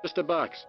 Just a box.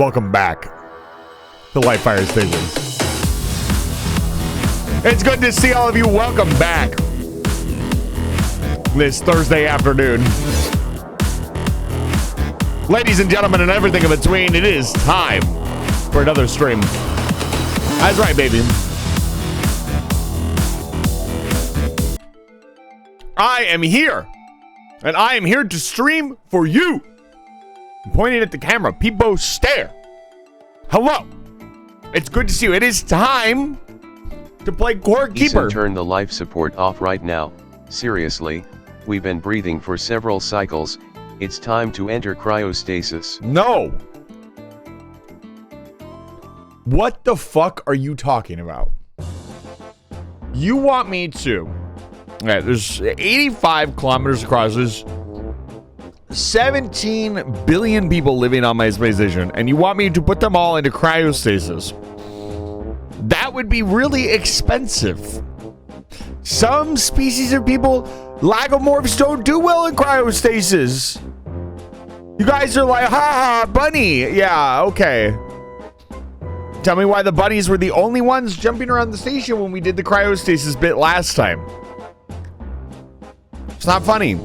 Welcome back to Light Fire Station. It's good to see all of you. Welcome back this Thursday afternoon. Ladies and gentlemen and everything in between, it is time for another stream. That's right, baby. I am here, and I am here to stream for you. I'm pointing at the camera. People stare. Hello. It's good to see you. It is time to play Corekeeper. Turn the life support off right now. Seriously, we've been breathing for several cycles. It's time to enter cryostasis. No. What the fuck are you talking about? You want me to... Okay, there's 85 kilometers across. There's 17 billion people living on my space station, and you want me to put them all into cryostasis. That would be really expensive. Some species of people, lagomorphs, don't do well in cryostasis. You guys are like, ha, bunny. Yeah, okay. Tell me why the bunnies were the only ones jumping around the station when we did the cryostasis bit last time. It's not funny.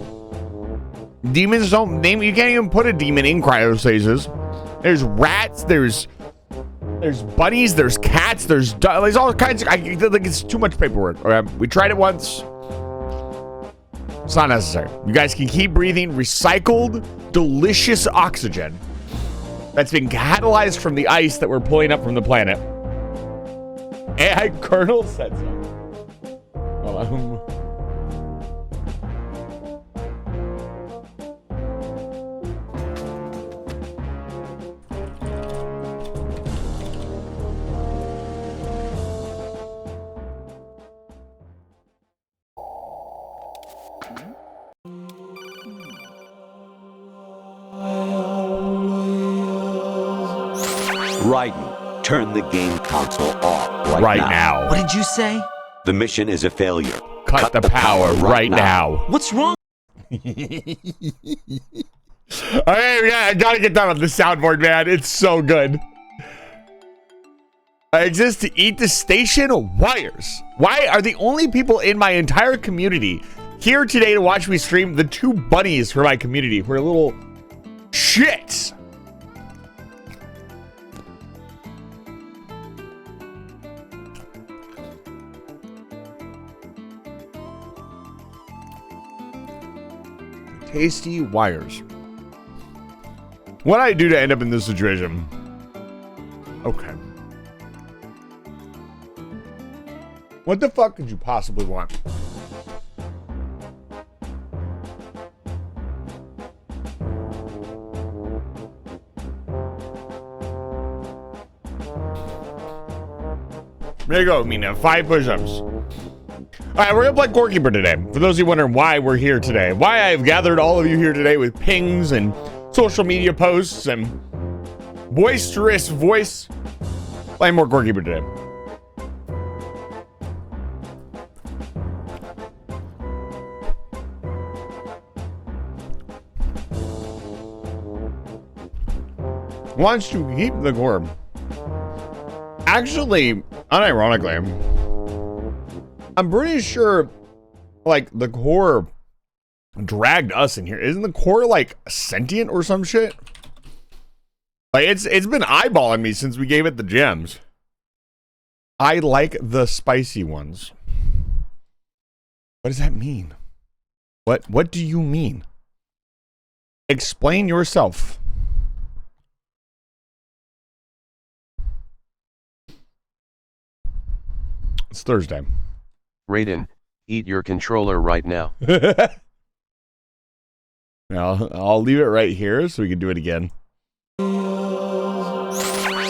Demons don't name. You can't even put a demon in cryostasis. There's rats. There's bunnies. There's cats. There's all kinds of. I think it's too much paperwork. Okay? We tried it once. It's not necessary. You guys can keep breathing recycled, delicious oxygen that's been catalyzed from the ice that we're pulling up from the planet. AI Colonel said so. Hold on. Raiden, turn the game console off right now. What did you say? The mission is a failure. Cut the power right now. What's wrong? Okay, yeah, I gotta get that on the soundboard, man. It's so good. I exist to eat the station wires. Why are the only people in my entire community here today to watch me stream the two bunnies for my community who are little shits? Tasty wires. What did I do to end up in this situation? Okay. What the fuck could you possibly want? There you go, Mina. 5 push-ups. All right, we're gonna play Corekeeper today. For those of you wondering why we're here today, why I've gathered all of you here today with pings and social media posts and boisterous voice, playing more Corekeeper today. Wants to keep the core. Actually, unironically, I'm pretty sure, like, the core dragged us in here. Isn't the core, like, sentient or some shit? Like, it's been eyeballing me since we gave it the gems. I like the spicy ones. What does that mean? What do you mean? Explain yourself. It's Thursday. Raiden, eat your controller right now. I'll leave it right here so we can do it again.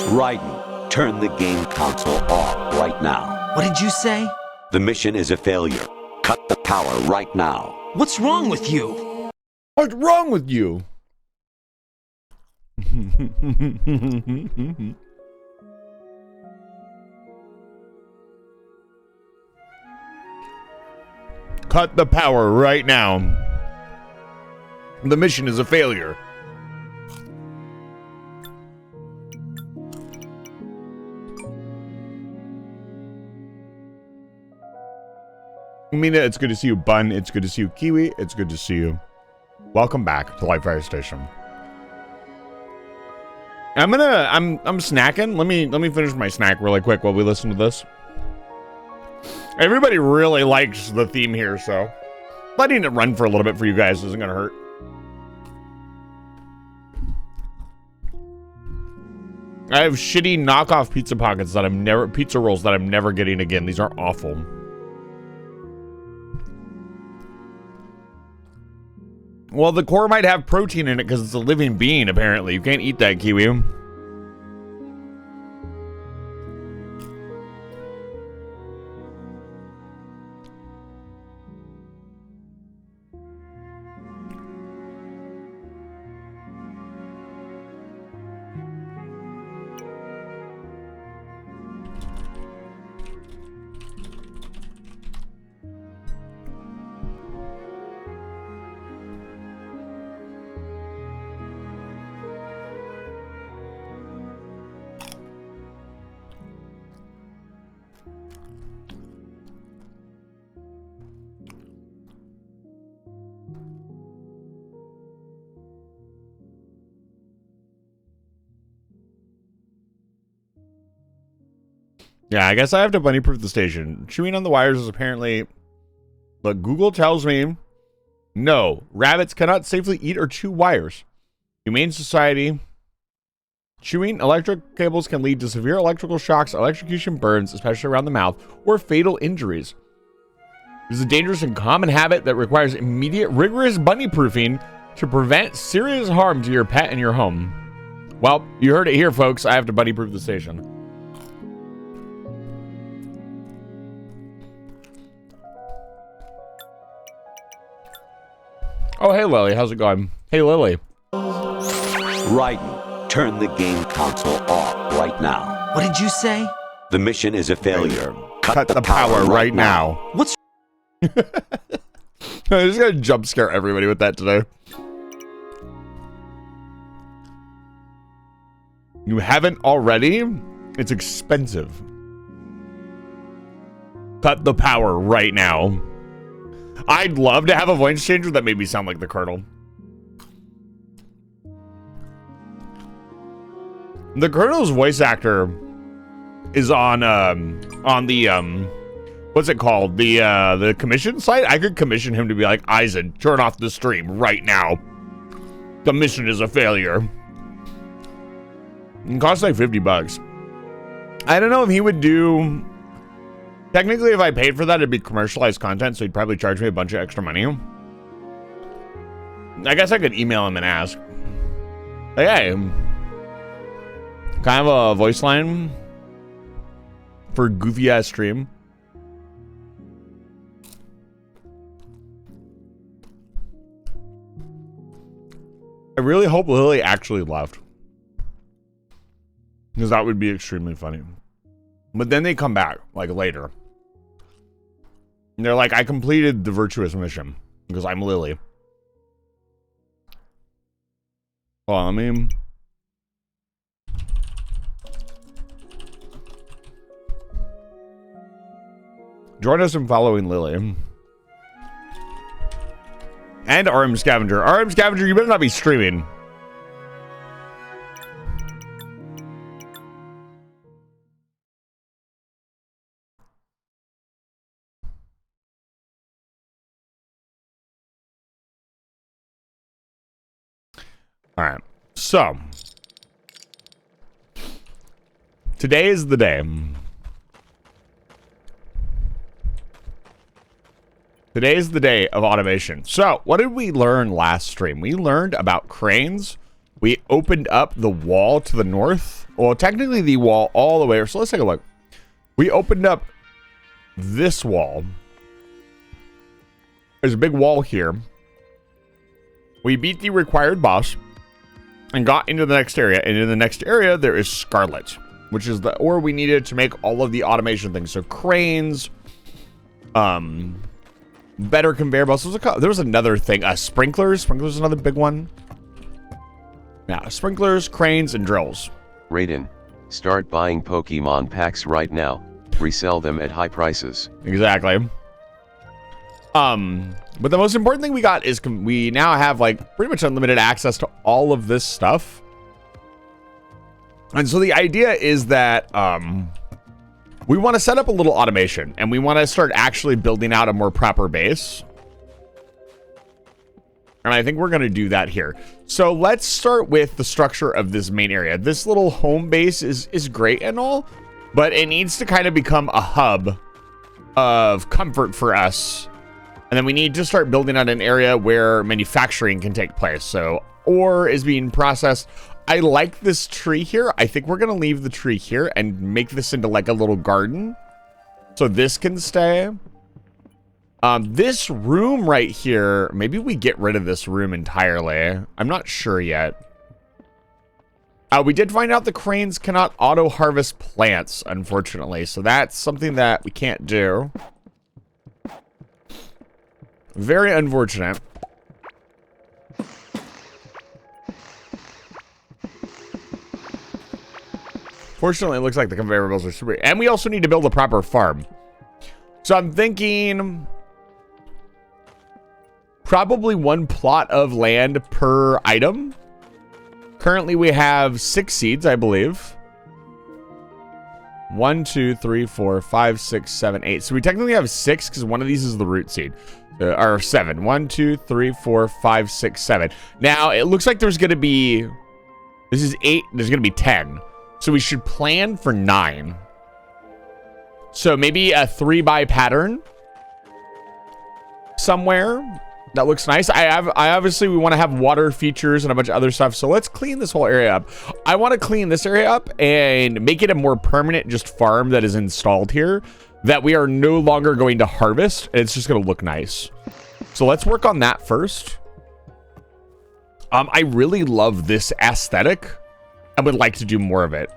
Raiden, turn the game console off right now. What did you say? The mission is a failure. Cut the power right now. What's wrong with you? What's wrong with you? Cut the power right now. The mission is a failure. Mina, it's good to see you. Bun, it's good to see you. Kiwi, it's good to see you. Welcome back to Light Fire Station. I'm snacking. Let me finish my snack really quick while we listen to this. Everybody really likes the theme here, so letting it run for a little bit for you guys isn't gonna hurt. I have shitty knockoff pizza pockets that pizza rolls that I'm never getting again. These are awful. Well, the core might have protein in it because it's a living being, apparently. You can't eat that, Kiwi. Yeah, I guess I have to bunny-proof the station. Chewing on the wires is apparently... But Google tells me... No, rabbits cannot safely eat or chew wires. Humane Society... Chewing electric cables can lead to severe electrical shocks, electrocution, burns, especially around the mouth, or fatal injuries. It is a dangerous and common habit that requires immediate, rigorous bunny-proofing to prevent serious harm to your pet and your home. Well, you heard it here, folks. I have to bunny-proof the station. Oh, hey, Lily. How's it going? Hey, Lily. Raiden, turn the game console off right now. What did you say? The mission is a failure. Cut the power right now. What's... I'm just gonna jump scare everybody with that today. You haven't already? It's expensive. Cut the power right now. I'd love to have a voice changer that made me sound like the Colonel. The Colonel's voice actor is on the what's it called? The commission site? I could commission him to be like, Eisen, turn off the stream right now. The mission is a failure. It costs like $50. I don't know if he would do... Technically, if I paid for that, it'd be commercialized content, so he'd probably charge me a bunch of extra money. I guess I could email him and ask. Like, hey, kind of a voice line for goofy ass stream. I really hope Lily actually left, because that would be extremely funny. But then they come back, like, later. And they're like, I completed the virtuous mission, because I'm Lily. Hold on, let me... Join us in following Lily. And RM Scavenger. RM Scavenger, you better not be streaming. All right, so today is the day. Today is the day of automation. So what did we learn last stream? We learned about cranes. We opened up the wall to the north. Well, technically the wall all the way. So let's take a look. We opened up this wall. There's a big wall here. We beat the required boss and got into the next area. And in the next area, there is Scarlet, which is the ore we needed to make all of the automation things. So cranes, better conveyor belts. There was another thing. Sprinklers. Sprinklers is another big one. Yeah, sprinklers, cranes, and drills. Raiden, start buying Pokemon packs right now. Resell them at high prices. Exactly. But the most important thing we got is we now have like pretty much unlimited access to all of this stuff. And so the idea is that we want to set up a little automation and we want to start actually building out a more proper base. And I think we're going to do that here. So let's start with the structure of this main area. This little home base is great and all, but it needs to kind of become a hub of comfort for us. And then we need to start building out an area where manufacturing can take place. So ore is being processed. I like this tree here. I think we're going to leave the tree here and make this into like a little garden. So this can stay. This room right here, maybe we get rid of this room entirely. I'm not sure yet. We did find out the cranes cannot auto harvest plants, unfortunately. So that's something that we can't do. Very unfortunate. Fortunately, it looks like the conveyor belts are super. And we also need to build a proper farm. So I'm thinking probably one plot of land per item. Currently, we have 6 seeds, I believe. 1, 2, 3, 4, 5, 6, 7, 8. So we technically have 6 because one of these is the root seed. Or 7. 1, 2, 3, 4, 5, 6, 7. Now, it looks like there's going to be... This is 8. There's going to be 10. So we should plan for 9. So maybe a 3-by pattern somewhere. That looks nice. I obviously we want to have water features and a bunch of other stuff. So let's clean this whole area up. I want to clean this area up and make it a more permanent just farm that is installed here that we are no longer going to harvest. It's just going to look nice. So let's work on that first. I really love this aesthetic. I would like to do more of it.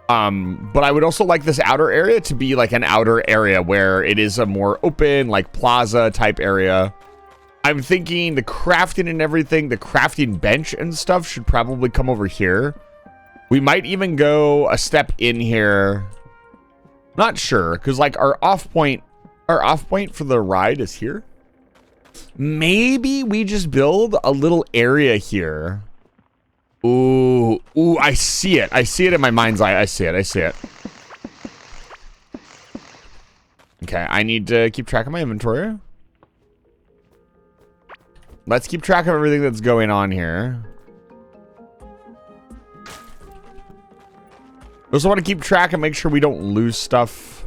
But I would also like this outer area to be like an outer area where it is a more open, like plaza type area. I'm thinking the crafting and everything, the crafting bench and stuff should probably come over here. We might even go a step in here. Not sure, because like our off point for the ride is here. Maybe we just build a little area here. Ooh, I see it. I see it in my mind's eye. I see it. Okay, I need to keep track of my inventory. Let's keep track of everything that's going on here. We also want to keep track and make sure we don't lose stuff.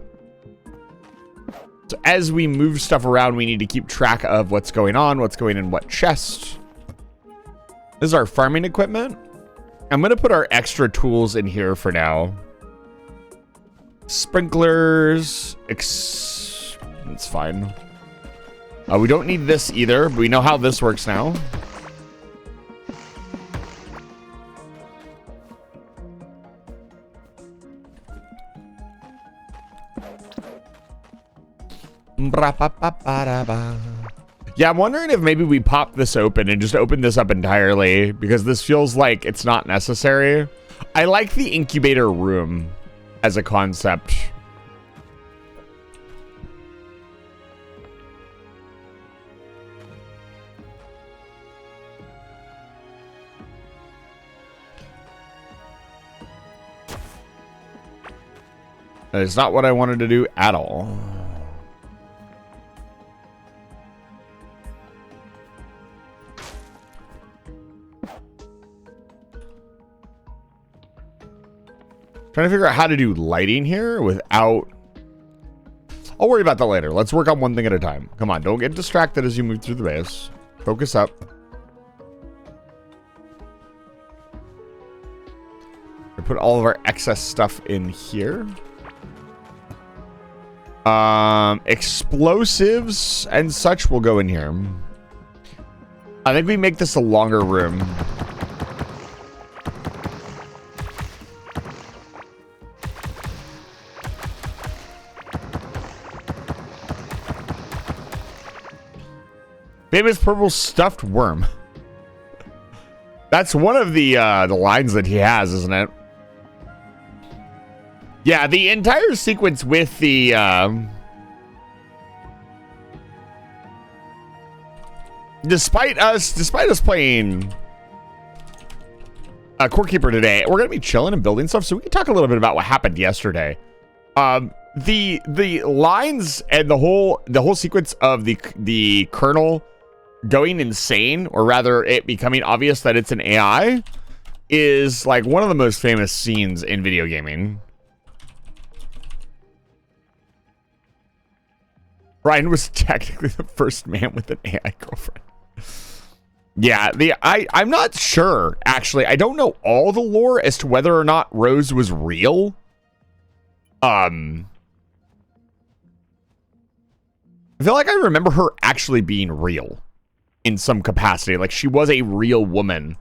So as we move stuff around, we need to keep track of what's going on, what's going in what chest. This is our farming equipment. I'm going to put our extra tools in here for now. Sprinklers. It's fine. We don't need this either, but we know how this works now. Yeah, I'm wondering if maybe we pop this open and just open this up entirely because this feels like it's not necessary. I like the incubator room as a concept. That is not what I wanted to do at all. Trying to figure out how to do lighting here without... I'll worry about that later. Let's work on one thing at a time. Come on, don't get distracted as you move through the base. Focus up. We put all of our excess stuff in here. Explosives and such will go in here. I think we make this a longer room. Famous purple stuffed worm. That's one of the lines that he has, isn't it? Yeah, the entire sequence with the despite us playing Corekeeper today, we're gonna be chilling and building stuff, so we can talk a little bit about what happened yesterday. The lines and the whole sequence of the kernel going insane, or rather it becoming obvious that it's an AI, is like one of the most famous scenes in video gaming. Ryan was technically the first man with an AI girlfriend. Yeah, I'm not sure, actually. I don't know all the lore as to whether or not Rose was real. I feel like I remember her actually being real in some capacity. Like she was a real woman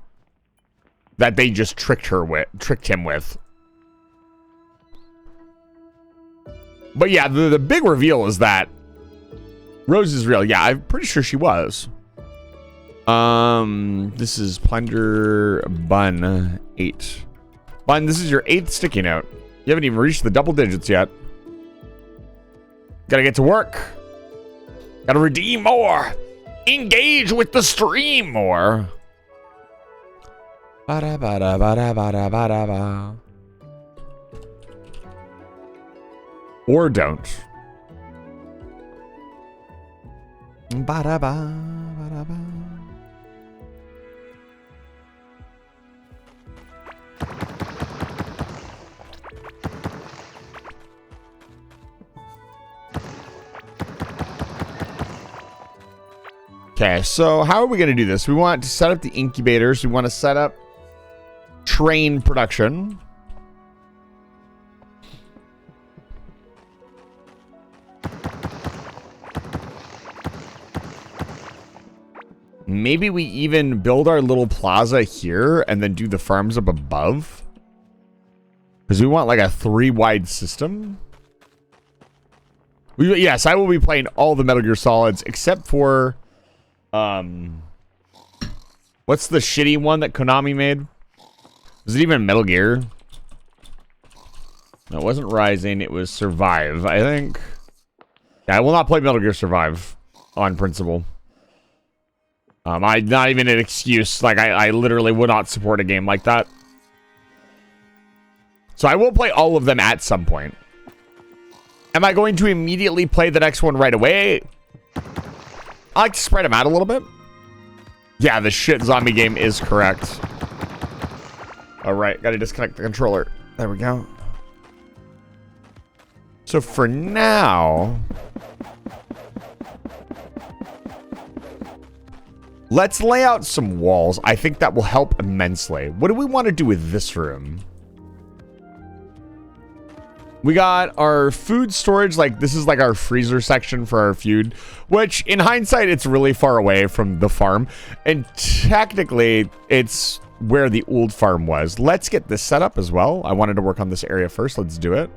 that they just tricked him with. But yeah, the big reveal is that Rose is real. Yeah, I'm pretty sure she was. This is Plunder Bun 8. Bun, this is your 8th sticky note. You haven't even reached the double digits yet. Gotta get to work. Gotta redeem more. Engage with the stream more. Ba-da, ba-da, ba-da, ba-da, ba-da, ba. Or don't. Ba-da, ba, ba-da, ba. Okay, so how are we going to do this? We want to set up the incubators. We want to set up train production. Maybe we even build our little plaza here and then do the farms up above. Because we want like a 3-wide system. Yes, I will be playing all the Metal Gear Solids except for... what's the shitty one that Konami made? Was it even Metal Gear? No, it wasn't Rising, it was Survive, I think. Yeah, I will not play Metal Gear Survive on principle. Not even an excuse. Like, I literally would not support a game like that. So I will play all of them at some point. Am I going to immediately play the next one right away? I like to spread them out a little bit. Yeah, the shit zombie game is correct. All right, gotta disconnect the controller. There we go. So for now, let's lay out some walls. I think that will help immensely. What do we want to do with this room? We got our food storage, like this is like our freezer section for our food, which in hindsight, it's really far away from the farm. And technically, it's where the old farm was. Let's get this set up as well. I wanted to work on this area first. Let's do it.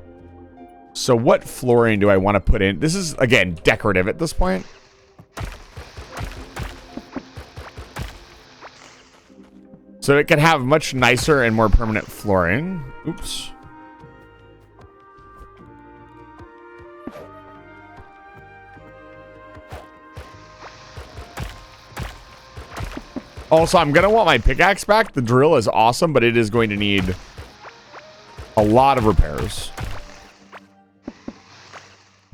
So what flooring do I want to put in? This is, again, decorative at this point. So it can have much nicer and more permanent flooring. Oops. Also, I'm going to want my pickaxe back. The drill is awesome, but it is going to need a lot of repairs.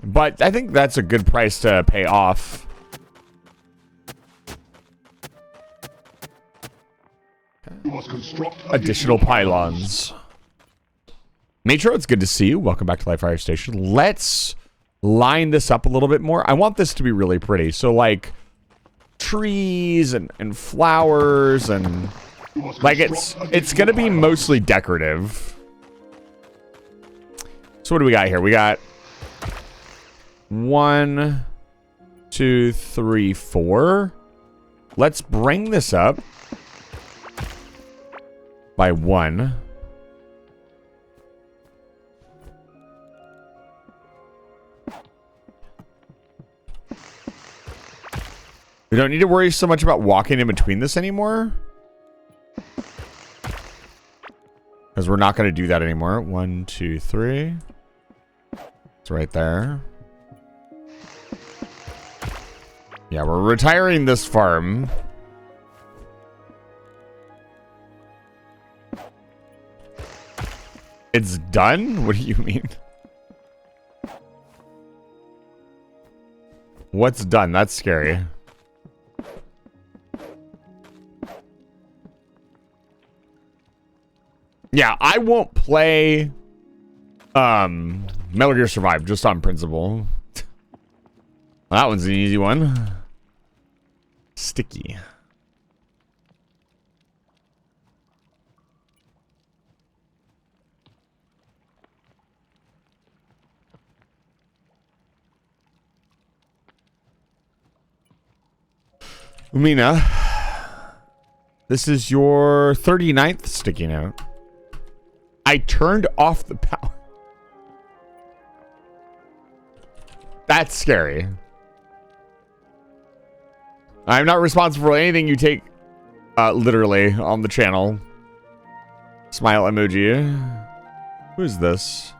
But I think that's a good price to pay off. Additional pylons. Metro, it's good to see you. Welcome back to Live Fire Station. Let's line this up a little bit more. I want this to be really pretty. So, like, trees and flowers and like it's gonna be mostly decorative. So what do we got here? We got 1, 2, 3, 4. Let's bring this up by 1. We don't need to worry so much about walking in between this anymore. Because we're not going to do that anymore. 1, 2, 3. It's right there. Yeah, we're retiring this farm. It's done? What do you mean? What's done? That's scary. Yeah, I won't play Metal Gear Survive just on principle. That one's an easy one. Sticky. Umina, this is your 39th sticky note. I turned off the power. That's scary. I'm not responsible for anything you take literally on the channel. Smile emoji. Who's this?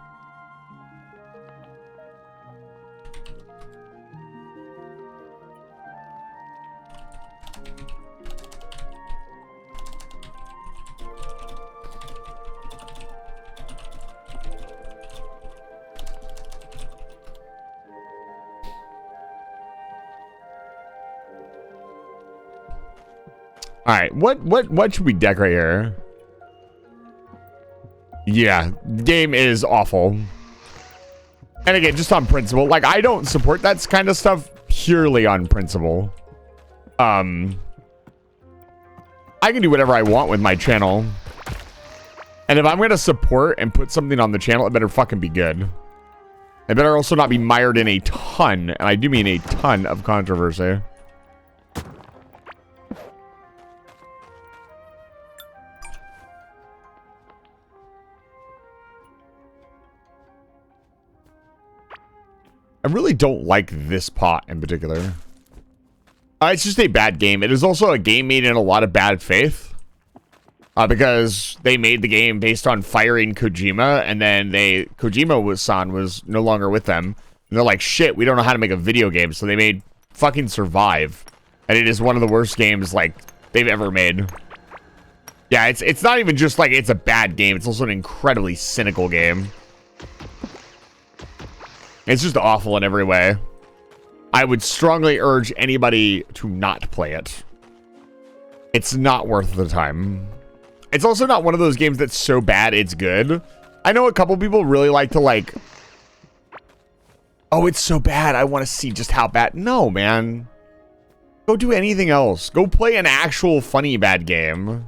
All right, what should we decorate here? Yeah, game is awful. And again, just on principle. Like, I don't support that kind of stuff purely on principle. I can do whatever I want with my channel. And if I'm going to support and put something on the channel, it better fucking be good. It better also not be mired in a ton, and I do mean a ton, of controversy. I really don't like this pot in particular. It's just a bad game. It is also a game made in a lot of bad faith. Because they made the game based on firing Kojima, and then Kojima-san was no longer with them. And they're like, shit, we don't know how to make a video game, so they made fucking Survive. And it is one of the worst games, like, they've ever made. Yeah, it's not even just like it's a bad game, it's also an incredibly cynical game. It's just awful in every way. I would strongly urge anybody to not play it. It's not worth the time. It's also not one of those games that's so bad it's good. I know a couple people really like to like, oh, it's so bad, I want to see just how bad. No, man. Go do anything else. Go play an actual funny bad game.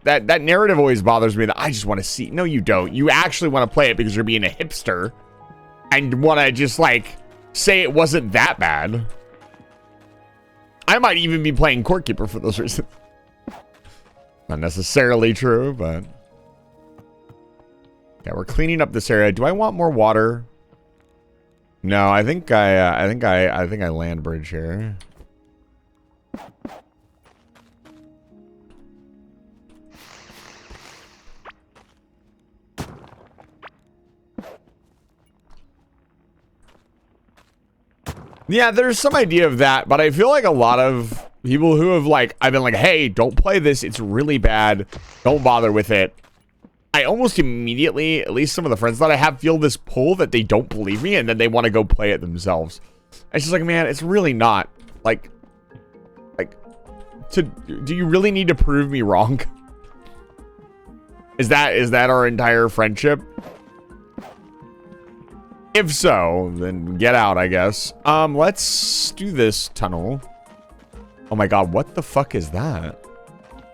That narrative always bothers me that I just want to see. No, you don't. You actually want to play it because you're being a hipster and want to just like say it wasn't that bad. I might even be playing Corekeeper for those reasons. Not necessarily true, but yeah, we're cleaning up this area. Do I want more water? No, I think I land bridge here. Yeah, there's some idea of that, but I feel like a lot of people who have like, I've been like, hey, don't play this. It's really bad. Don't bother with it. I almost immediately, at least some of the friends that I have, feel this pull that they don't believe me and then they want to go play it themselves. It's just like, man, it's really not. Like, do you really need to prove me wrong? Is that our entire friendship? If so, then get out, I guess. Let's do this tunnel. Oh my god, what the fuck is that?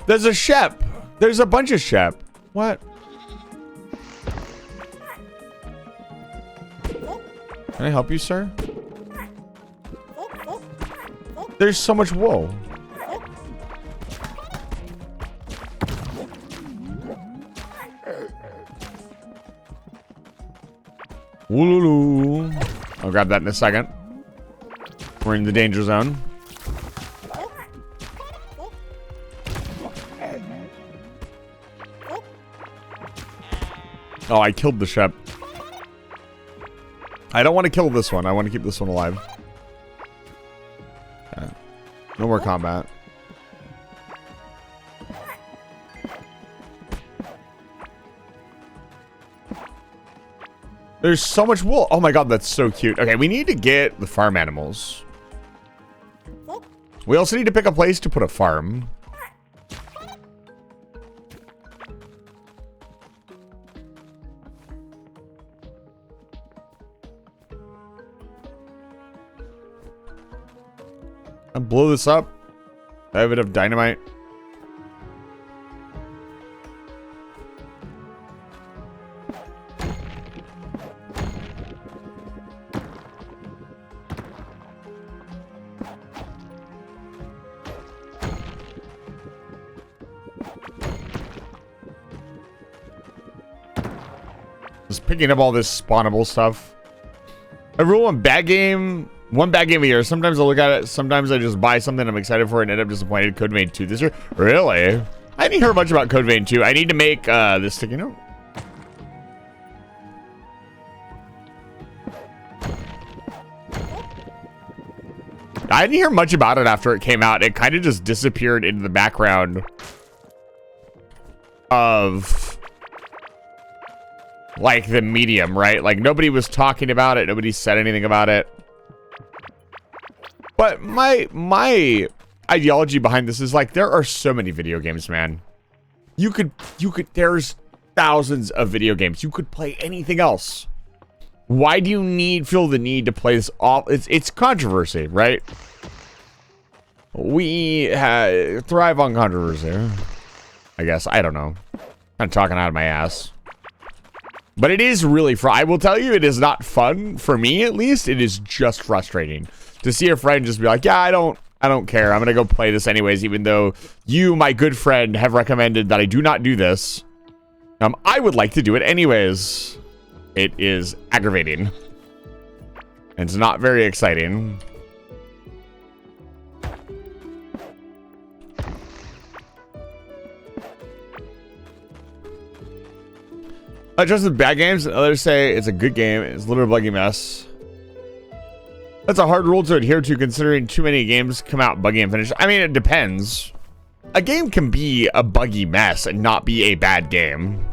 There's a Shep. There's a bunch of Shep. What? Can I help you, sir? There's so much wool. Wooloo. I'll grab that in a second. We're in the danger zone. Oh, I killed the Shep. I don't want to kill this one. I want to keep this one alive. Okay. No more combat. There's so much wool. Oh my god, that's so cute. Okay, we need to get the farm animals. We also need to pick a place to put a farm. I'll blow this up. I have a bit of dynamite. Just picking up all this spawnable stuff. I rule one bad game a year. Sometimes I look at it. Sometimes I just buy something I'm excited for and end up disappointed. Code Vein 2 this year. Really? I didn't hear much about Code Vein 2. I need to make this sticky note. I didn't hear much about it after it came out. It kind of just disappeared into the background of like the medium, right? Like nobody was talking about it. Nobody said anything about it. But my ideology behind this is like there are so many video games, man. You could there's thousands of video games. You could play anything else. Why do you feel the need to play this all? It's controversy, right? We thrive on controversy. I guess. I don't know. I'm talking out of my ass. But it is really I will tell you, it is not fun for me, at least. It is just frustrating to see a friend just be like, yeah, I don't care. I'm going to go play this anyways, even though you, my good friend, have recommended that I do not do this. I would like to do it anyways. It is aggravating. And it's not very exciting. I trust the bad games, and others say it's a good game. It's a little buggy mess. That's a hard rule to adhere to, considering too many games come out buggy and finished. I mean, it depends. A game can be a buggy mess and not be a bad game.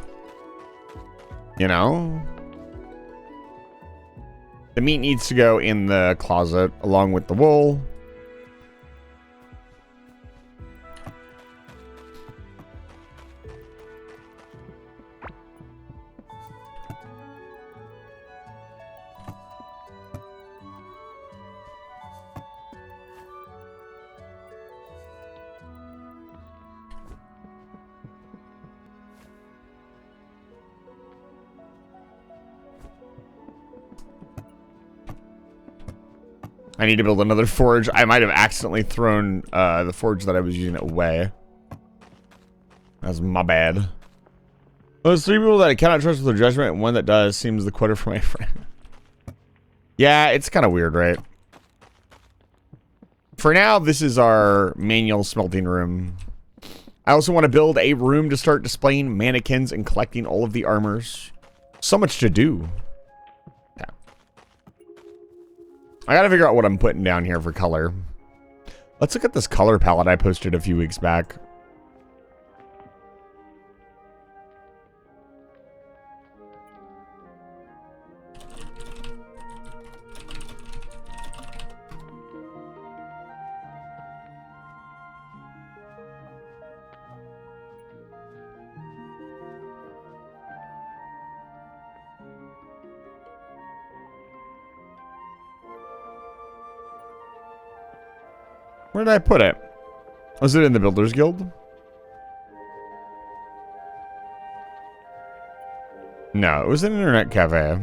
You know? The meat needs to go in the closet along with the wool. I need to build another forge. I might have accidentally thrown the forge that I was using away. That's my bad. Those 3 people that I cannot trust with their judgment, and one that does seems the quitter for my friend. Yeah, it's kind of weird, right? For now, this is our manual smelting room. I also want to build a room to start displaying mannequins and collecting all of the armors. So much to do. I gotta figure out what I'm putting down here for color. Let's look at this color palette I posted a few weeks back. Where did I put it? Was it in the Builders Guild? No, it was an internet cafe.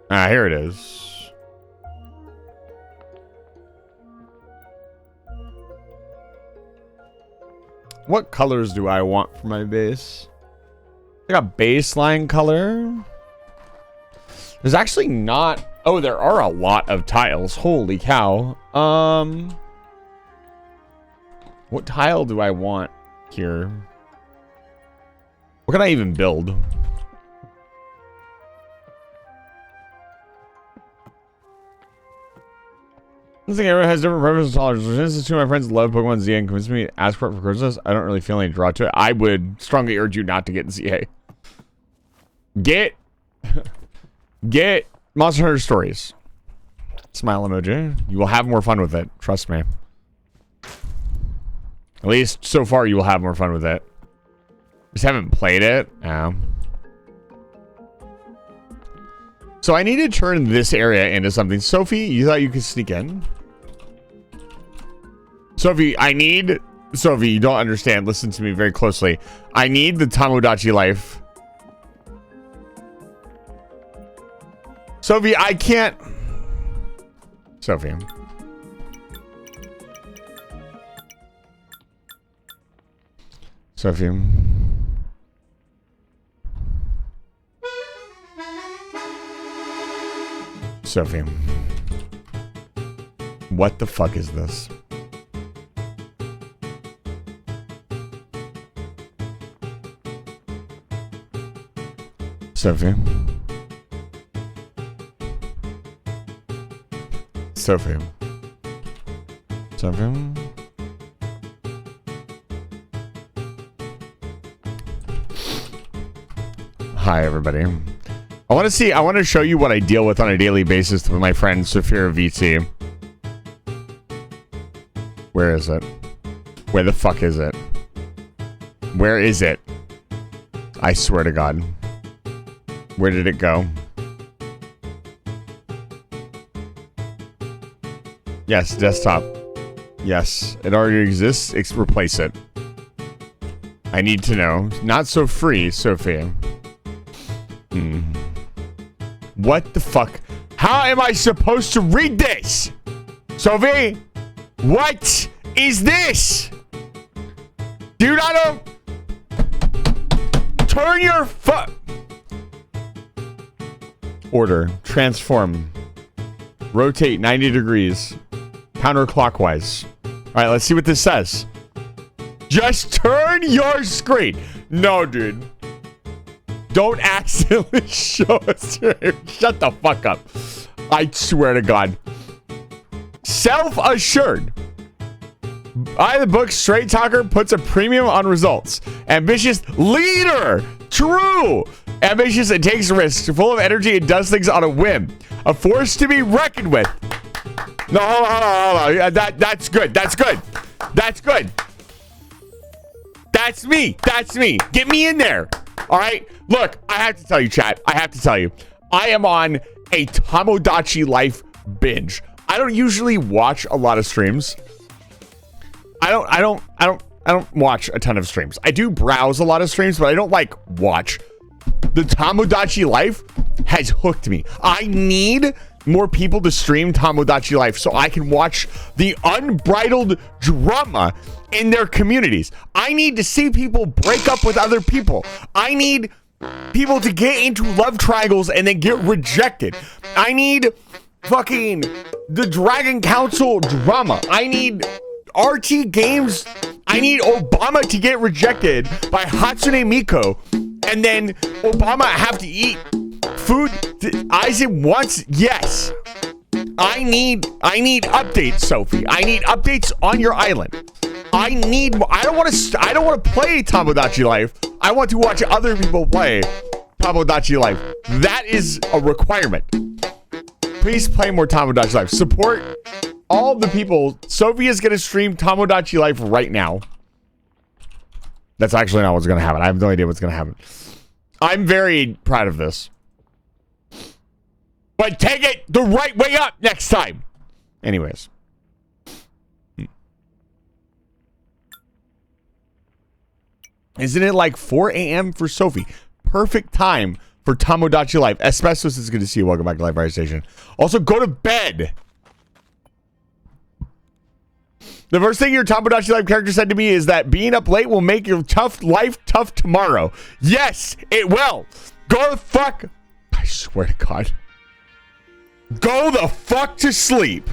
Ah, here it is. What colors do I want for my base? I got baseline color. There's actually not... Oh, there are a lot of tiles. Holy cow. What tile do I want here? What can I even build? I think everyone has different preferences and tolerances. For instance, two of my friends love Pokemon ZA and convinced me to ask for it for Christmas. I don't really feel any draw to it. I would strongly urge you not to get ZA. Get Monster Hunter Stories. Smile emoji. You will have more fun with it. Trust me. At least so far you will have more fun with it. Just haven't played it. So I need to turn this area into something. Sophie, you thought you could sneak in? Sophie, Sophie, you don't understand. Listen to me very closely. I need the Tomodachi life. Sophie, I can't. Sophie. Sophie. Sophie. What the fuck is this? Sophie. Sophie. Sophie. Hi, everybody. I want to show you what I deal with on a daily basis with my friend Saphira VT. Where is it? Where the fuck is it? Where is it? I swear to God. Where did it go? Yes, desktop. Yes, it already exists. Replace it. I need to know. Not so free, Sophia. What the fuck? How am I supposed to read this? Sophie? What is this? Dude, I don't... Turn your fuck... Order. Transform. Rotate 90 degrees. Counterclockwise. Alright, let's see what this says. Just turn your screen. No, dude. Don't accidentally show us. Shut the fuck up. I swear to God. Self-assured. By the book, Straight Talker puts a premium on results. Ambitious leader. True. Ambitious and takes risks. Full of energy and does things on a whim. A force to be reckoned with. No, hold on. That's good. That's good. That's good. That's me. That's me. Get me in there. All right. Look, I have to tell you, chat. I have to tell you. I am on a Tomodachi Life binge. I don't usually watch a lot of streams. I don't watch a ton of streams. I do browse a lot of streams, but I don't like watch. The Tomodachi Life has hooked me. I need more people to stream Tomodachi Life so I can watch the unbridled drama in their communities. I need to see people break up with other people. I need people to get into love triangles and then get rejected. I need fucking the Dragon Council drama. I need RT games. I need Obama to get rejected by Hatsune Miku and then Obama have to eat food Isaac wants. Yes. I need updates, Sophie. I need updates on your island. I don't want to play Tomodachi Life. I want to watch other people play Tomodachi Life. That is a requirement. Please play more Tomodachi Life. Support all the people. Sophie is going to stream Tomodachi Life right now. That's actually not what's going to happen. I have no idea what's going to happen. I'm very proud of this. But take it the right way up next time. Anyways. Isn't it like 4 a.m. for Sophie? Perfect time for Tomodachi Life. Asbestos is good to see you. Welcome back to Live Fire Station. Also, go to bed. The first thing your Tomodachi Life character said to me is that being up late will make your tough life tough tomorrow. Yes, it will. Go the fuck. I swear to God. Go the fuck to sleep.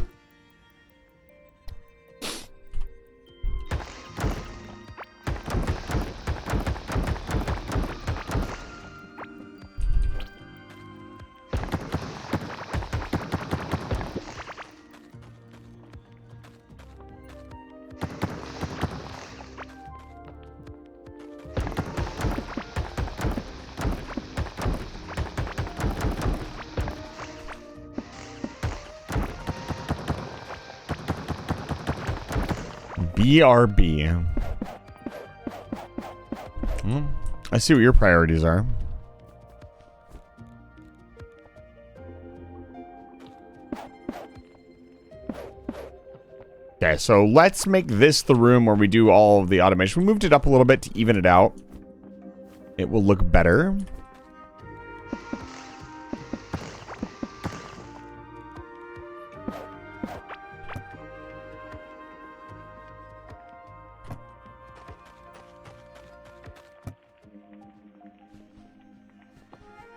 BRB. I see what your priorities are. Okay, so let's make this the room where we do all of the automation. We moved it up a little bit to even it out. It will look better.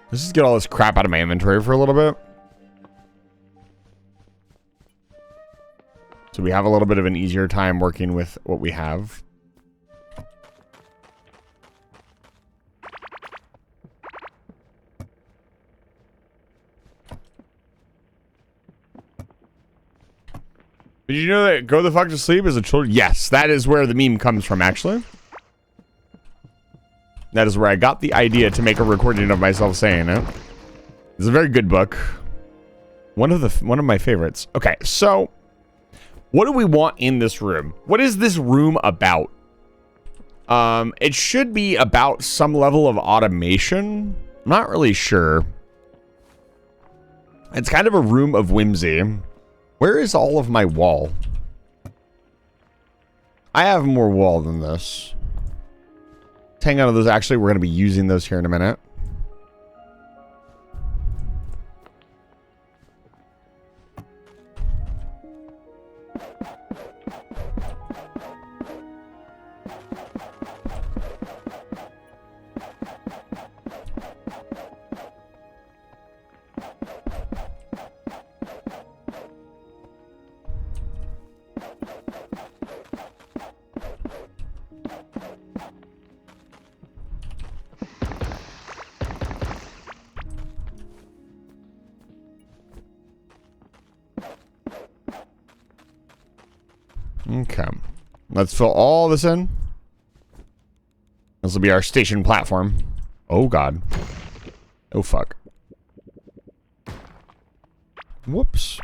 Let's just get all this crap out of my inventory for a little bit. So we have a little bit of an easier time working with what we have. Did you know that go the fuck to sleep is a children? Yes, that is where the meme comes from, actually. That is where I got the idea to make a recording of myself saying it. It's a very good book. One of my favorites. Okay, so what do we want in this room? What is this room about? It should be about some level of automation. I'm not really sure. It's kind of a room of whimsy. Where is all of my wall? I have more wall than this. Let's hang on to those. Actually, we're going to be using those here in a minute. Okay. Let's fill all this in. This will be our station platform. Oh, God. Oh, fuck. Whoops.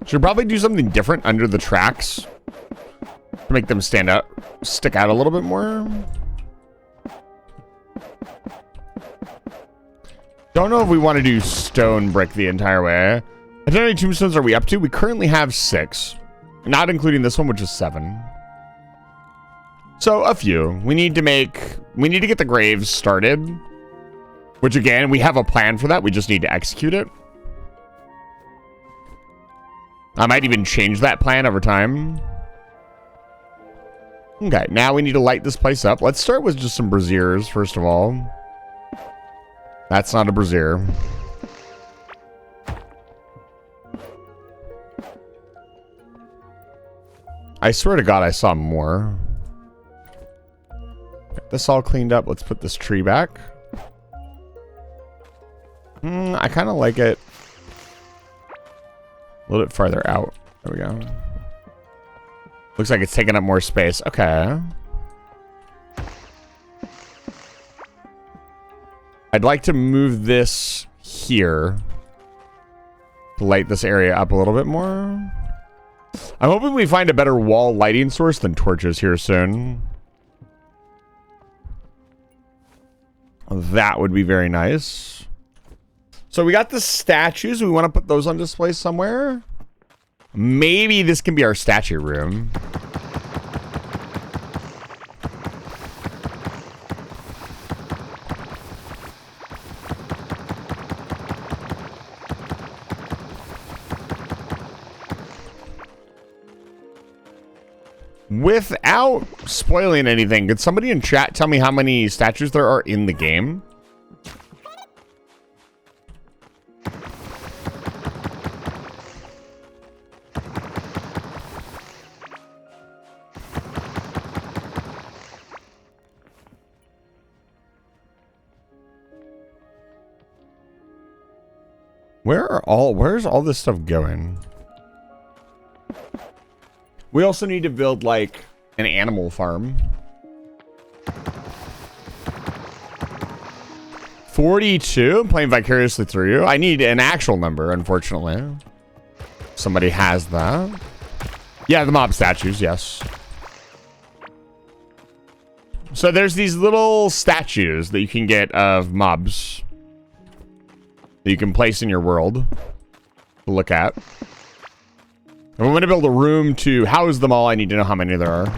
Should probably do something different under the tracks to make them stand out, stick out a little bit more. Don't know if we want to do stone brick the entire way. How many tombstones are we up to? We currently have 6. Not including this one, which is 7. So, a few. We need to get the graves started. Which, again, we have a plan for that. We just need to execute it. I might even change that plan over time. Okay, now we need to light this place up. Let's start with just some braziers, first of all. That's not a brazier. I swear to God, I saw more. Get this all cleaned up. Let's put this tree back. I kind of like it a little bit farther out. There we go. Looks like it's taking up more space. Okay. I'd like to move this here to light this area up a little bit more. I'm hoping we find a better wall lighting source than torches here soon. That would be very nice. So we got the statues. We want to put those on display somewhere. Maybe this can be our statue room. Without spoiling anything, could somebody in chat tell me how many statues there are in the game? Where's all this stuff going? We also need to build, like, an animal farm. 42? I'm playing vicariously through you. I need an actual number, unfortunately. Somebody has that. Yeah, the mob statues, yes. So there's these little statues that you can get of mobs that you can place in your world to look at. If I'm going to build a room to house them all, I need to know how many there are.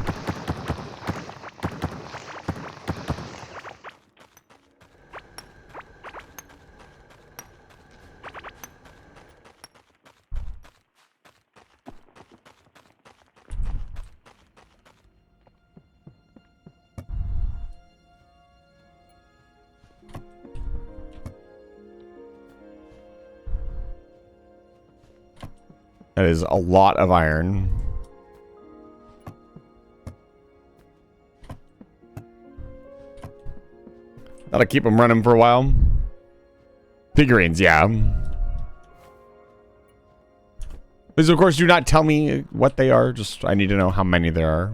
That is a lot of iron. That'll keep them running for a while. Figurines, yeah. Please, of course, do not tell me what they are. Just, I need to know how many there are.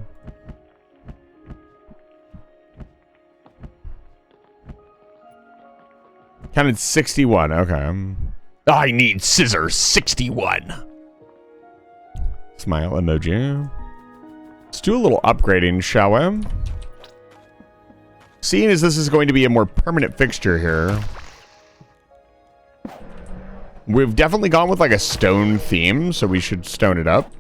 Counted 61, okay. I need scissors, 61. Smile emoji. Let's do a little upgrading, shall we? Seeing as this is going to be a more permanent fixture here, we've definitely gone with like a stone theme, so we should stone it up.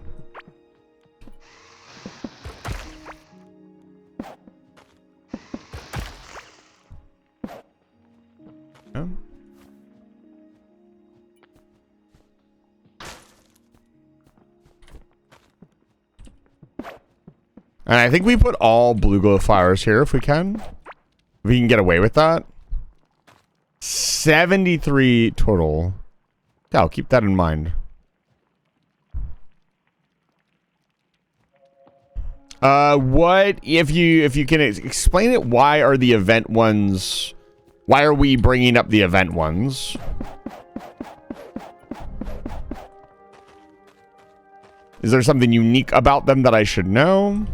Yeah. And I think we put all blue glow flowers here if we can. If we can get away with that. 73 total. Yeah, I'll keep that in mind. What if you can explain it, why are the event ones, why are we bringing up the event ones? Is there something unique about them that I should know?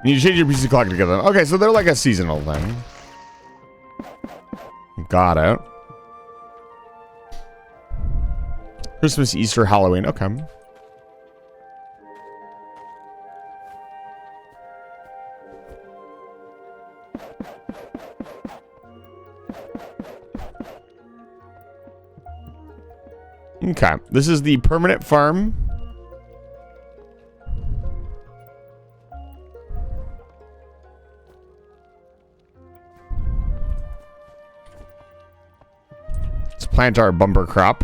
You need to change your PC clock together. Okay, so they're like a seasonal thing. Got it. Christmas, Easter, Halloween. Okay. Okay, this is the permanent farm. Let's plant our bumper crop.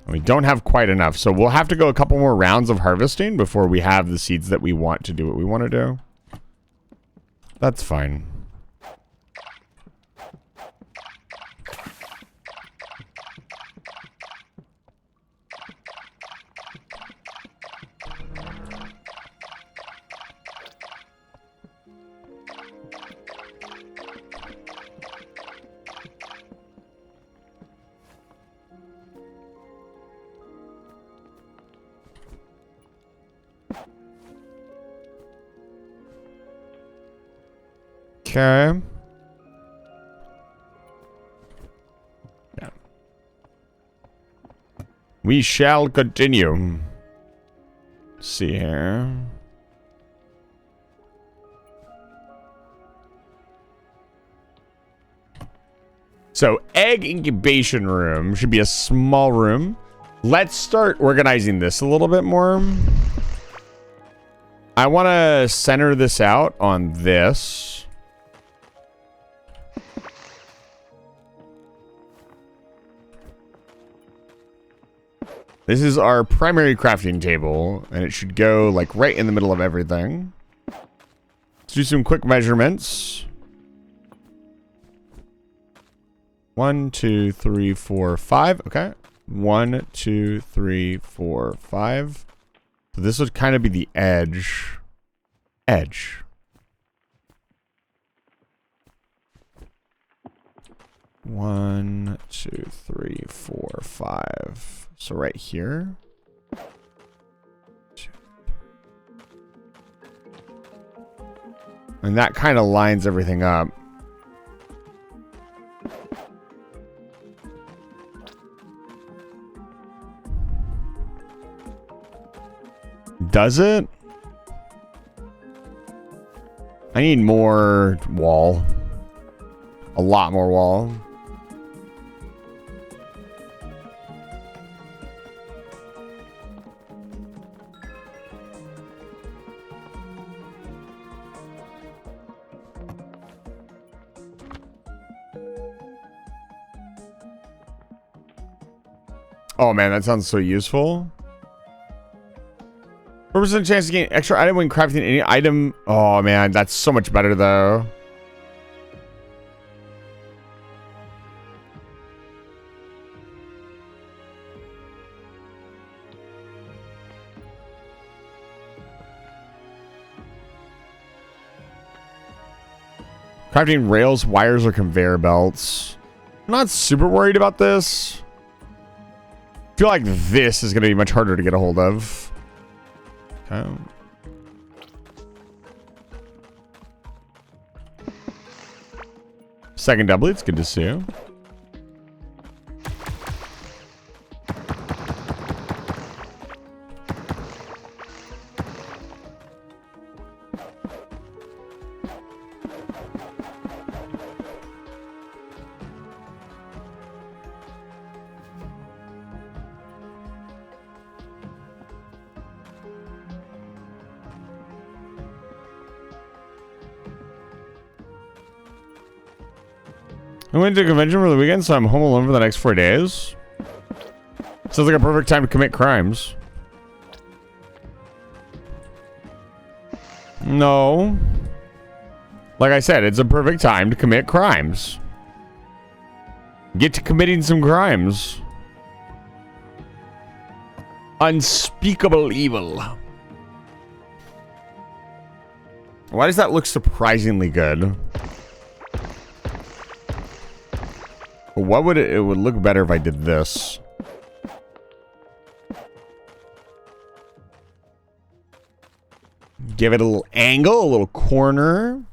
We don't have quite enough, so we'll have to go a couple more rounds of harvesting before we have the seeds that we want to do what we want to do. That's fine. Okay. Yeah. We shall continue. Let's see here. So, egg incubation room should be a small room. Let's start organizing this a little bit more. I want to center this out on this. This is our primary crafting table, and it should go like right in the middle of everything. Let's do some quick measurements. 1, 2, 3, 4, 5. Okay. 1, 2, 3, 4, 5. So this would kind of be the edge. Edge. One, 2, 3, 4, 5. So right here. 2, 3. And that kind of lines everything up. Does it? I need more wall. A lot more wall. Oh man, that sounds so useful. 4% chance to gain extra item when crafting any item. Oh man, that's so much better though. Crafting rails, wires, or conveyor belts. I'm not super worried about this. I feel like this is going to be much harder to get a hold of. Okay. Second doubly, it's good to see you. I went to a convention for the weekend, so I'm home alone for the next 4 days. Sounds like a perfect time to commit crimes. No. Like I said, it's a perfect time to commit crimes. Get to committing some crimes. Unspeakable evil. Why does that look surprisingly good? What would it would look better if I did this? Give it a little angle, a little corner.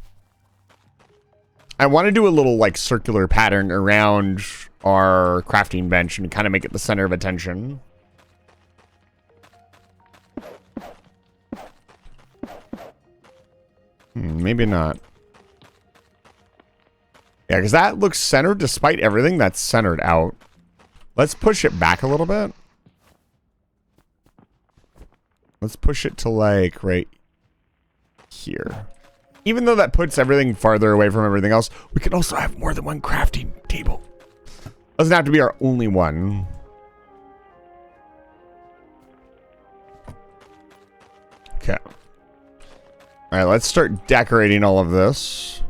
I want to do a little like circular pattern around our crafting bench and kind of make it the center of attention. Maybe not. Yeah, because that looks centered despite everything that's centered out. Let's push it back a little bit. Let's push it to like right here. Even though that puts everything farther away from everything else, we can also have more than one crafting table. Doesn't have to be our only one. Okay. All right, let's start decorating all of this.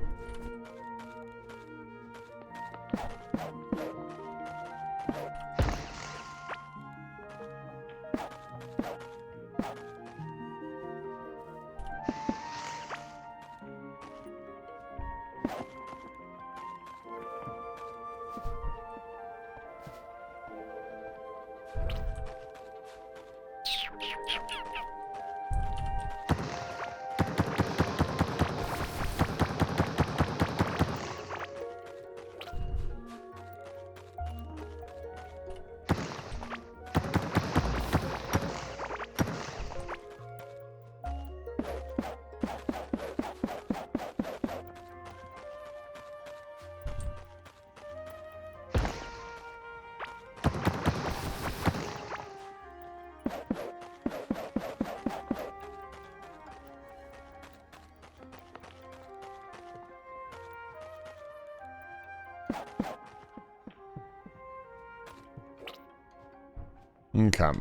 Okay.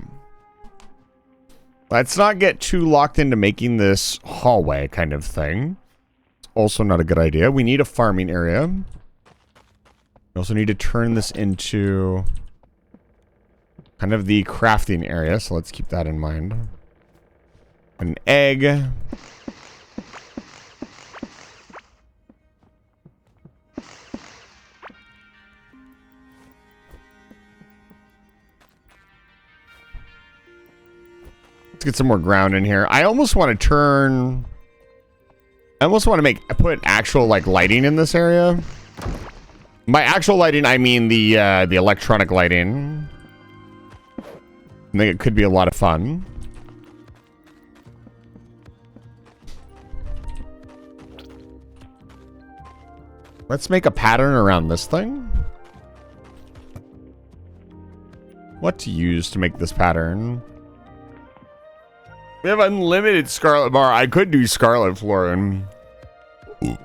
Let's not get too locked into making this hallway kind of thing. It's also not a good idea. We need a farming area. We also need to turn this into kind of the crafting area, so let's keep that in mind. An egg. Let's get some more ground in here. I almost want to turn... I almost want to put actual, like, lighting in this area. By actual lighting, I mean the electronic lighting. I think it could be a lot of fun. Let's make a pattern around this thing. What to use to make this pattern? We have unlimited scarlet bar. I could do scarlet flooring.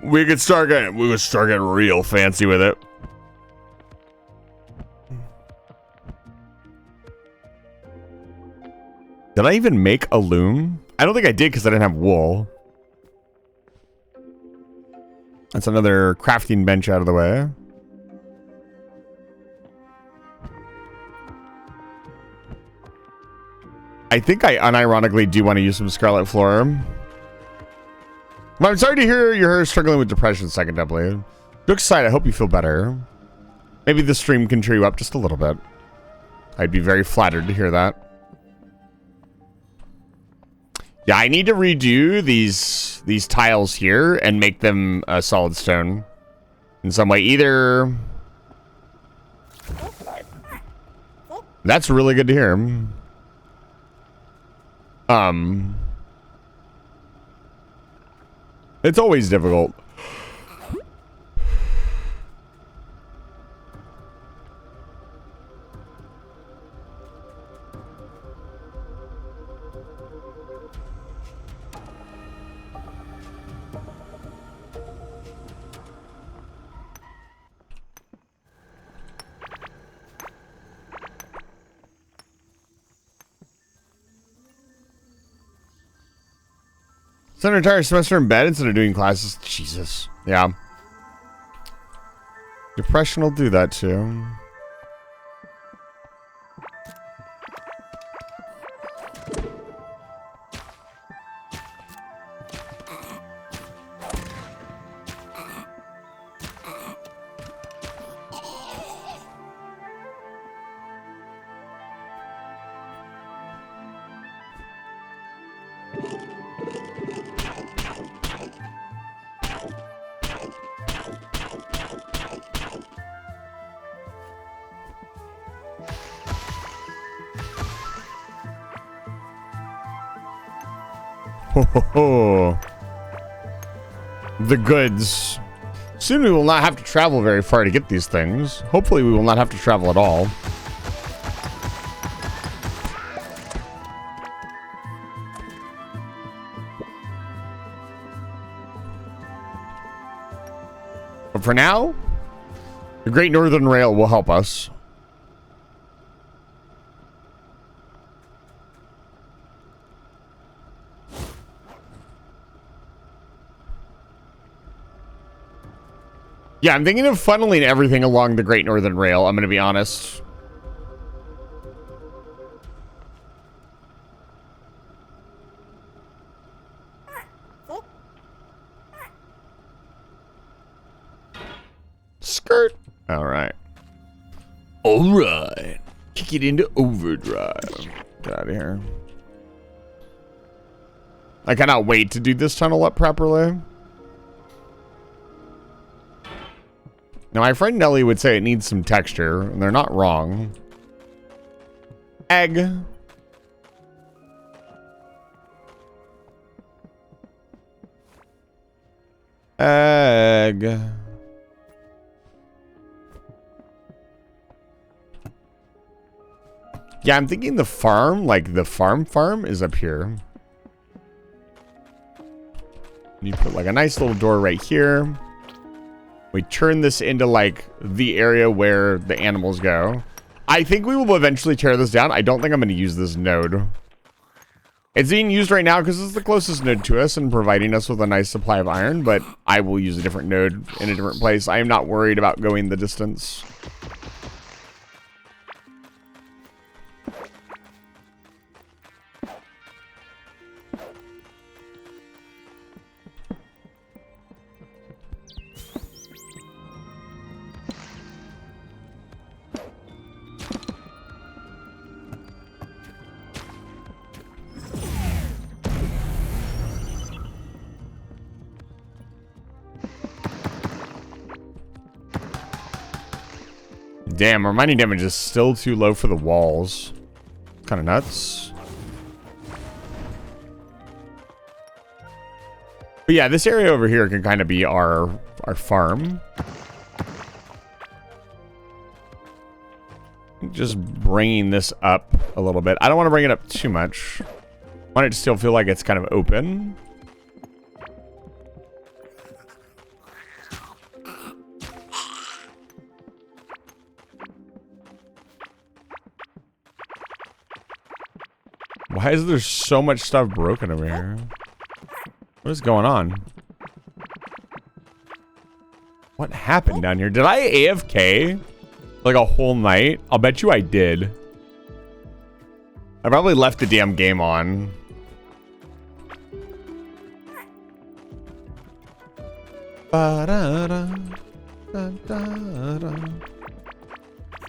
We could start getting real fancy with it. Did I even make a loom? I don't think I did because I didn't have wool. That's another crafting bench out of the way. I think I unironically do want to use some scarlet flora. Well, I'm sorry to hear you're struggling with depression, Second Doubly. Jokes aside, I hope you feel better. Maybe the stream can cheer you up just a little bit. I'd be very flattered to hear that. Yeah, I need to redo these tiles here and make them solid stone in some way. Either... That's really good to hear. It's always difficult. Spend an entire semester in bed instead of doing classes. Jesus. Yeah. Depression will do that too. The goods. Soon we will not have to travel very far to get these things. Hopefully we will not have to travel at all. But for now, the Great Northern Rail will help us. Yeah, I'm thinking of funneling everything along the Great Northern Rail, I'm going to be honest. Skirt. All right. All right. Kick it into overdrive. Get out of here. I cannot wait to do this tunnel up properly. Now, my friend Nelly would say it needs some texture, and they're not wrong. Egg. Egg. Yeah, I'm thinking the farm, like the farm is up here. You put like a nice little door right here. We turn this into like the area where the animals go. I think we will eventually tear this down. I don't think I'm going to use this node. It's being used right now because it's the closest node to us and providing us with a nice supply of iron, but I will use a different node in a different place. I am not worried about going the distance. Damn, our mining damage is still too low for the walls. Kind of nuts. But yeah, this area over here can kind of be our farm. Just bringing this up a little bit. I don't want to bring it up too much. I want it to still feel like it's kind of open. Why is there so much stuff broken over here? What is going on? What happened down here? Did I AFK like a whole night? I'll bet you I did. I probably left the damn game on.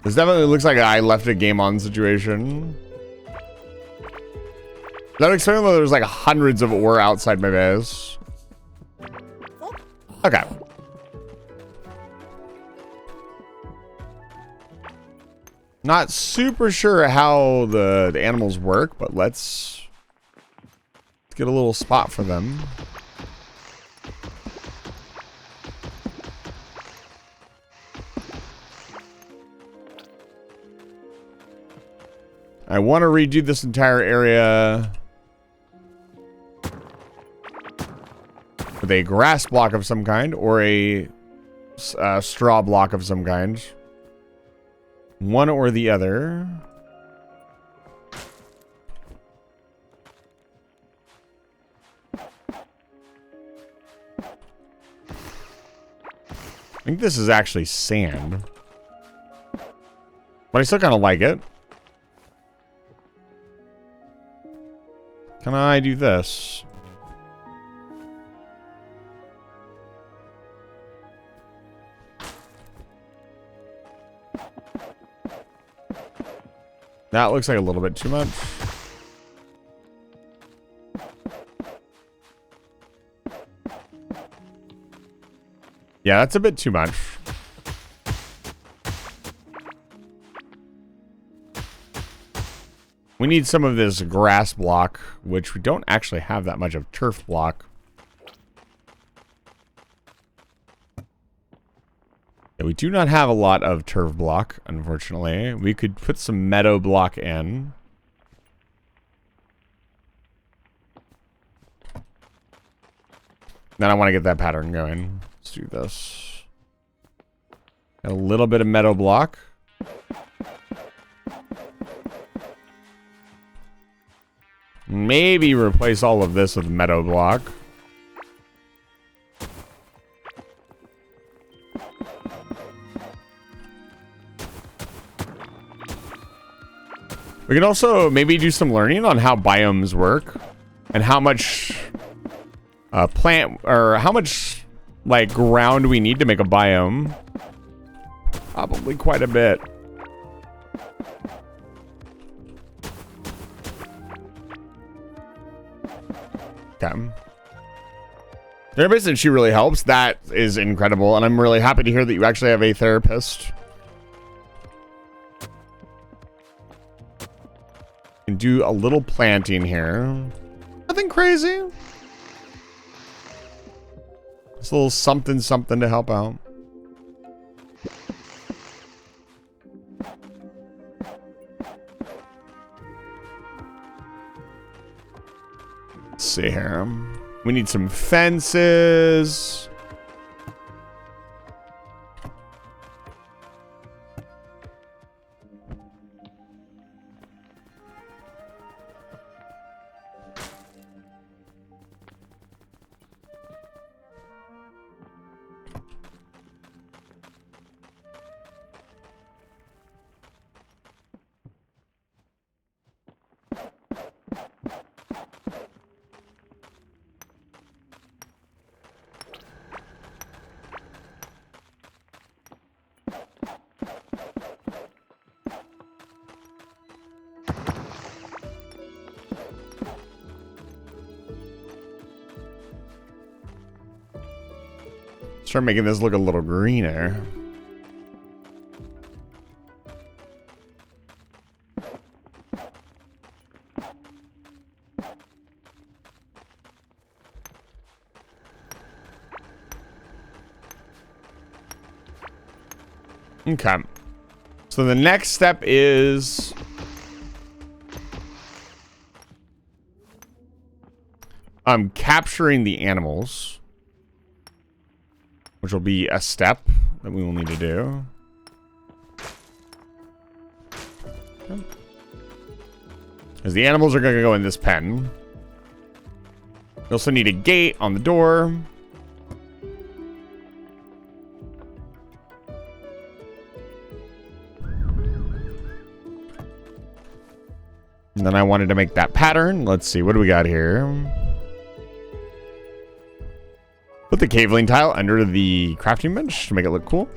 This definitely looks like I left a game on situation. That explains why there's like hundreds of ore outside my base. Okay. Not super sure how the animals work, but let's get a little spot for them. I want to redo this entire area with a grass block of some kind or a straw block of some kind. One or the other. I think this is actually sand. But I still kind of like it. Can I do this? That looks like a little bit too much. Yeah, that's a bit too much. We need some of this grass block, which we don't actually have that much of turf block. Yeah, we do not have a lot of turf block, unfortunately. We could put some meadow block in. Then I want to get that pattern going. Let's do this. A little bit of meadow block. Maybe replace all of this with meadow block. We can also maybe do some learning on how biomes work and how much plant or how much like ground we need to make a biome. Probably quite a bit. Okay. Therapist, and she really helps. That is incredible, and I'm really happy to hear that you actually have a therapist. And do a little planting here. Nothing crazy. Just a little something to help out. Let's see here. We need some fences. Start making this look a little greener. Okay. So the next step is capturing the animals, which will be a step that we will need to do. Because the animals are going to go in this pen. We also need a gate on the door. And then I wanted to make that pattern. Let's see, what do we got here? Put the caveling tile under the crafting bench to make it look cool.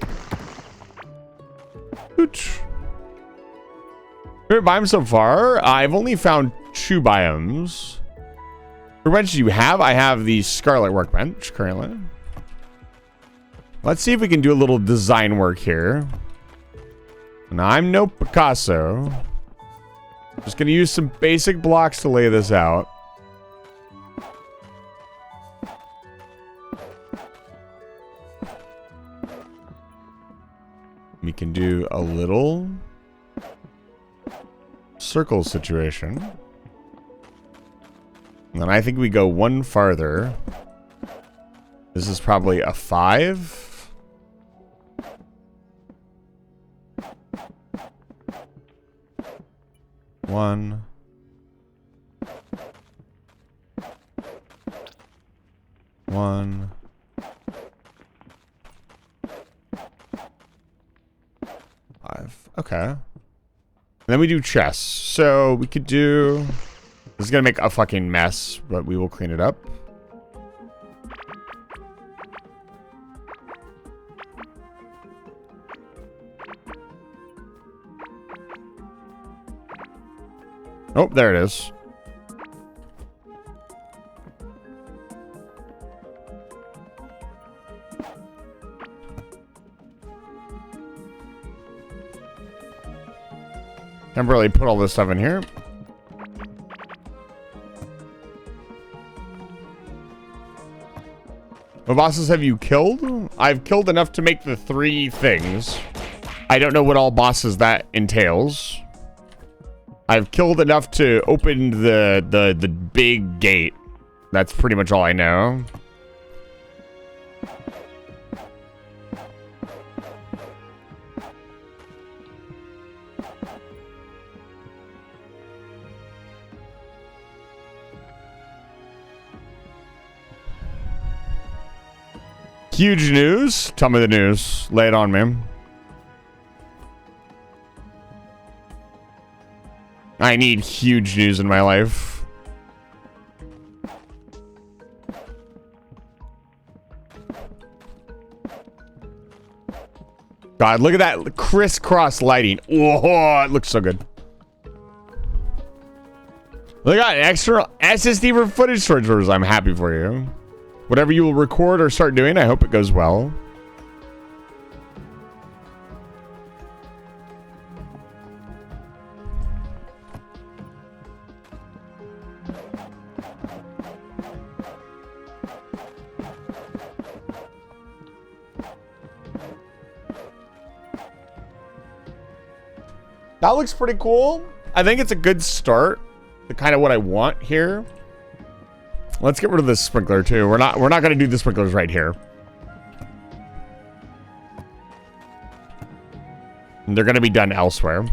Ooch. Favorite biome so far? I've only found 2 biomes. What bench do you have? I have the Scarlet Workbench currently. Let's see if we can do a little design work here. And I'm no Picasso. Just gonna use some basic blocks to lay this out. We can do a little circle situation. And then I think we go one farther. This is probably a 5. One. One. Five. Okay. And then we do chests. So we could do... This is going to make a fucking mess, but we will clean it up. Oh, there it is. Temporarily put all this stuff in here. What bosses have you killed? I've killed enough to make the 3 things. I don't know what all bosses that entails. I've killed enough to open the big gate. That's pretty much all I know. Huge news. Tell me the news. Lay it on me. I need huge news in my life. God, look at that crisscross lighting. Whoa, it looks so good. Look at extra SSD for footage storage orders. I'm happy for you. Whatever you will record or start doing, I hope it goes well. That looks pretty cool. I think it's a good start to kind of what I want here. Let's get rid of this sprinkler too. We're not going to do the sprinklers right here. And they're going to be done elsewhere.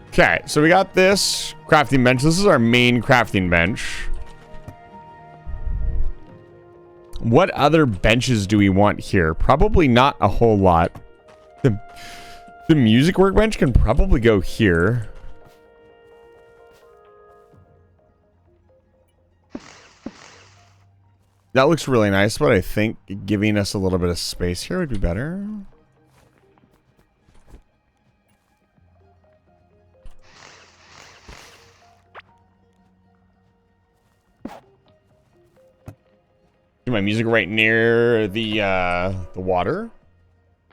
Okay, so we got this crafting bench. This is our main crafting bench. What other benches do we want here? Probably not a whole lot. The music workbench can probably go here. That looks really nice, but I think giving us a little bit of space here would be better. Too my music right near the water.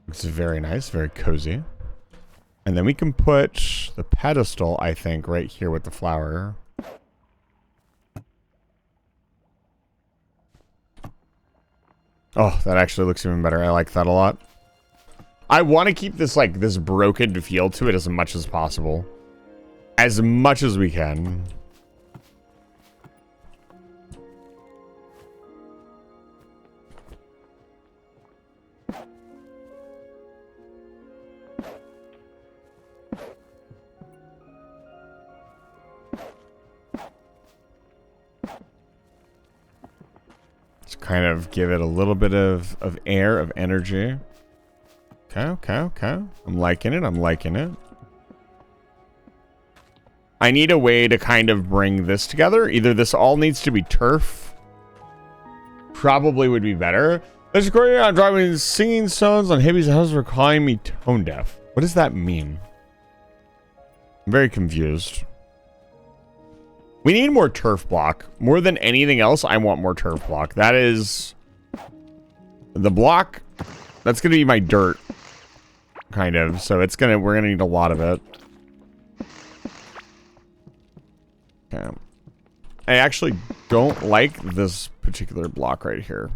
It's very nice, very cozy. And then we can put the pedestal, I think, right here with the flower. Oh, that actually looks even better. I like that a lot. I want to keep this, like, this broken feel to it as much as possible. As much as we can. Kind of give it a little bit of air, of energy. Okay. I'm liking it. I'm liking it. I need a way to kind of bring this together. Either this all needs to be turf. Probably would be better. There's a Korean I'm driving singing songs on Hibby's house for calling me tone deaf. What does that mean? I'm very confused. We need more turf block. More than anything else, I want more turf block. That is... The block... That's going to be my dirt. Kind of. So it's going to... We're going to need a lot of it. Okay. I actually don't like this particular block right here.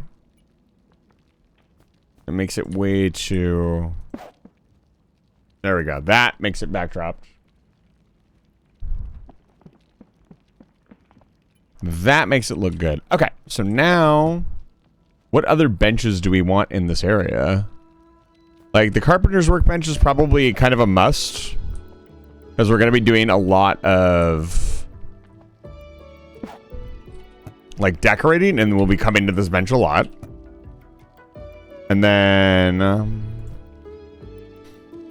It makes it way too... There we go. That makes it backdropped. That makes it look good. Okay, so now, what other benches do we want in this area? Like, the carpenter's workbench is probably kind of a must. Because we're going to be doing a lot of, like, decorating. And we'll be coming to this bench a lot. And then,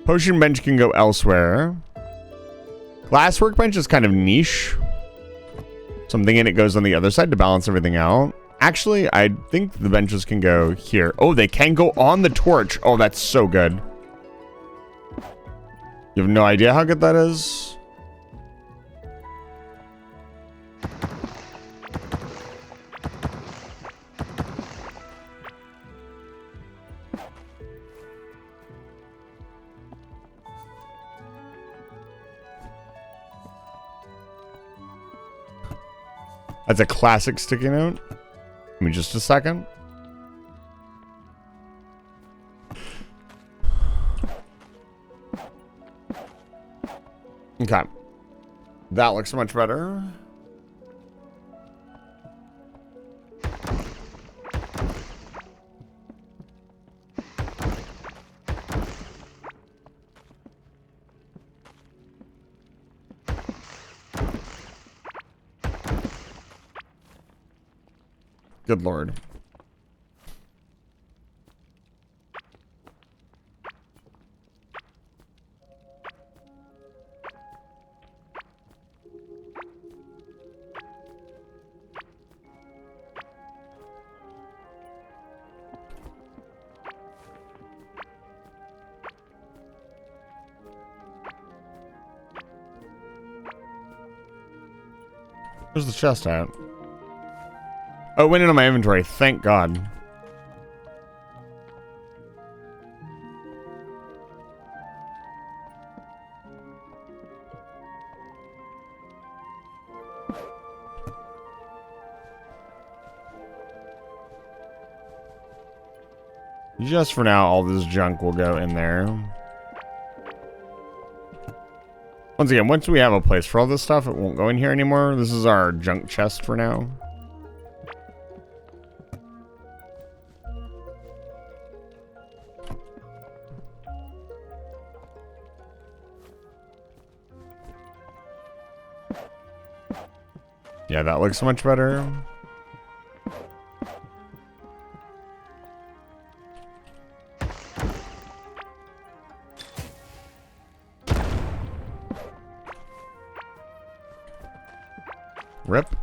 potion bench can go elsewhere. Glass workbench is kind of niche. Something in it goes on the other side to balance everything out. Actually, I think the benches can go here. Oh, they can go on the torch. Oh, that's so good. You have no idea how good that is? That's a classic sticky note. Give me just a second. Okay. That looks much better. Good lord. Where's the chest at? Oh, it went into my inventory. Thank God. Just for now, all this junk will go in there. Once again, once we have a place for all this stuff, it won't go in here anymore. This is our junk chest for now. Yeah, that looks much better. Rip.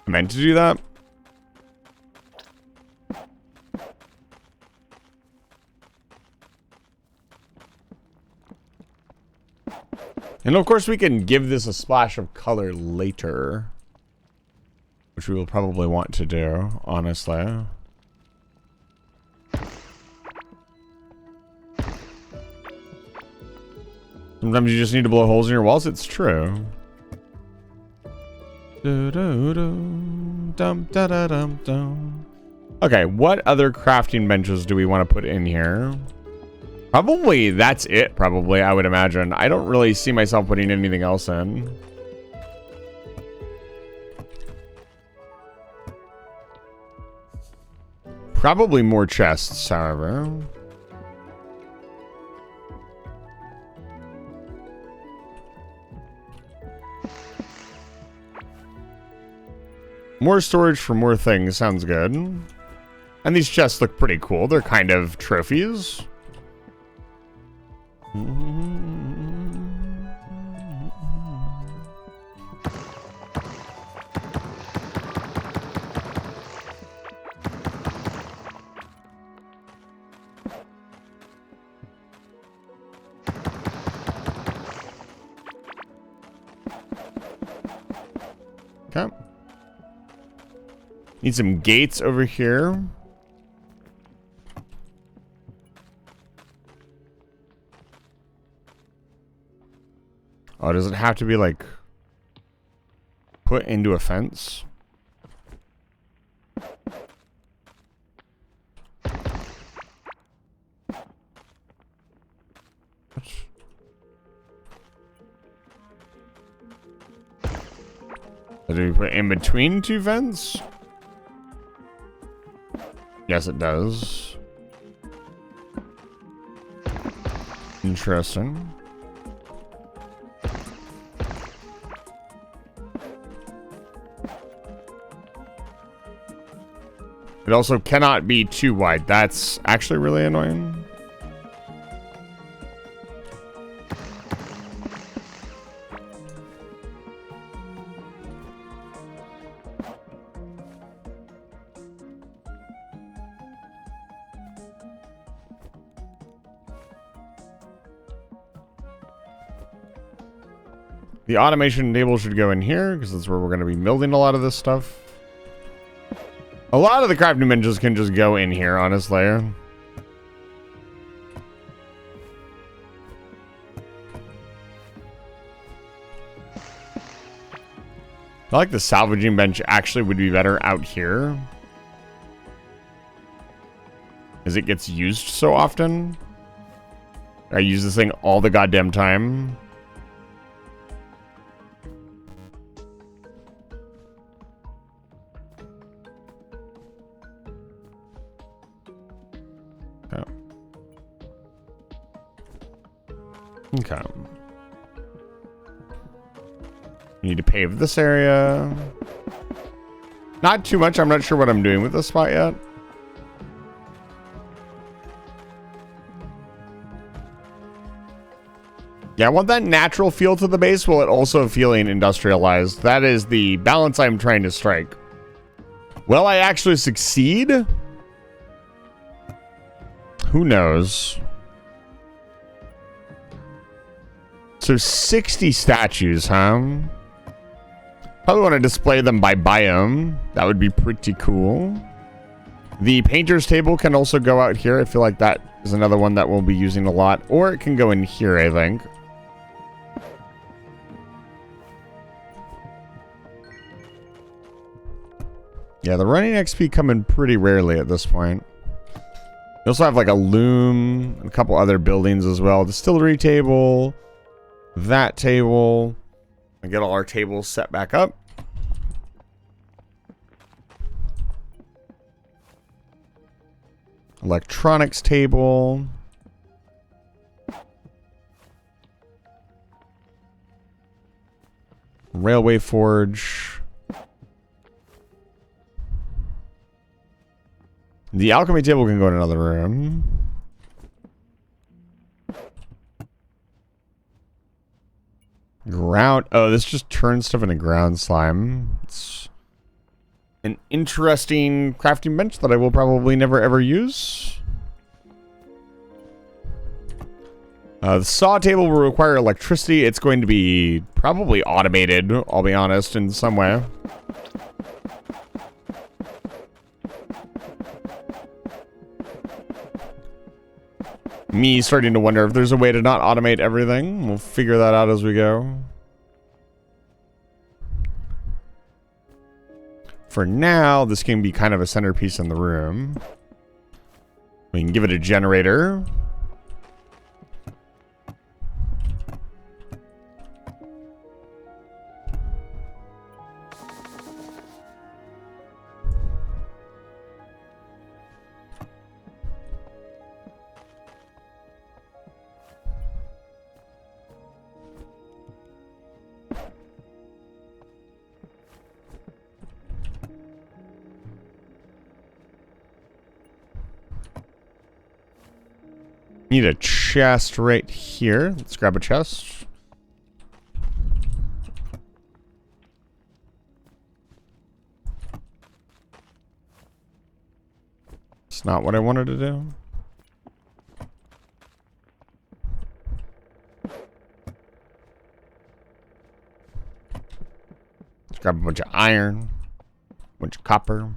I meant to do that. And of course we can give this a splash of color later, which we will probably want to do, honestly. Sometimes you just need to blow holes in your walls. It's true. Okay, what other crafting benches do we want to put in here? Probably that's it, probably, I would imagine. I don't really see myself putting anything else in. Probably more chests, however. More storage for more things sounds good. And these chests look pretty cool. They're kind of trophies. Okay. Need some gates over here. Oh, does it have to be like put into a fence? Do we put in between two vents? Yes, it does. Interesting. It also cannot be too wide. That's actually really annoying. The automation table should go in here because that's where we're going to be building a lot of this stuff. A lot of the crafting benches can just go in here, honestly. I like the salvaging bench actually would be better out here, as it gets used so often. I use this thing all the goddamn time. Okay. Need to pave this area. Not too much. I'm not sure what I'm doing with this spot yet. Yeah, I want that natural feel to the base while it also feeling industrialized. That is the balance I'm trying to strike. Will I actually succeed? Who knows? So 60 statues, huh? Probably want to display them by biome. That would be pretty cool. The painter's table can also go out here. I feel like that is another one that we'll be using a lot. Or it can go in here, I think. Yeah, the running XP come in pretty rarely at this point. We also have like a loom, and a couple other buildings as well. Distillery table. That table, and get all our tables set back up. Electronics table. Railway forge. The alchemy table can go in another room. Ground. Oh, this just turns stuff into ground slime. It's an interesting crafting bench that I will probably never ever use. The saw table will require electricity. It's going to be probably automated, I'll be honest, in some way. Me starting to wonder if there's a way to not automate everything. We'll figure that out as we go. For now, this can be kind of a centerpiece in the room. We can give it a generator. Need a chest right here. Let's grab a chest. It's not what I wanted to do. Let's grab a bunch of iron, a bunch of copper.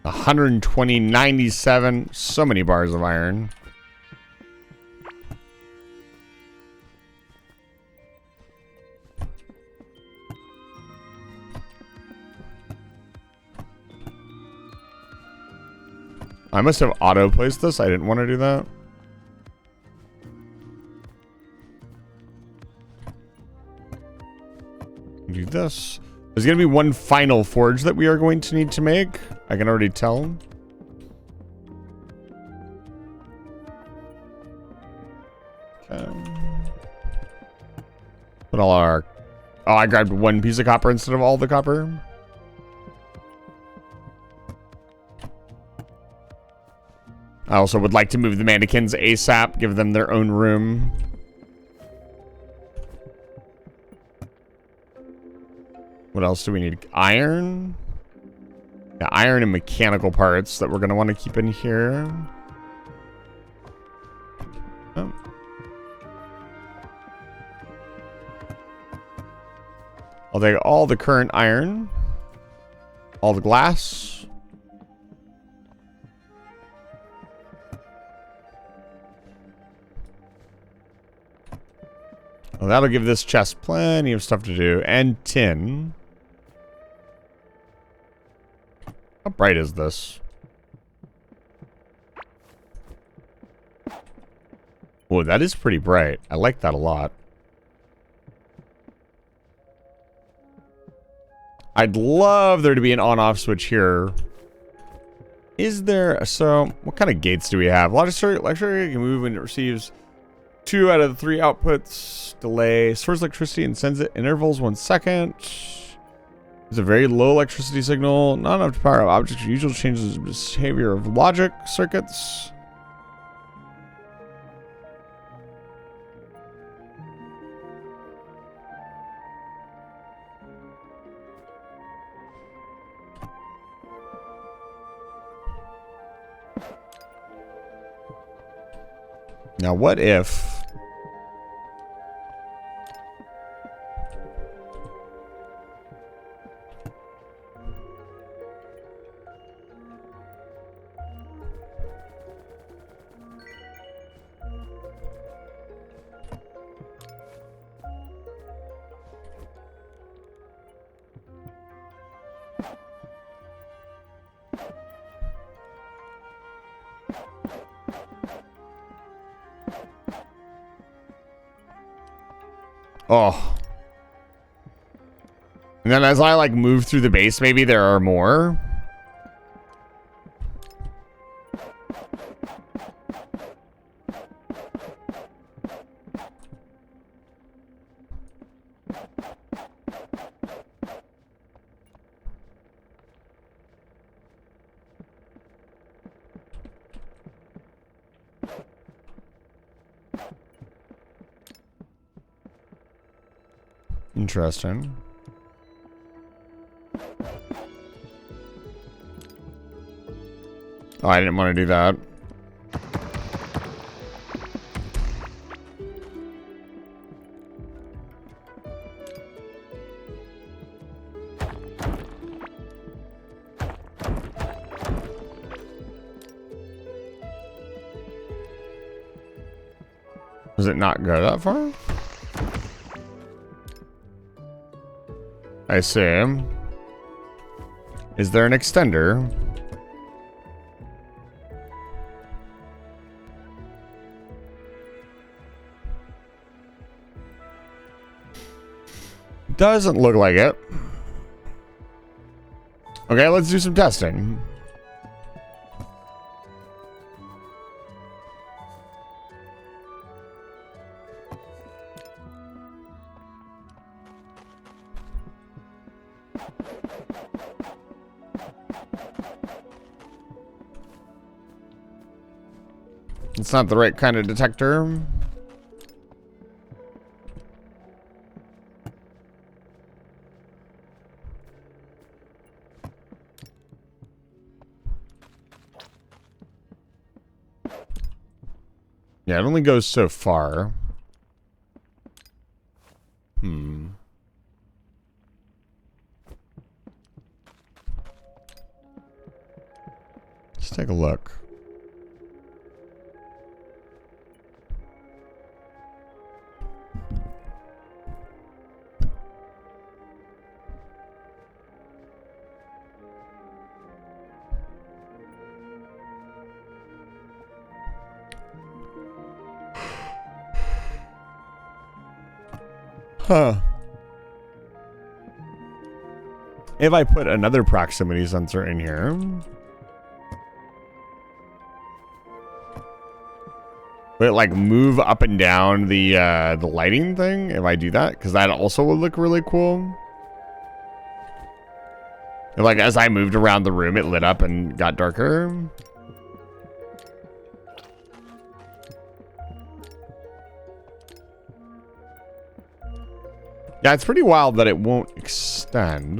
$120.97. So many bars of iron. I must have auto-placed this. I didn't want to do that. Do this. There's going to be one final forge that we are going to need to make. I can already tell. Okay. Put all our... Oh, I grabbed one piece of copper instead of all the copper. I also would like to move the mannequins ASAP, give them their own room. What else do we need? Iron? Yeah, iron and mechanical parts that we're going to want to keep in here. Oh. I'll take all the current iron. All the glass. Well, that'll give this chest plenty of stuff to do. And tin. How bright is this? Oh, that is pretty bright. I like that a lot. I'd love there to be an on-off switch here. Is there? So, what kind of gates do we have? Electricity can move when it receives 2 out of the 3 outputs. Delay. Stores electricity and sends it in intervals 1 second. It's a very low electricity signal. Not enough to power up objects. Usually changes the behavior of logic circuits. Now, what if... Oh. And then as I like move through the base, maybe there are more. Interesting. Oh, I didn't want to do that. Does it not go that far? I see. Is there an extender? Doesn't look like it. Okay, let's do some testing. It's not the right kind of detector. Yeah, it only goes so far. Let's take a look. Huh. If I put another proximity sensor in here, would it like move up and down the lighting thing if I do that? Because that also would look really cool. If, like, as I moved around the room, it lit up and got darker. Yeah, it's pretty wild that it won't extend.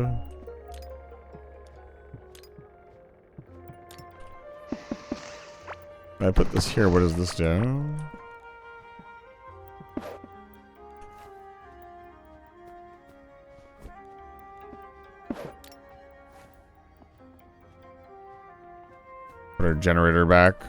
If I put this here, what does this do? Put our generator back.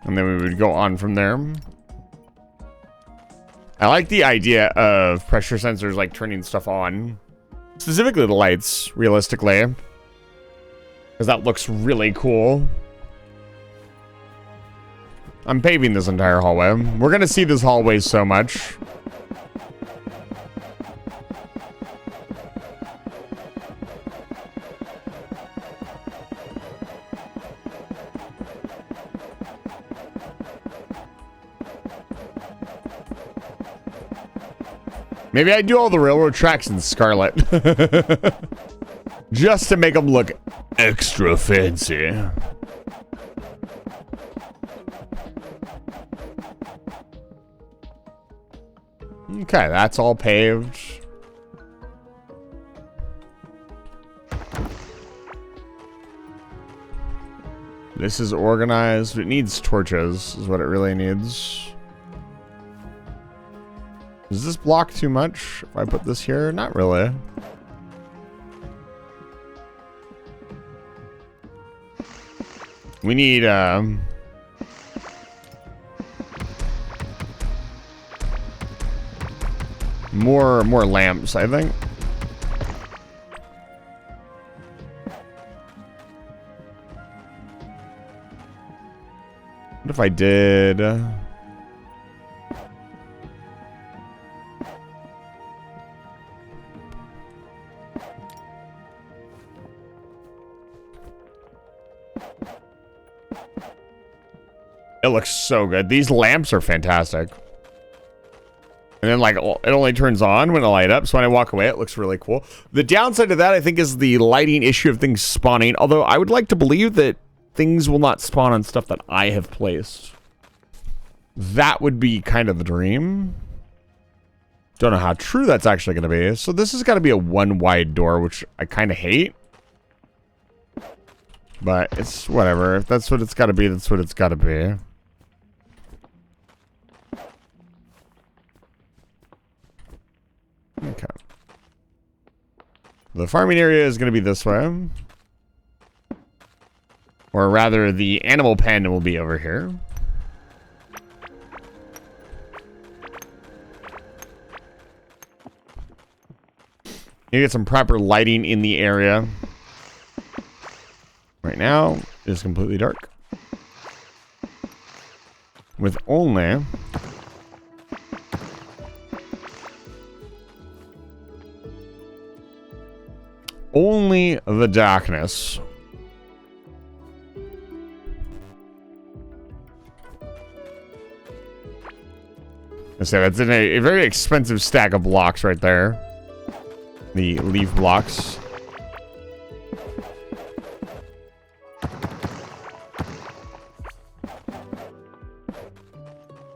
And then we would go on from there. I like the idea of pressure sensors like turning stuff on. Specifically the lights, realistically. Because that looks really cool. I'm paving this entire hallway. We're going to see this hallway so much. Maybe I do all the railroad tracks in Scarlet. Just to make them look extra fancy. Okay, that's all paved. This is organized. It needs torches, is what it really needs. Does this block too much if I put this here? Not really. We need more lamps, I think. What if I did? It looks so good. These lamps are fantastic. And then, like, it only turns on when it light up. So when I walk away, it looks really cool. The downside to that, I think, is the lighting issue of things spawning. Although I would like to believe that things will not spawn on stuff that I have placed. That would be kind of the dream. Don't know how true that's actually going to be. So this has got to be a one wide door, which I kind of hate. But it's whatever. If that's what it's got to be, that's what it's got to be. Okay. The farming area is going to be this way. Or rather, the animal pen will be over here. You get some proper lighting in the area. Right now, it's completely dark. With only the darkness. I say that's in a very expensive stack of blocks right there. The leaf blocks.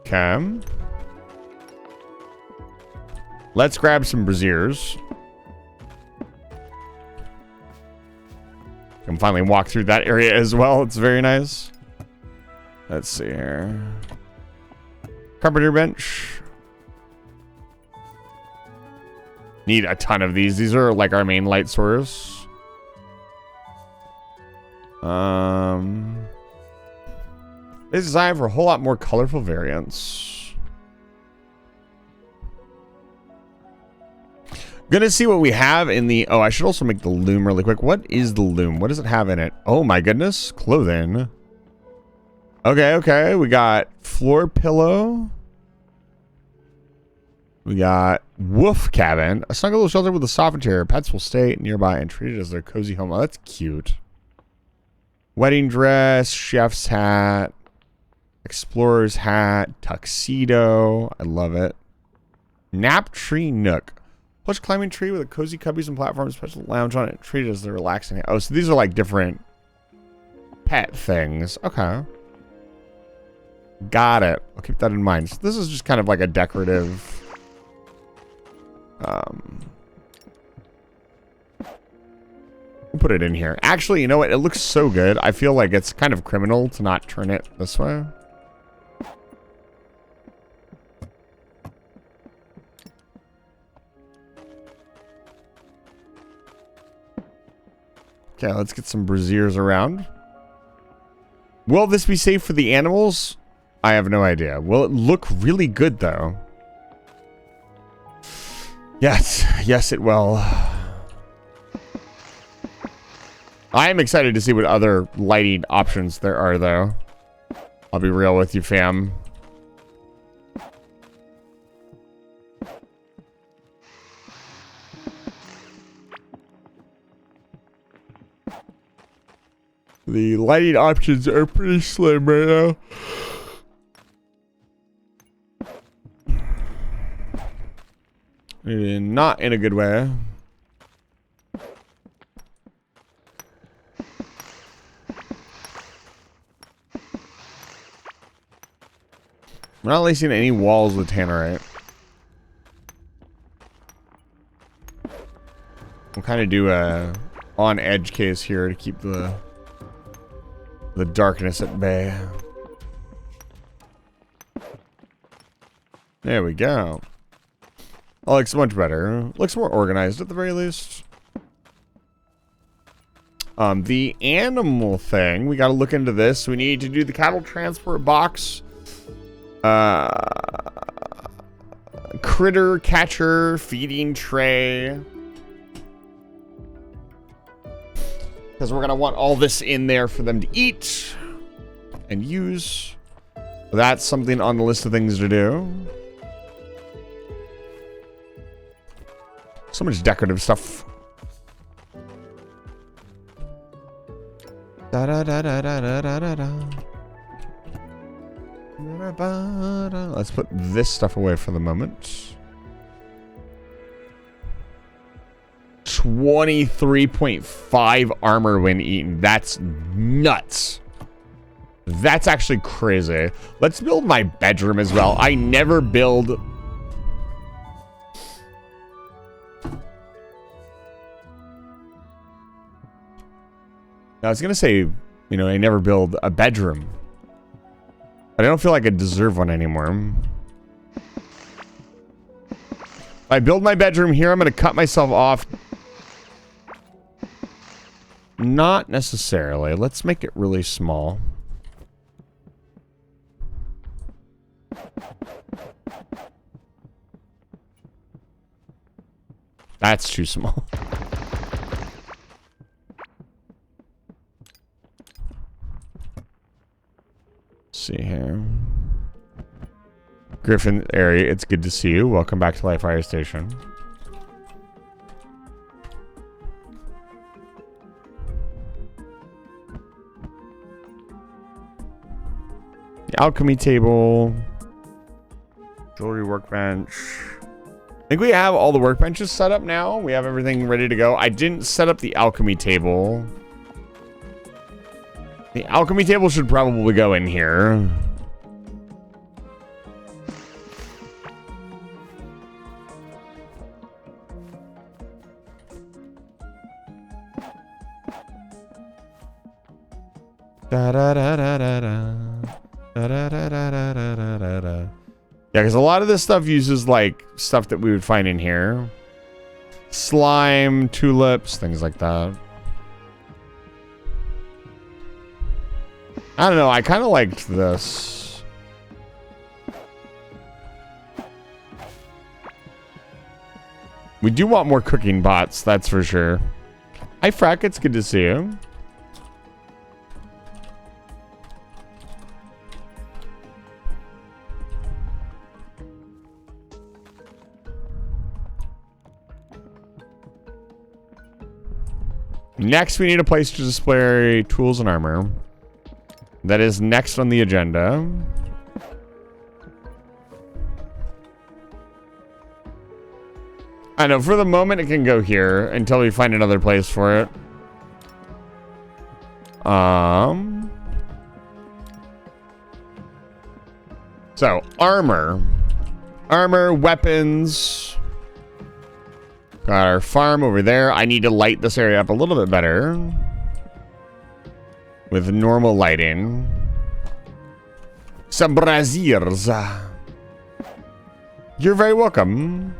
Okay. Let's grab some braziers. Can finally walk through that area as well. It's very nice. Let's see here. Carpenter bench. Need a ton of these. These are like our main light source. It's designed for a whole lot more colorful variants. Gonna see what we have in the... Oh, I should also make the loom really quick. What is the loom? What does it have in it? Oh my goodness. Clothing. Okay. We got floor pillow. We got wolf cabin. A snug little shelter with a soft interior. Pets will stay nearby and treat it as their cozy home. Oh, that's cute. Wedding dress. Chef's hat. Explorer's hat. Tuxedo. I love it. Nap tree nook. Plush climbing tree with a cozy cubbies and platforms, special lounge on it. Treated as the relaxing. Oh, so these are like different pet things. Okay. Got it. I'll keep that in mind. So this is just kind of like a decorative. We'll put it in here. Actually, you know what? It looks so good. I feel like it's kind of criminal to not turn it this way. Okay, let's get some braziers around. Will this be safe for the animals? I have no idea. Will it look really good, though? Yes, it will. I am excited to see what other lighting options there are, though. I'll be real with you, fam. The lighting options are pretty slim right now. Not in a good way. We're not lacing any walls with tannerite. We'll kind of do a on edge case here to keep the darkness at bay. There we go. Oh, looks much better. Looks more organized at the very least. The animal thing, we got to look into this. We need to do the cattle transport box. Critter catcher, feeding tray. Because we're going to want all this in there for them to eat and use. That's something on the list of things to do. So much decorative stuff. Da da da da da da da da. Let's put this stuff away for the moment. 23.5 armor when eaten. That's nuts. That's actually crazy. Let's build my bedroom as well. I never build... I was going to say, you know, I never build a bedroom. But I don't feel like I deserve one anymore. If I build my bedroom here, I'm going to cut myself off. Not necessarily. Let's make it really small. That's too small. See here. Griffin area, it's good to see you. Welcome back to Life Fire Station. The alchemy table. Jewelry workbench. I think we have all the workbenches set up now. We have everything ready to go. I didn't set up the alchemy table. The alchemy table should probably go in here. Da da da da da da. Da da da da da da da da. Yeah, because a lot of this stuff uses like stuff that we would find in here. Slime, tulips, things like that. I don't know, I kind of liked this. We do want more cooking bots, that's for sure. Hi, Frack, it's good to see you. Next, we need a place to display tools and armor. That is next on the agenda. I know, for the moment it can go here until we find another place for it. So, armor. Armor, weapons. Got our farm over there. I need to light this area up a little bit better. With normal lighting. Some braziers. You're very welcome.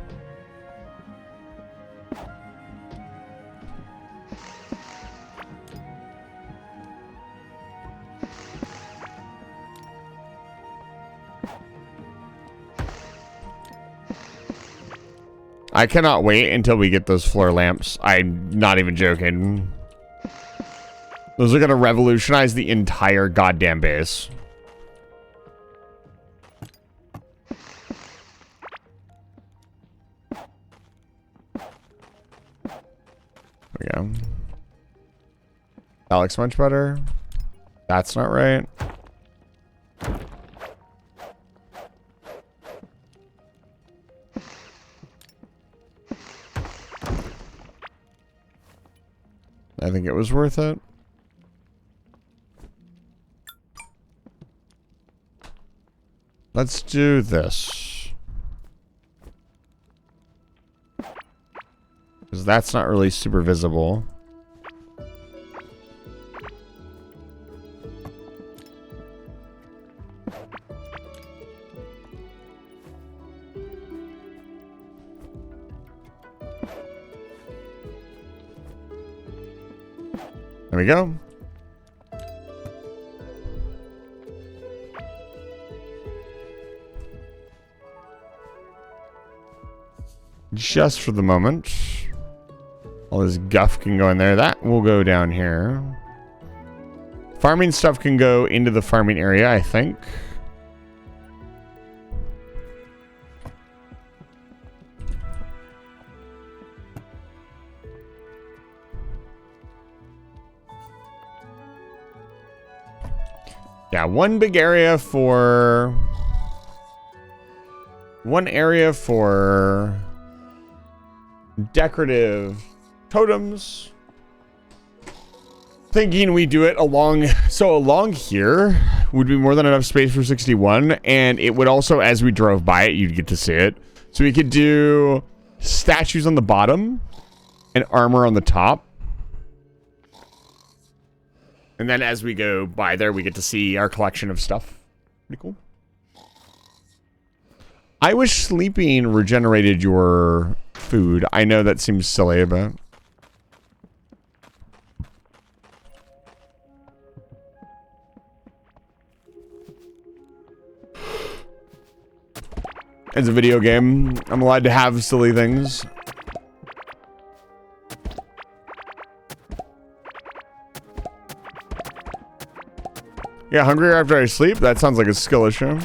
I cannot wait until we get those floor lamps. I'm not even joking. Those are going to revolutionize the entire goddamn base. There we go. That looks much better. That's not right. I think it was worth it. Let's do this. Because that's not really super visible. There we go. Just for the moment. All this guff can go in there. That will go down here. Farming stuff can go into the farming area, I think. Yeah, one big area for... One area for... decorative totems. Thinking we do it along... So along here would be more than enough space for 61. And it would also, as we drove by it, you'd get to see it. So we could do statues on the bottom and armor on the top. And then as we go by there, we get to see our collection of stuff. Pretty cool. I wish sleeping regenerated your food. I know that seems silly, but... It's a video game. I'm allowed to have silly things. Yeah, hungrier after I sleep? That sounds like a skill issue.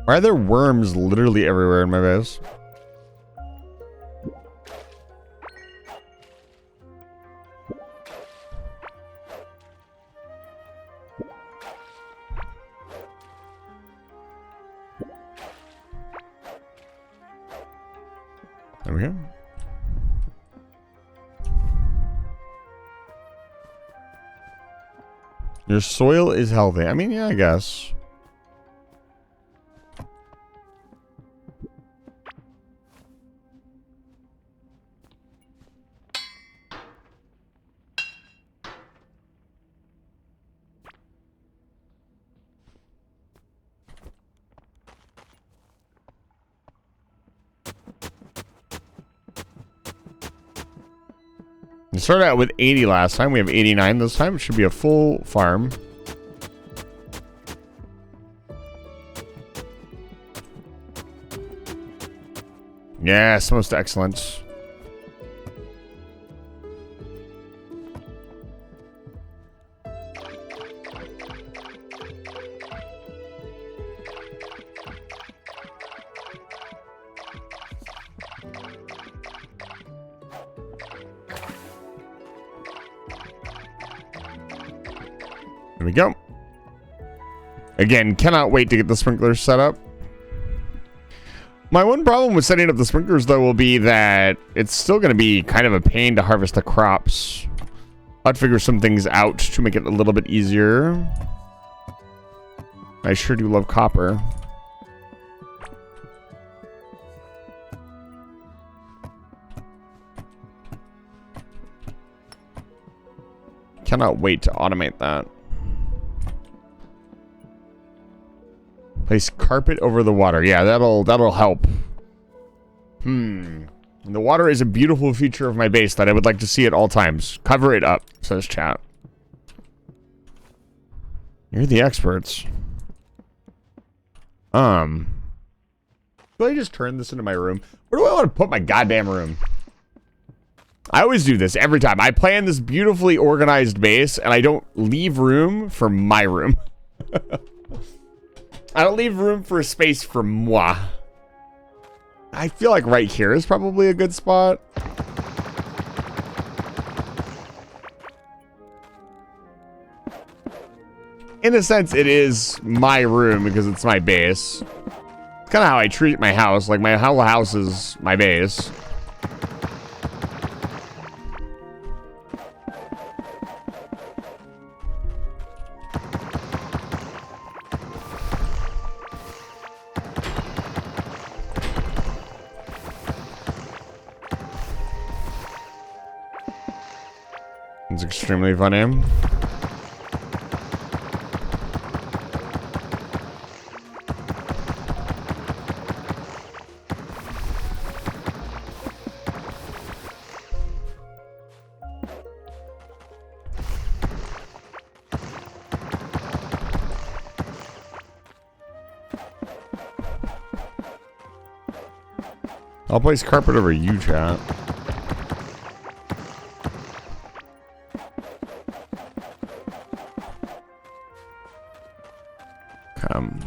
Why are there worms literally everywhere in my base? There we go. Your soil is healthy. I mean, yeah, I guess. We started out with 80 last time. We have 89 this time. It should be a full farm. Yes, most excellent. There we go. Again, cannot wait to get the sprinklers set up. My one problem with setting up the sprinklers, though, will be that it's still going to be kind of a pain to harvest the crops. I'd figure some things out to make it a little bit easier. I sure do love copper. Cannot wait to automate that. Place carpet over the water. Yeah, that'll help. The water is a beautiful feature of my base that I would like to see at all times. Cover it up, says chat. You're the experts. Do I just turn this into my room? Where do I want to put my goddamn room? I always do this every time. I plan this beautifully organized base and I don't leave room for my room. I don't leave room for a space for moi. I feel like right here is probably a good spot. In a sense, it is my room because it's my base. It's kind of how I treat my house. Like, my whole house is my base. It's extremely funny. I'll place carpet over you, chat. Come.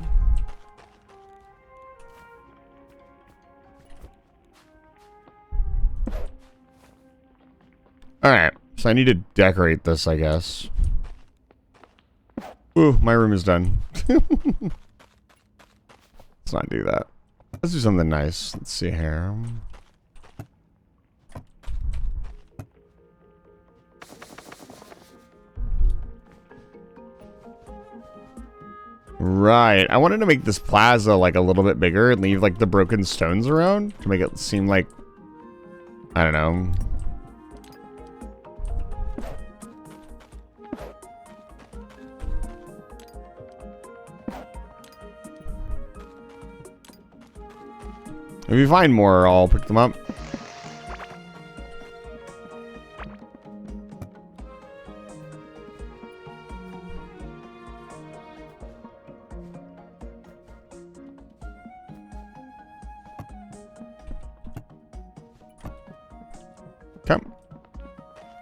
Alright, so I need to decorate this, I guess. Ooh, my room is done. Let's not do that. Let's do something nice. Let's see here. Right. I wanted to make this plaza like a little bit bigger and leave like the broken stones around to make it seem like, I don't know. If we find more, I'll pick them up. Come.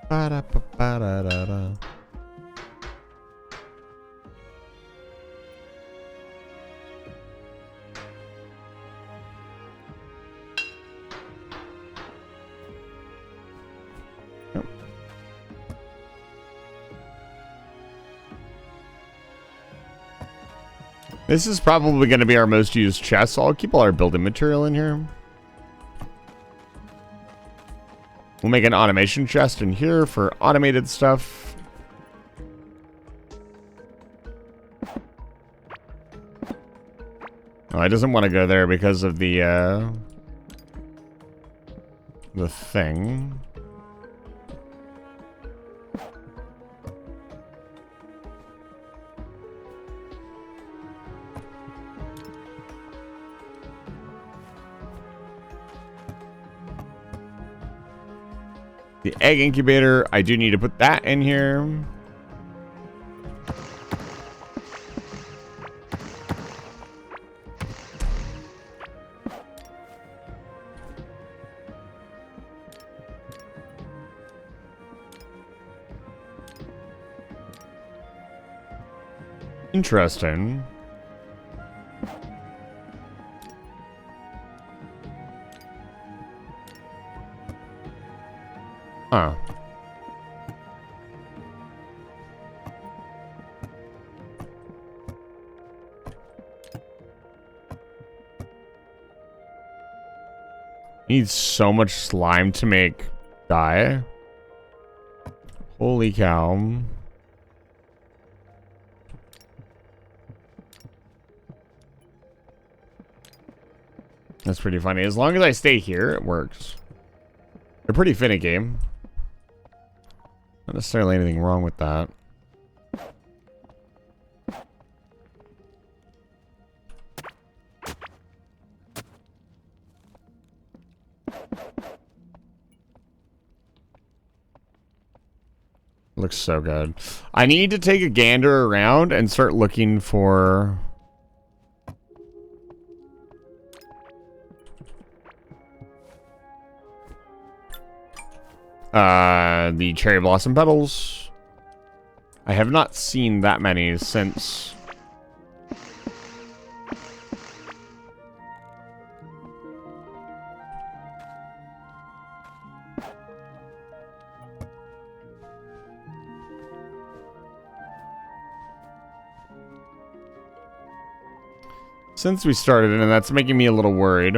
Ba-da-ba-ba-da-da-da. This is probably going to be our most used chest, so I'll keep all our building material in here. We'll make an automation chest in here for automated stuff. Oh, it doesn't want to go there because of the thing. The egg incubator, I do need to put that in here. Interesting. Huh. Needs so much slime to make dye. Holy cow. That's pretty funny. As long as I stay here, it works. They're pretty finicky. Not necessarily anything wrong with that. Looks so good. I need to take a gander around and start looking for... the cherry blossom petals. I have not seen that many since... since we started, and that's making me a little worried.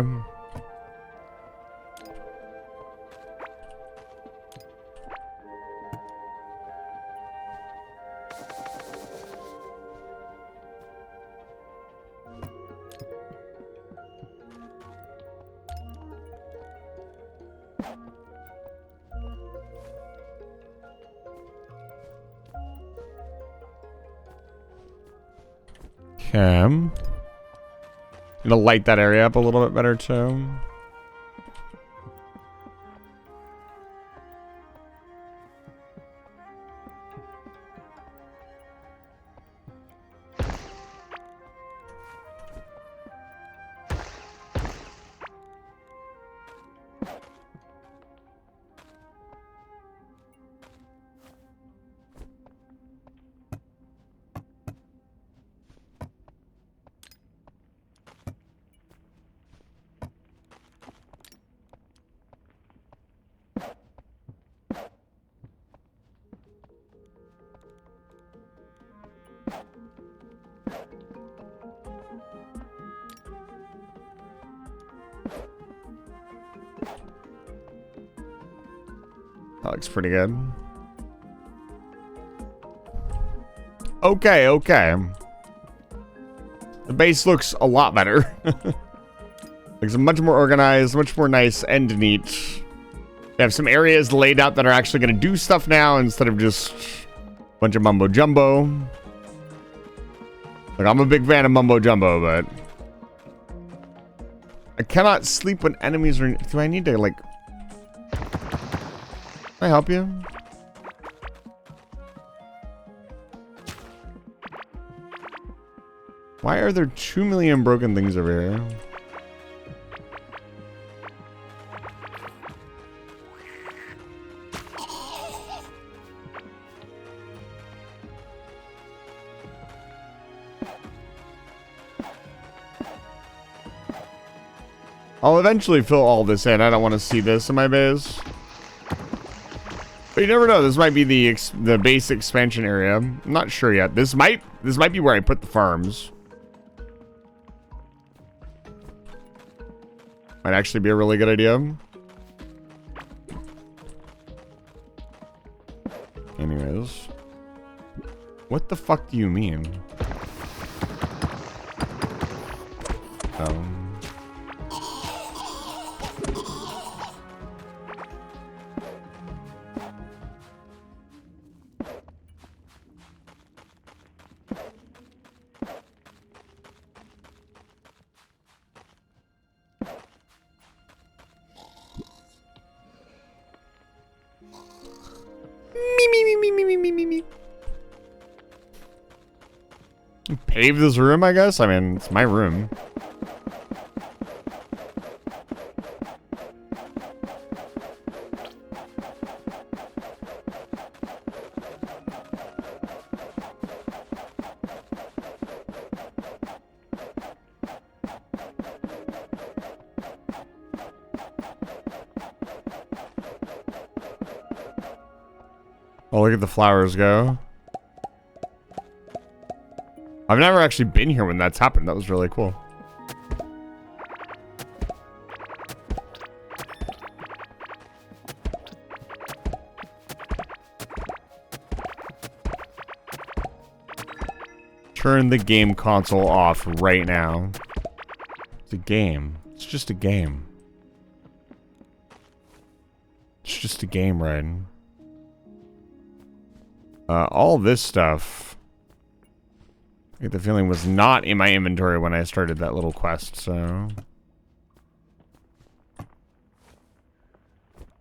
Okay. I'm gonna light that area up a little bit better too. That looks pretty good. Okay, okay. The base looks a lot better. Looks much more organized, much more nice and neat. They have some areas laid out that are actually going to do stuff now instead of just a bunch of mumbo jumbo. Like, I'm a big fan of mumbo jumbo, but I cannot sleep when enemies are. Do I need to, like, can I help you? Why are there 2 million broken things over here? I'll eventually fill all this in. I don't want to see this in my base. But you never know. This might be the base expansion area. I'm not sure yet. This might be where I put the farms. Might actually be a really good idea. Anyways. What the fuck do you mean? Pave this room, I guess? I mean, it's my room. Oh, look at the flowers go. I've never actually been here when that's happened. That was really cool. Turn the game console off right now. It's a game. It's just a game. It's just a game, right? All this stuff, I get the feeling, was not in my inventory when I started that little quest, so.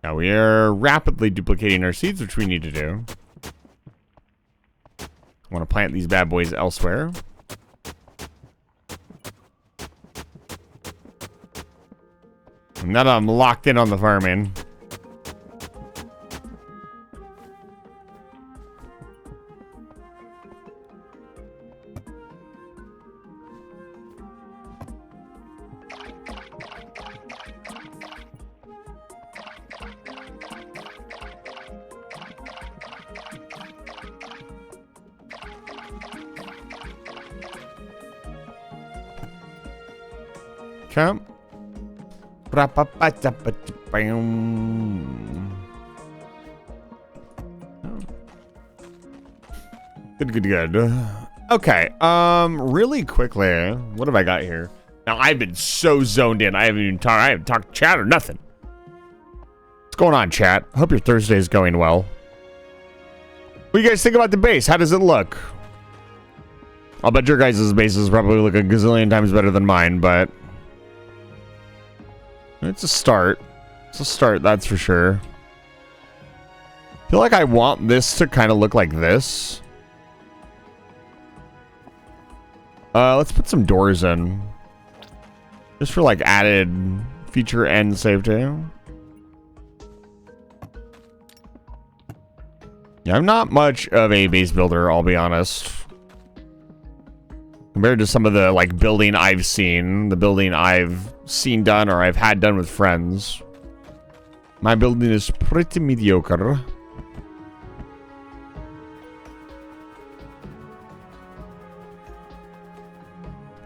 Now we are rapidly duplicating our seeds, which we need to do. I want to plant these bad boys elsewhere. Now that I'm locked in on the farming. Okay. Good. Okay, really quickly, what have I got here? Now, I've been so zoned in, I haven't talked chat or nothing. What's going on, chat? I hope your Thursday is going well. What do you guys think about the base? How does it look? I'll bet your guys' bases probably look a gazillion times better than mine, but it's a start. It's a start, that's for sure. I feel like I want this to kind of look like this. Let's put some doors in. Just for like added feature and safety. Yeah, I'm not much of a base builder, I'll be honest. Compared to some of the like building I've seen, the building I've seen done or I've had done with friends. My building is pretty mediocre.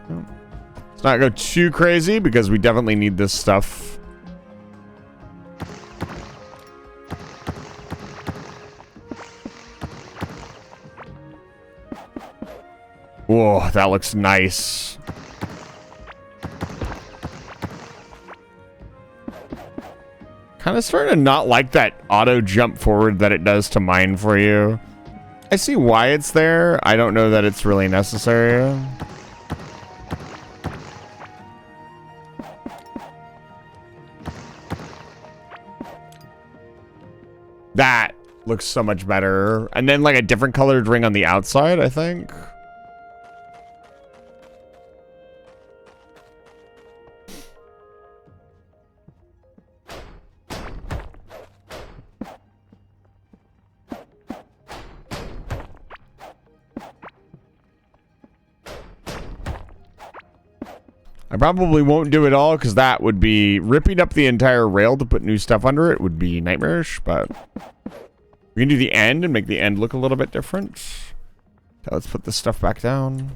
Let's not go too crazy because we definitely need this stuff. Whoa, that looks nice. Kind of starting to not like that auto jump forward that it does to mine for you. I see why it's there. I don't know that it's really necessary. That looks so much better. And then like a different colored ring on the outside, I think. I probably won't do it all because that would be ripping up the entire rail to put new stuff under it would be nightmarish, but we can do the end and make the end look a little bit different. Okay, let's put this stuff back down.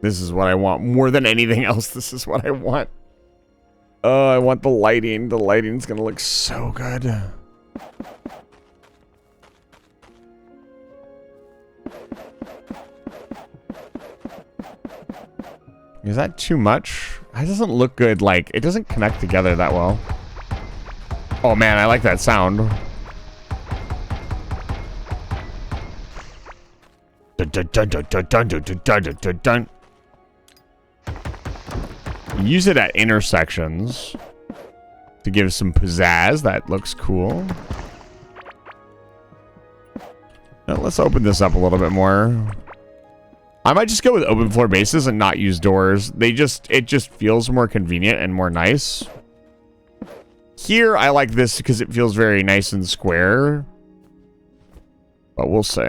This is what I want more than anything else. This is what I want. Oh, I want the lighting. The lighting's gonna look so good. Is that too much? It doesn't look good. Like, it doesn't connect together that well. Oh man, I like that sound. Dun, dun, dun, dun, dun, dun, dun, dun, dun, dun, dun. Use it at intersections to give some pizzazz. That looks cool. Now let's open this up a little bit more. I might just go with open floor bases and not use doors. It just feels more convenient and more nice. Here, I like this because it feels very nice and square. But we'll see.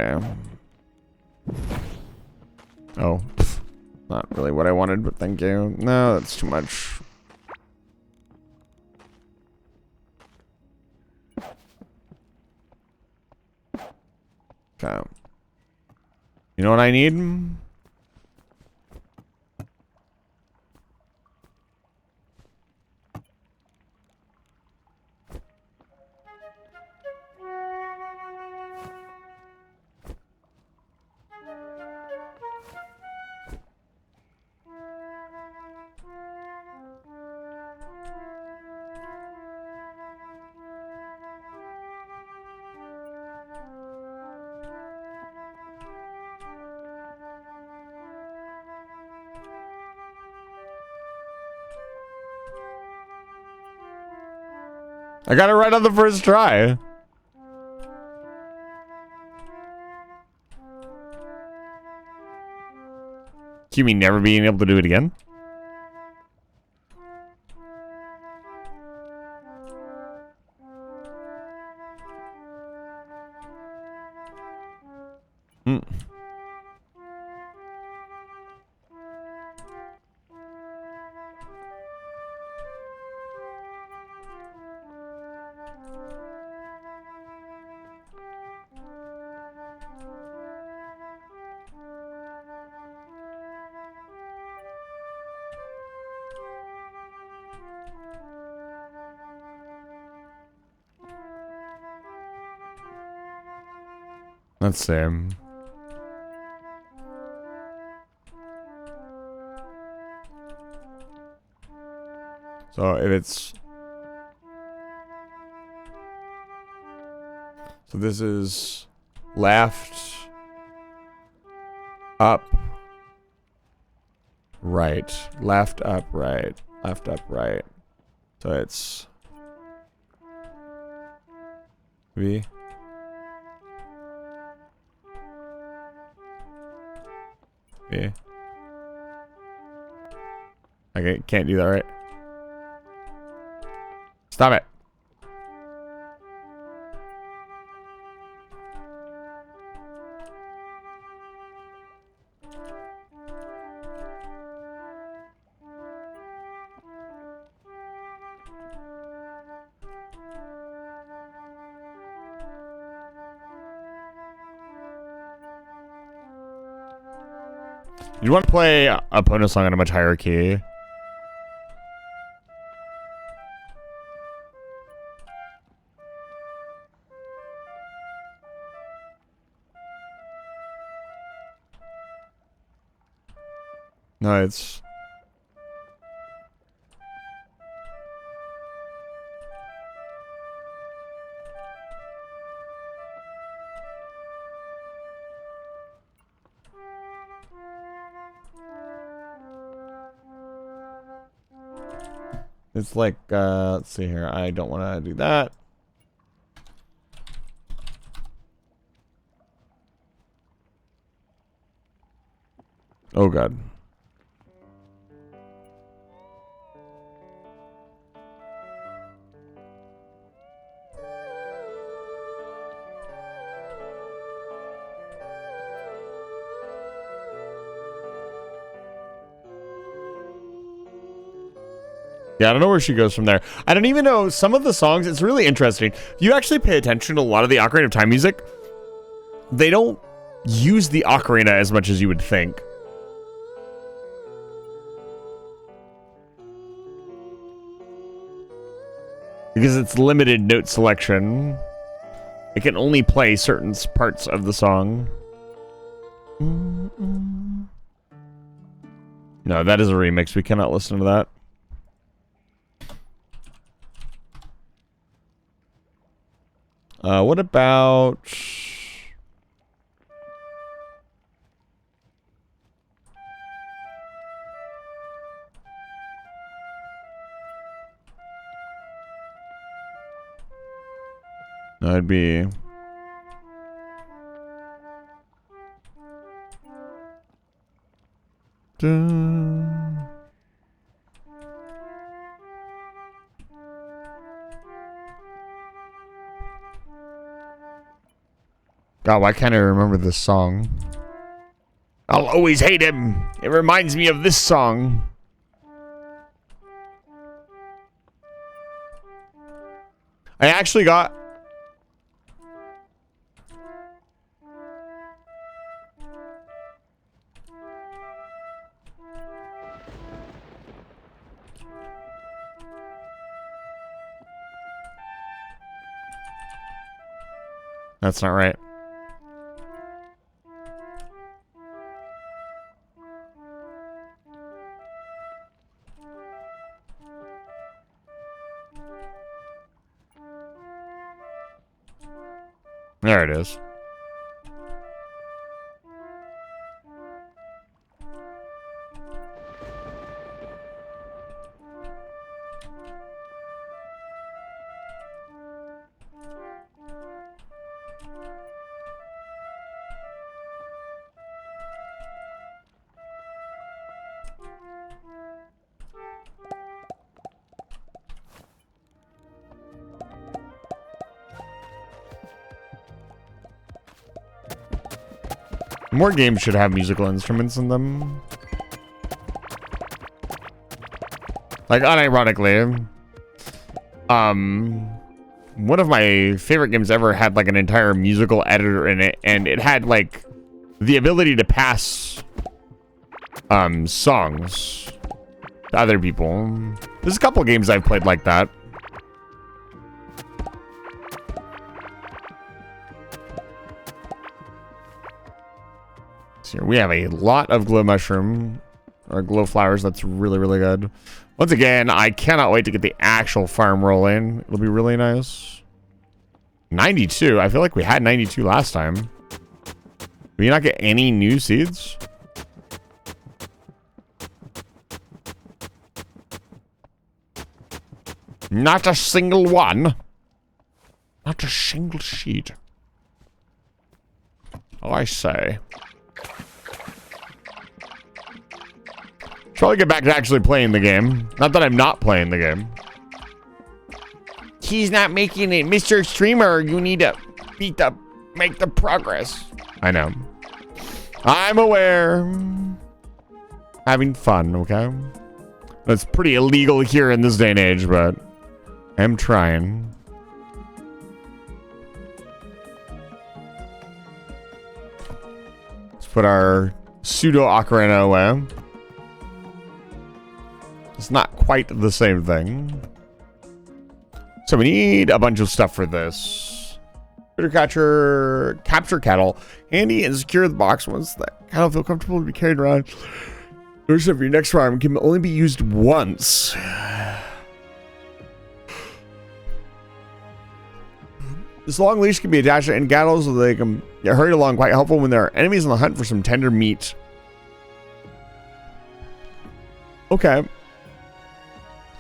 Oh, pff, not really what I wanted, but thank you. No, that's too much. Okay. You know what I need? I got it right on the first try. Cue me never being able to do it again. Hmm. Let's see. So if it's... So this is left, up, right, left, up, right, left, up, right. So it's V. V. I can't do that, right? Stop it. You want to play a bonus song on a much higher key? No, it's... It's like, let's see here. I don't want to do that. Oh, God. Yeah, I don't know where she goes from there. I don't even know some of the songs. It's really interesting. You actually pay attention to a lot of the Ocarina of Time music. They don't use the ocarina as much as you would think. Because it's limited note selection. It can only play certain parts of the song. No, that is a remix. We cannot listen to that. What about... That'd be... Dun. God, why can't I remember this song? I'll always hate him. It reminds me of this song. I actually got... That's not right. There it is. More games should have musical instruments in them. Like, unironically, one of my favorite games ever had like an entire musical editor in it, and it had like the ability to pass songs to other people. There's a couple games I've played like that. So we have a lot of glow mushroom or glow flowers. That's really, really good. Once again, I cannot wait to get the actual farm rolling. It'll be really nice. 92. I feel like we had 92 last time. Did we not get any new seeds? Not a single one. Not a single sheet. Oh, I say. Probably get back to actually playing the game. Not that I'm not playing the game. He's not making it. Mr. Streamer, you need to make the progress. I know. I'm aware. Having fun, okay? That's pretty illegal here in this day and age, but I'm trying. Let's put our pseudo ocarina away. It's not quite the same thing. So we need a bunch of stuff for this. Critter catcher, capture cattle. Handy and secure the box once that cattle feel comfortable to be carried around. Notice if your next farm can only be used once. This long leash can be attached to end cattle so they can get hurried along, quite helpful when there are enemies on the hunt for some tender meat. Okay.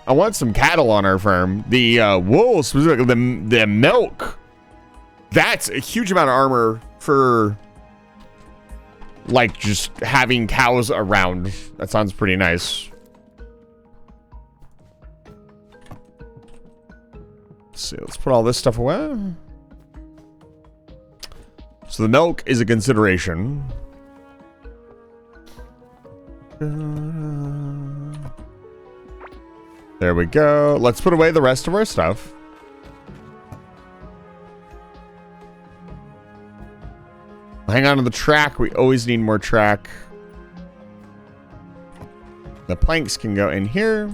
I want some cattle on our farm. The wool, specifically the milk. That's a huge amount of armor for like just having cows around. That sounds pretty nice. Let's see, let's put all this stuff away. So the milk is a consideration. There we go. Let's put away the rest of our stuff. Hang on to the track. We always need more track. The planks can go in here.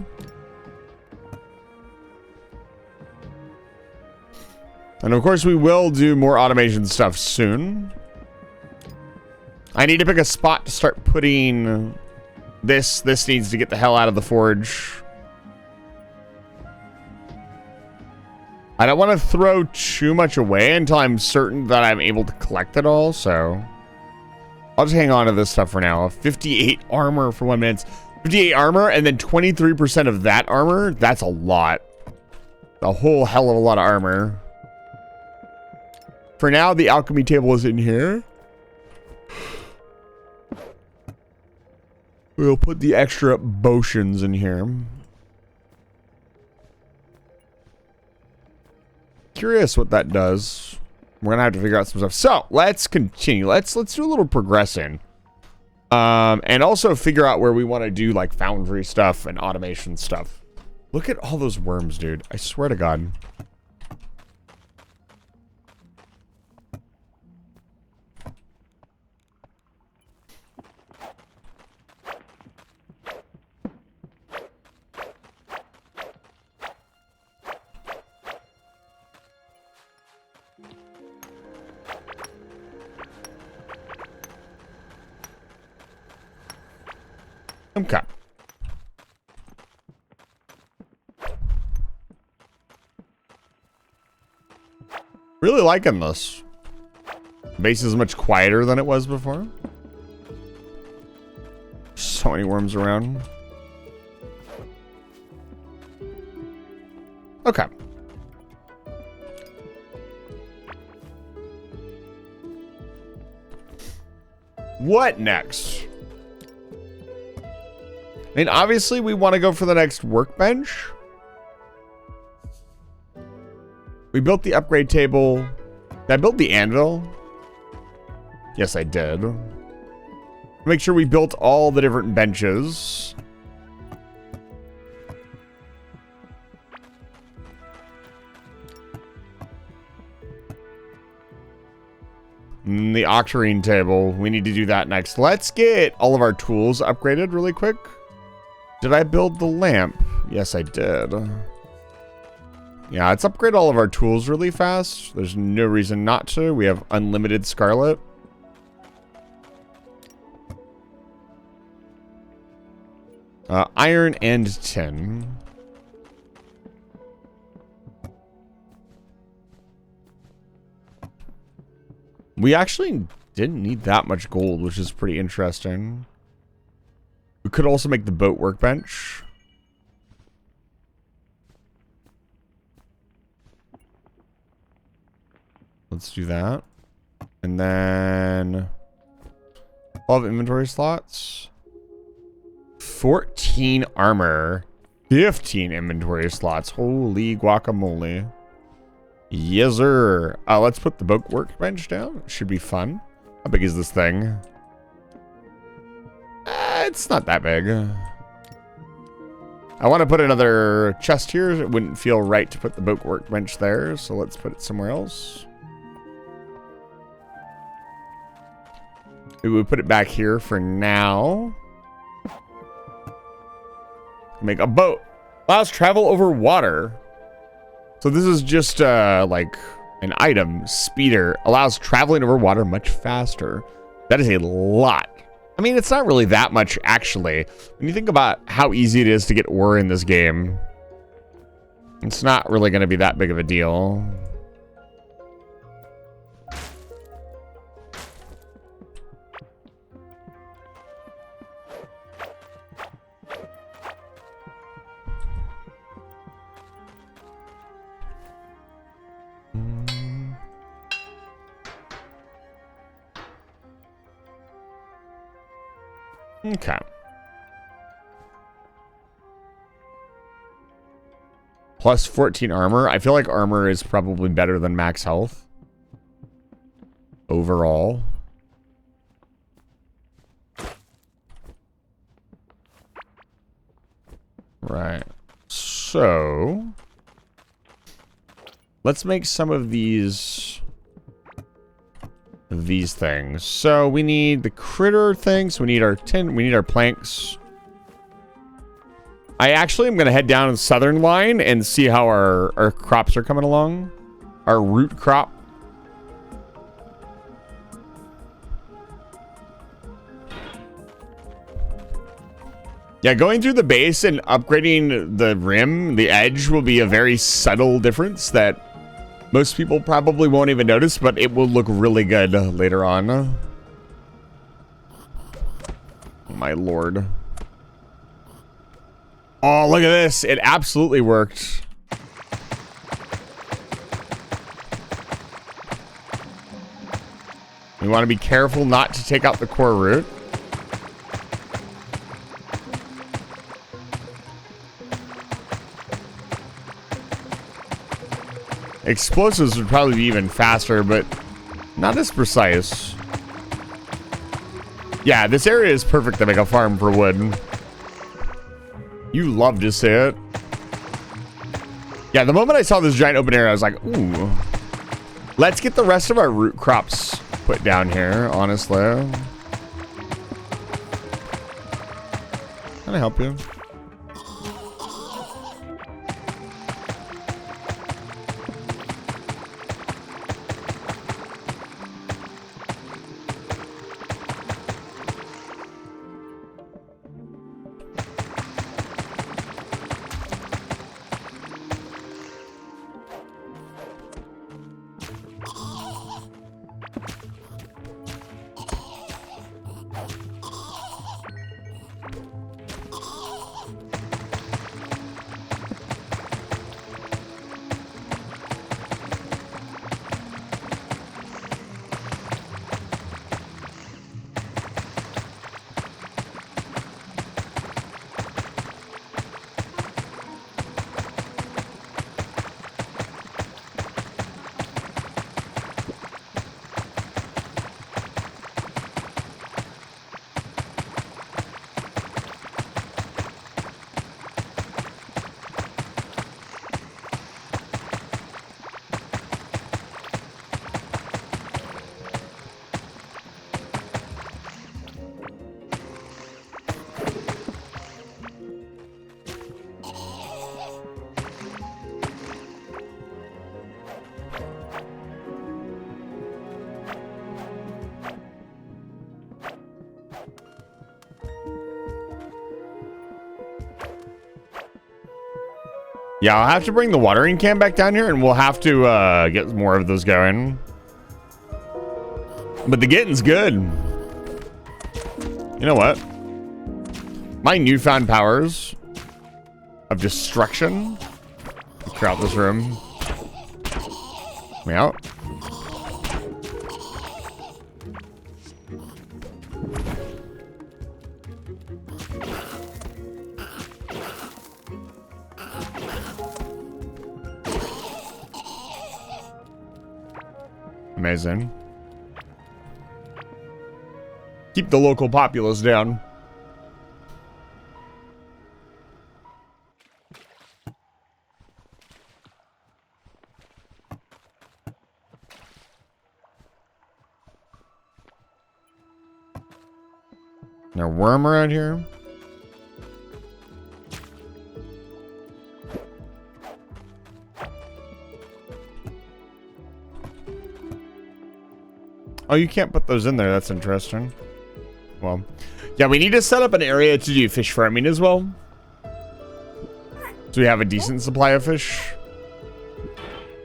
And of course we will do more automation stuff soon. I need to pick a spot to start putting this. This needs to get the hell out of the forge. I don't want to throw too much away until I'm certain that I'm able to collect it all, so I'll just hang on to this stuff for now. 58 armor for 1 minute. 58 armor and then 23% of that armor. That's a lot. A whole hell of a lot of armor. For now, the alchemy table is in here. We'll put the extra potions in here. Curious what that does. We're gonna have to figure out some stuff. So let's continue. Let's do a little progressing, and also figure out where we want to do like foundry stuff and automation stuff. Look at all those worms, dude. I swear to God. Okay. Really liking this. Base is much quieter than it was before. So many worms around. Okay. What next? I mean, obviously, we want to go for the next workbench. We built the upgrade table. Did I build the anvil? Yes, I did. Make sure we built all the different benches. The octarine table. We need to do that next. Let's get all of our tools upgraded really quick. Did I build the lamp? Yes, I did. Yeah, let's upgrade all of our tools really fast. There's no reason not to. We have unlimited scarlet. Iron and tin. We actually didn't need that much gold, which is pretty interesting. We could also make the boat workbench. Let's do that. And then 12 inventory slots. 14 armor. 15 inventory slots. Holy guacamole. Yes, sir. Let's put the boat workbench down. Should be fun. How big is this thing? It's not that big. I want to put another chest here. It wouldn't feel right to put the boat workbench there, so let's put it somewhere else. We would put it back here for now. Make a boat. Allows travel over water. So this is just like an item. Speeder. Allows traveling over water much faster. That is a lot. I mean, it's not really that much, actually. When you think about how easy it is to get ore in this game, it's not really going to be that big of a deal. Okay. Plus 14 armor. I feel like armor is probably better than max health. Overall. Right. So let's make some of these things. So we need the critter things. We need our tin. We need our planks. I actually am going to head down the southern line and see how our crops are coming along. Our root crop. Yeah, going through the base and upgrading the rim, the edge, will be a very subtle difference that most people probably won't even notice, but it will look really good later on. Oh, my lord. Oh, look at this. It absolutely worked. We want to be careful not to take out the core root. Explosives would probably be even faster, but not as precise. Yeah, this area is perfect to make a farm for wood. You love to see it. Yeah, the moment I saw this giant open area, I was like, ooh. Let's get the rest of our root crops put down here, honestly. Can I help you? Yeah, I'll have to bring the watering can back down here, and we'll have to get more of those going. But the getting's good. You know what? My newfound powers of destruction. Clear out this room. Me out. Amazing. Keep the local populace down. There a worm around here? Oh, you can't put those in there. That's interesting. Well, yeah, we need to set up an area to do fish farming as well. So we have a decent supply of fish.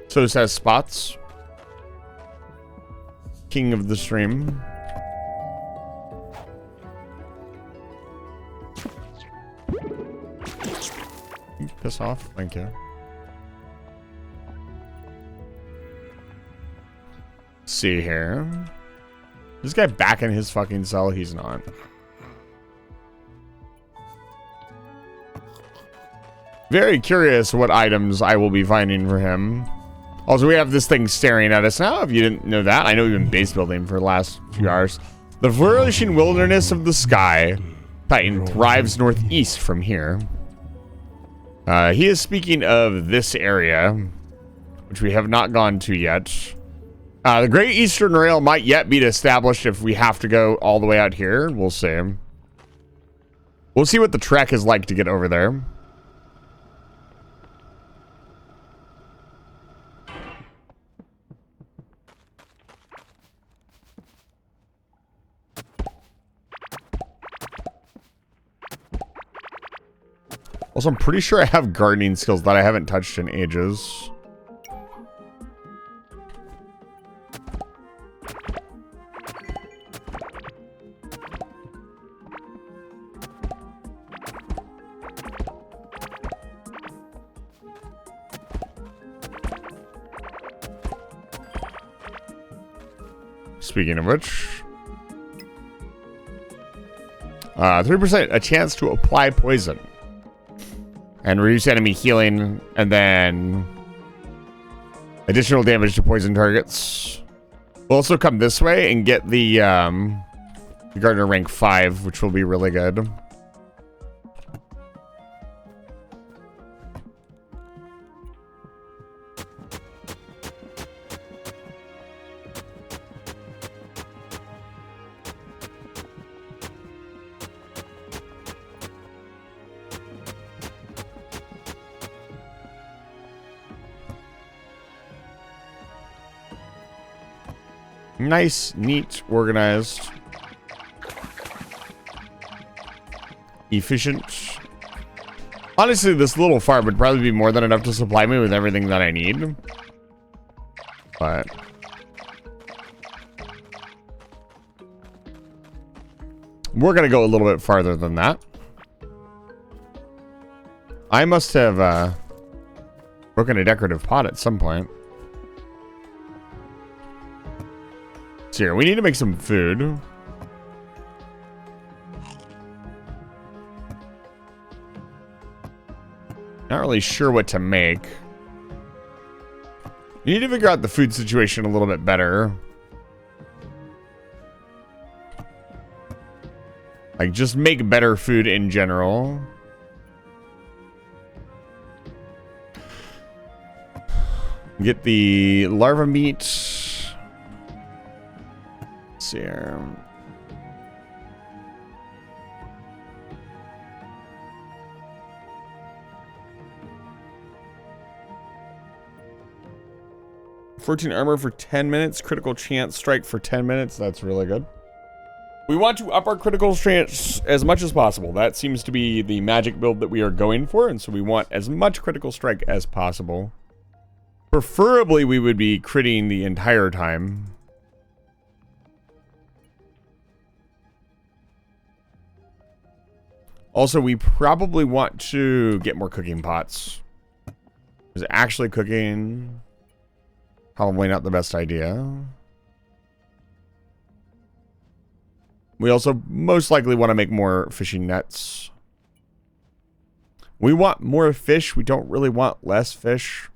So this has spots. King of the stream. Piss off. Thank you. See here. This guy back in his fucking cell? He's not. Very curious what items I will be finding for him. Also, we have this thing staring at us now. If you didn't know that, I know we've been base building for the last few hours. The flourishing wilderness of the sky. Titan thrives northeast from here. He is speaking of this area, which we have not gone to yet. The Great Eastern Rail might yet be established if we have to go all the way out here. We'll see. We'll see what the trek is like to get over there. Also, I'm pretty sure I have gardening skills that I haven't touched in ages. Speaking of which, 3% a chance to apply poison and reduce enemy healing, and then additional damage to poison targets. We'll also come this way and get the Gardener rank 5, which will be really good. Nice, neat, organized, efficient. Honestly, this little farm would probably be more than enough to supply me with everything that I need. But we're going to go a little bit farther than that. I must have broken a decorative pot at some point. Here, we need to make some food. Not really sure what to make. You need to figure out the food situation a little bit better. Like, just make better food in general. Get the larva meat. Here. "14 armor for 10 minutes, critical chance strike for 10 minutes. That's really good. We want to up our critical strength as much as possible. That seems to be the magic build that we are going for, and so we want as much critical strike as possible. Preferably, we would be critting the entire time. Also, we probably want to get more cooking pots. Is actually cooking probably not the best idea. We also most likely want to make more fishing nets. We want more fish. We don't really want less fish.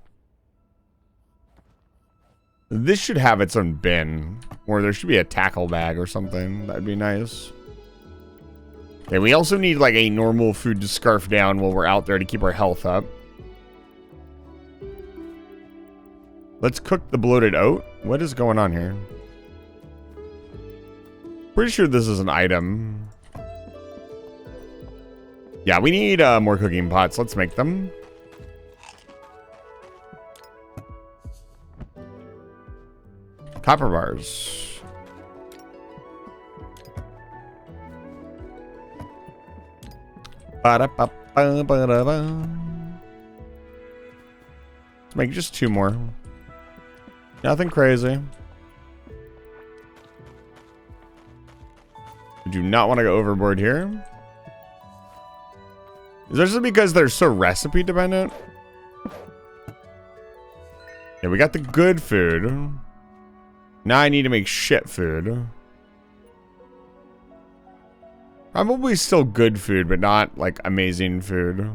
This should have its own bin. Or there should be a tackle bag or something. That'd be nice. Okay, we also need like a normal food to scarf down while we're out there to keep our health up. Let's cook the bloated oat. What is going on here? Pretty sure this is an item. Yeah, we need more cooking pots. Let's make them. Copper bars. Ba-da-ba-ba-ba-da-ba. Let's make just 2 more. Nothing crazy. We do not want to go overboard here. Is this just because they're so recipe dependent? Yeah, we got the good food. Now I need to make shit food. Probably still good food, but not like amazing food.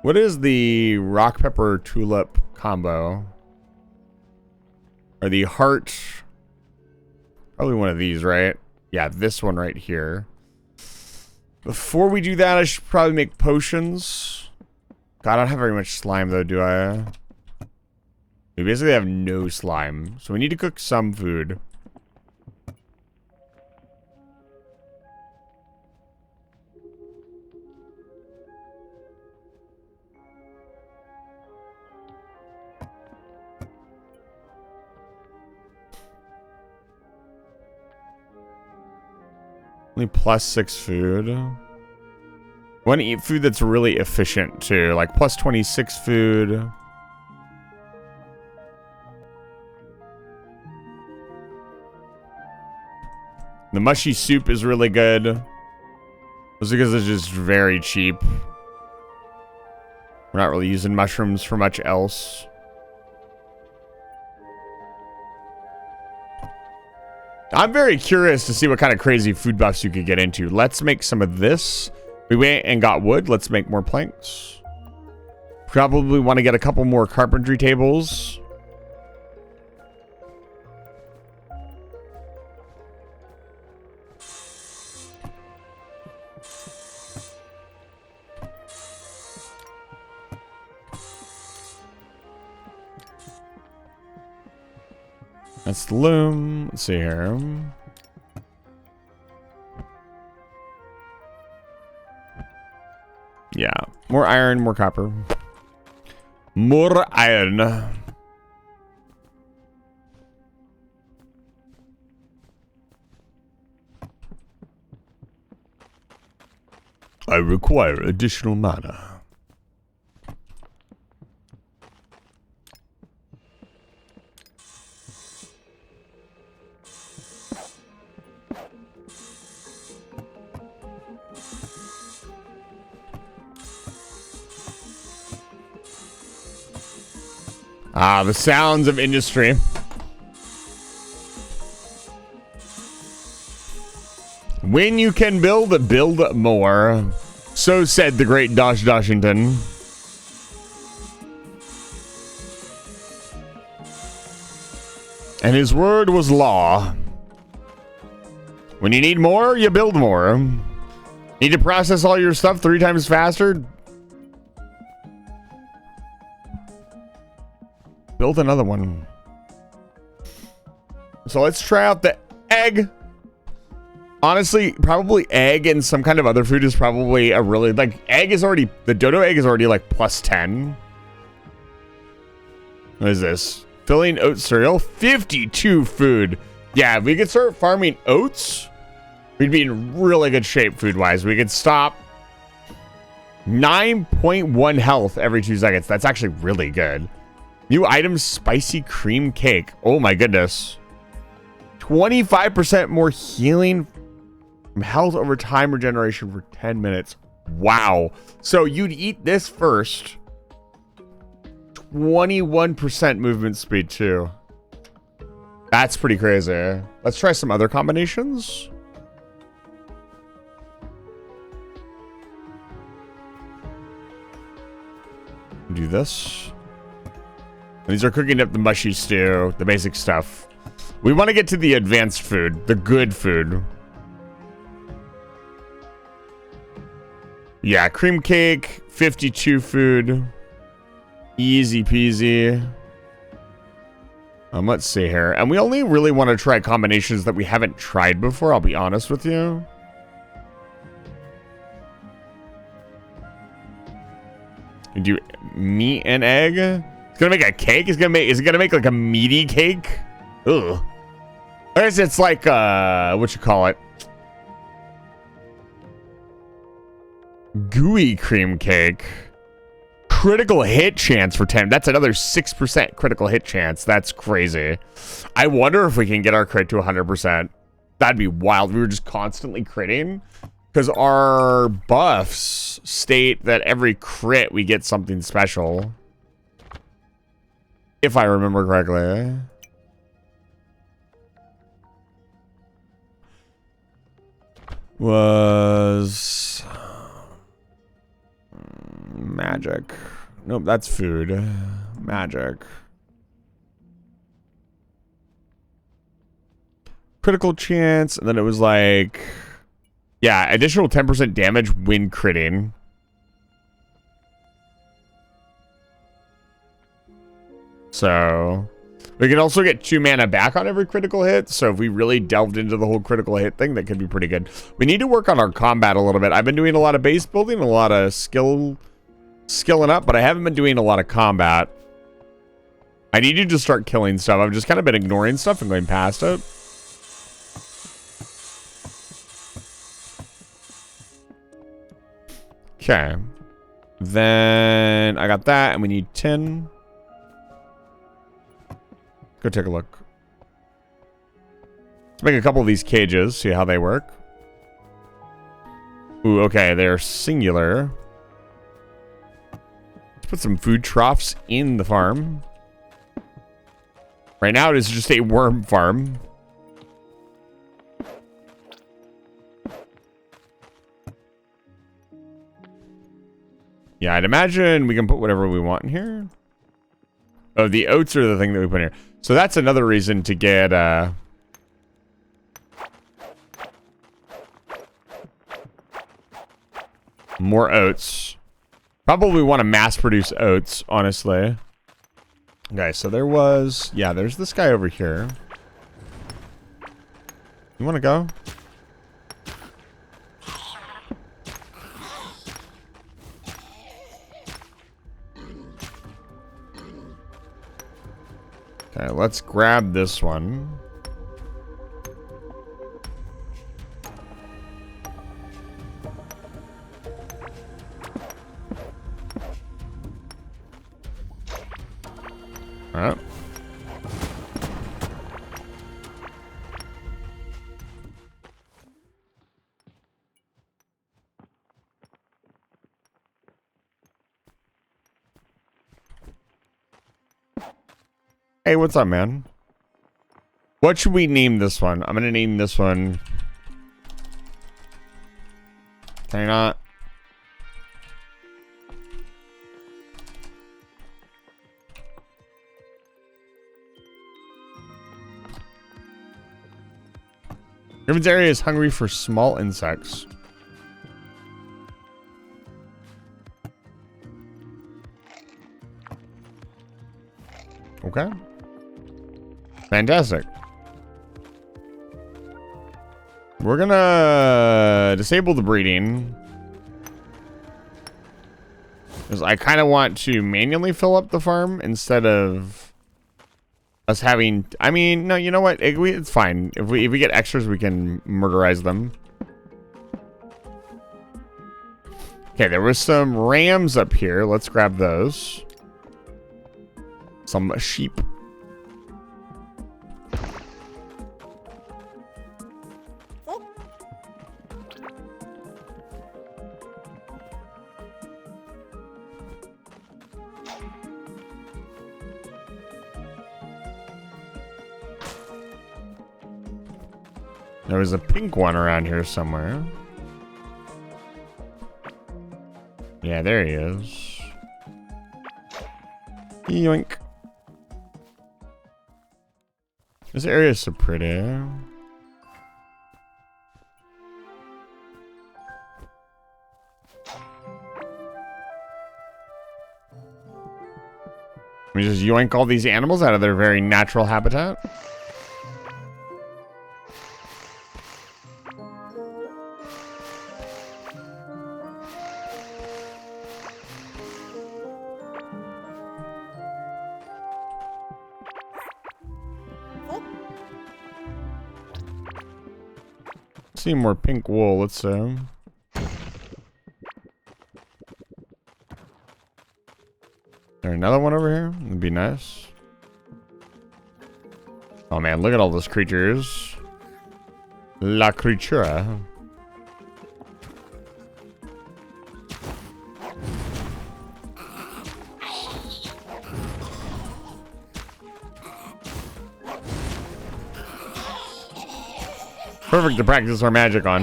What is the rock pepper tulip combo? Or the heart? Probably one of these, right? Yeah, this one right here. Before we do that, I should probably make potions. God, I don't have very much slime though, do I? We basically have no slime. So we need to cook some food. Only +6 food. Want to eat food that's really efficient too, like +26 food. The mushy soup is really good. Just because it's just very cheap. We're not really using mushrooms for much else. I'm very curious to see what kind of crazy food buffs you could get into. Let's make some of this. We went and got wood. Let's make more planks. Probably want to get a couple more carpentry tables. That's the loom. Let's see here. Yeah. More iron, more copper. More iron. I require additional mana. Ah, the sounds of industry. When you can build, build more. So said the great Dosh Doshington. And his word was law. When you need more, you build more. Need to process all your stuff 3 times faster? Build another one. So let's try out the egg. Honestly, probably egg and some kind of other food is probably a really, like, egg is already, the dodo egg is already like +10. What is this? Filling oat cereal, 52 food. Yeah, if we could start farming oats, we'd be in really good shape food-wise. We could stop 9.1 health every 2 seconds. That's actually really good. New item, spicy cream cake. Oh my goodness. 25% more healing from health over time regeneration for 10 minutes. Wow. So you'd eat this first. 21% movement speed too. That's pretty crazy. Let's try some other combinations. Do this. These are cooking up the mushy stew, the basic stuff. We want to get to the advanced food, the good food. Yeah, cream cake, 52 food. Easy peasy. Let's see here. And we only really want to try combinations that we haven't tried before, I'll be honest with you. You do meat and egg. It's gonna make a cake? Is it gonna make like a meaty cake? Ugh. I guess it's like what you call it? Gooey cream cake. Critical hit chance for 10. That's another 6% critical hit chance. That's crazy. I wonder if we can get our crit to 100%. That'd be wild. We were just constantly critting. Because our buffs state that every crit we get something special. If I remember correctly. Was magic. Nope, that's food. Magic. Critical chance, and then it was like, yeah, additional 10% damage when critting. So we can also get 2 mana back on every critical hit. So if we really delved into the whole critical hit thing, that could be pretty good. We need to work on our combat a little bit. I've been doing a lot of base building, a lot of skilling up, but I haven't been doing a lot of combat. I need you to start killing stuff. I've just kind of been ignoring stuff and going past it. Okay. Then I got that, and we need 10. Go take a look. Let's make a couple of these cages, see how they work. Ooh, okay, they're singular. Let's put some food troughs in the farm. Right now it is just a worm farm. Yeah, I'd imagine we can put whatever we want in here. Oh, the oats are the thing that we put in here. So that's another reason to get more oats. Probably want to mass produce oats, honestly. Okay, so there was, yeah, there's this guy over here. You want to go? Okay, let's grab this one. All right. Hey, what's up, man? What should we name this one? I'm gonna name this one. Can I not? Griffins area is hungry for small insects. Okay. Fantastic. We're gonna disable the breeding. Because I kind of want to manually fill up the farm instead of us having. I mean, no. You know what? It's fine. If we get extras, we can murderize them. Okay, there was some rams up here. Let's grab those. Some sheep. There was a pink one around here somewhere. Yeah, there he is. Yoink. This area is so pretty. Let me just yoink all these animals out of their very natural habitat. See more pink wool, let's see. There another one over here? That'd be nice. Oh man, look at all those creatures. La creatura. Perfect to practice our magic on.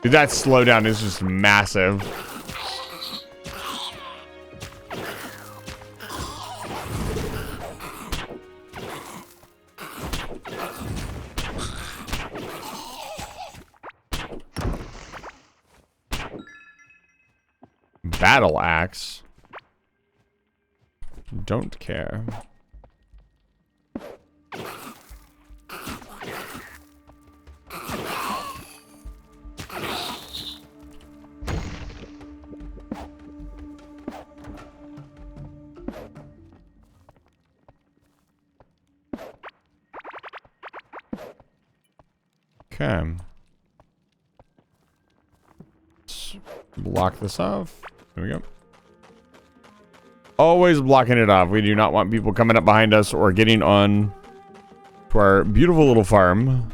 Dude, that slowdown is just massive. Battle axe. Don't care. Okay. Let's block this off. There we go. Always blocking it off. We do not want people coming up behind us or getting on to our beautiful little farm.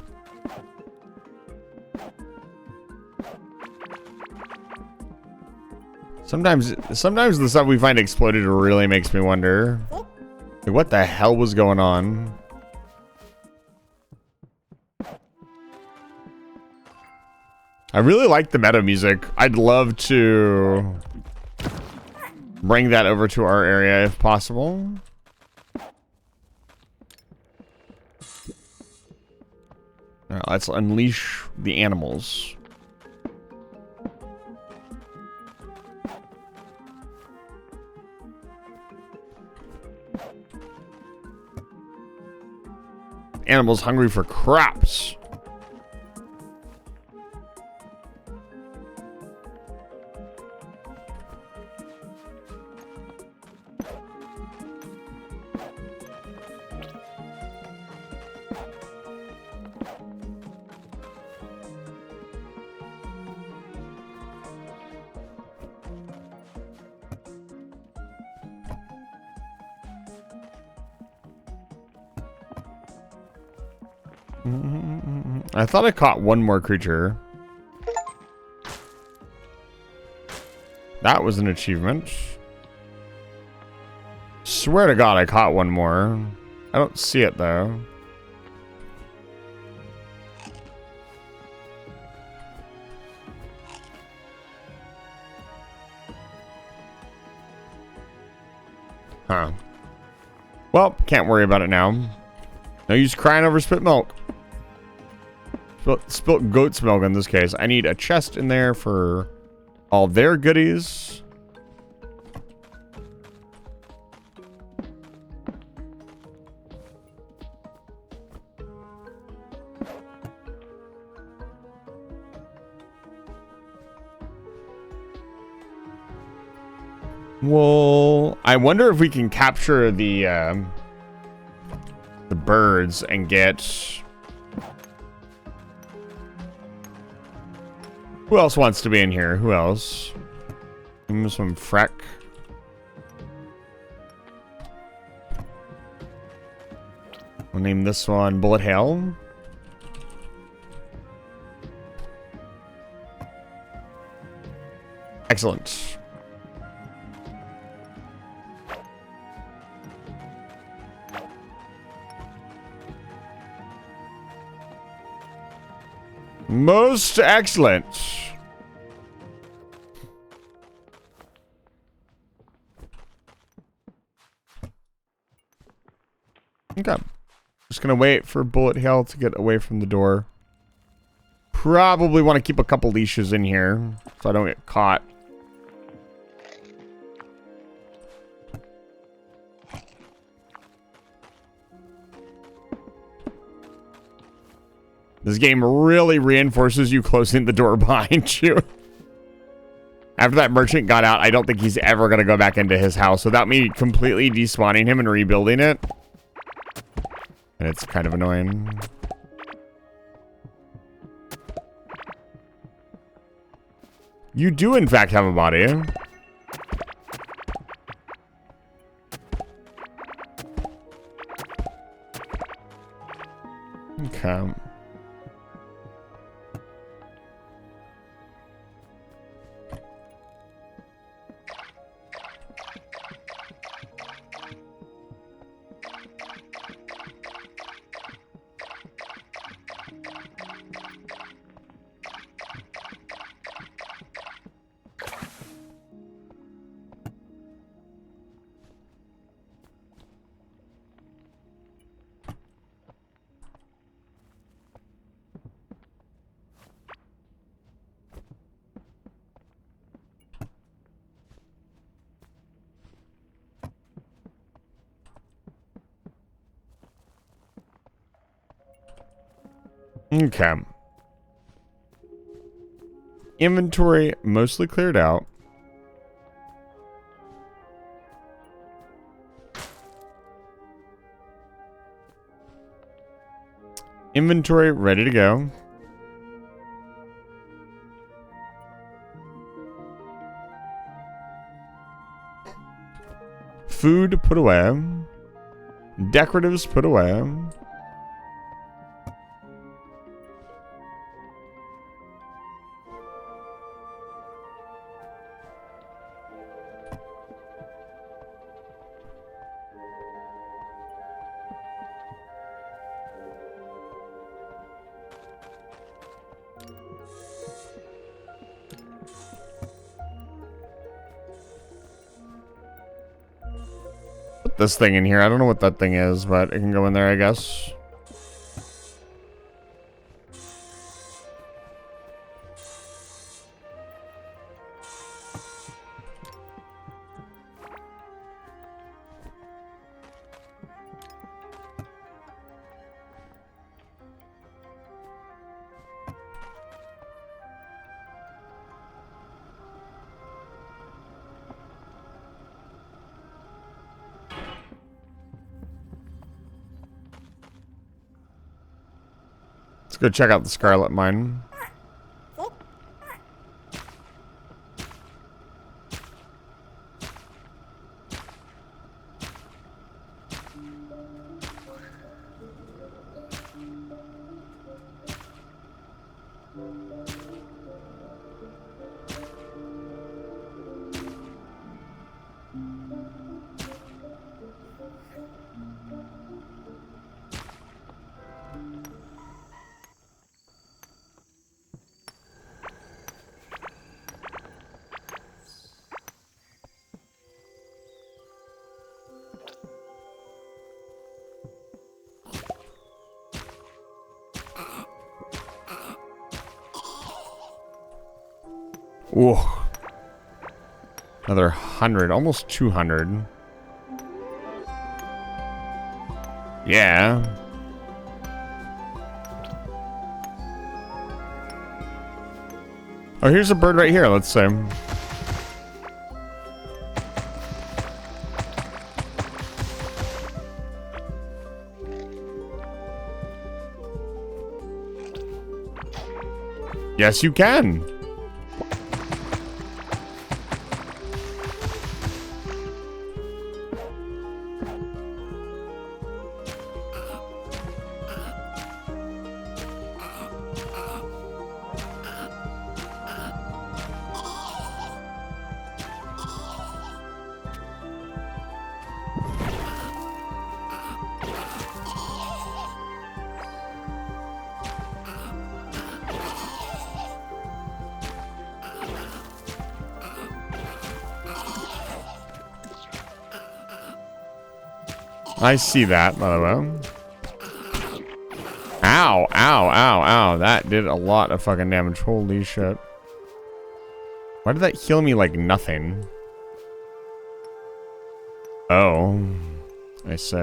Sometimes the stuff we find exploded really makes me wonder, like, what the hell was going on? I really like the meta music. I'd love to bring that over to our area if possible. Now, let's unleash the animals. Animals hungry for crops. I thought I caught one more creature. That was an achievement. Swear to God, I caught one more. I don't see it though. Huh. Well, can't worry about it now. No use crying over spit milk. Spilt goat's milk in this case. I need a chest in there for all their goodies. Well, I wonder if we can capture the birds and get... Who else wants to be in here? Who else? Some Freck. I'll name this one Bullet Hell. Excellent. Most excellent. Okay. Just gonna wait for Bullet Hell to get away from the door. Probably want to keep a couple leashes in here so I don't get caught. This game really reinforces you closing the door behind you. After that merchant got out, I don't think he's ever going to go back into his house without me completely despawning him and rebuilding it. And it's kind of annoying. You do, in fact, have a body. Okay. Okay. Inventory mostly cleared out. Inventory ready to go. Food put away. Decoratives put away. This thing in here. I don't know what that thing is, but it can go in there, I guess. Let's go check out the Scarlet Mine. Ooh. Another 100, almost 200. Yeah. Oh, here's a bird right here, let's say. Yes, you can. I see that, by the way. Ow, ow, ow, ow. That did a lot of fucking damage. Holy shit. Why did that heal me like nothing? Oh. I see.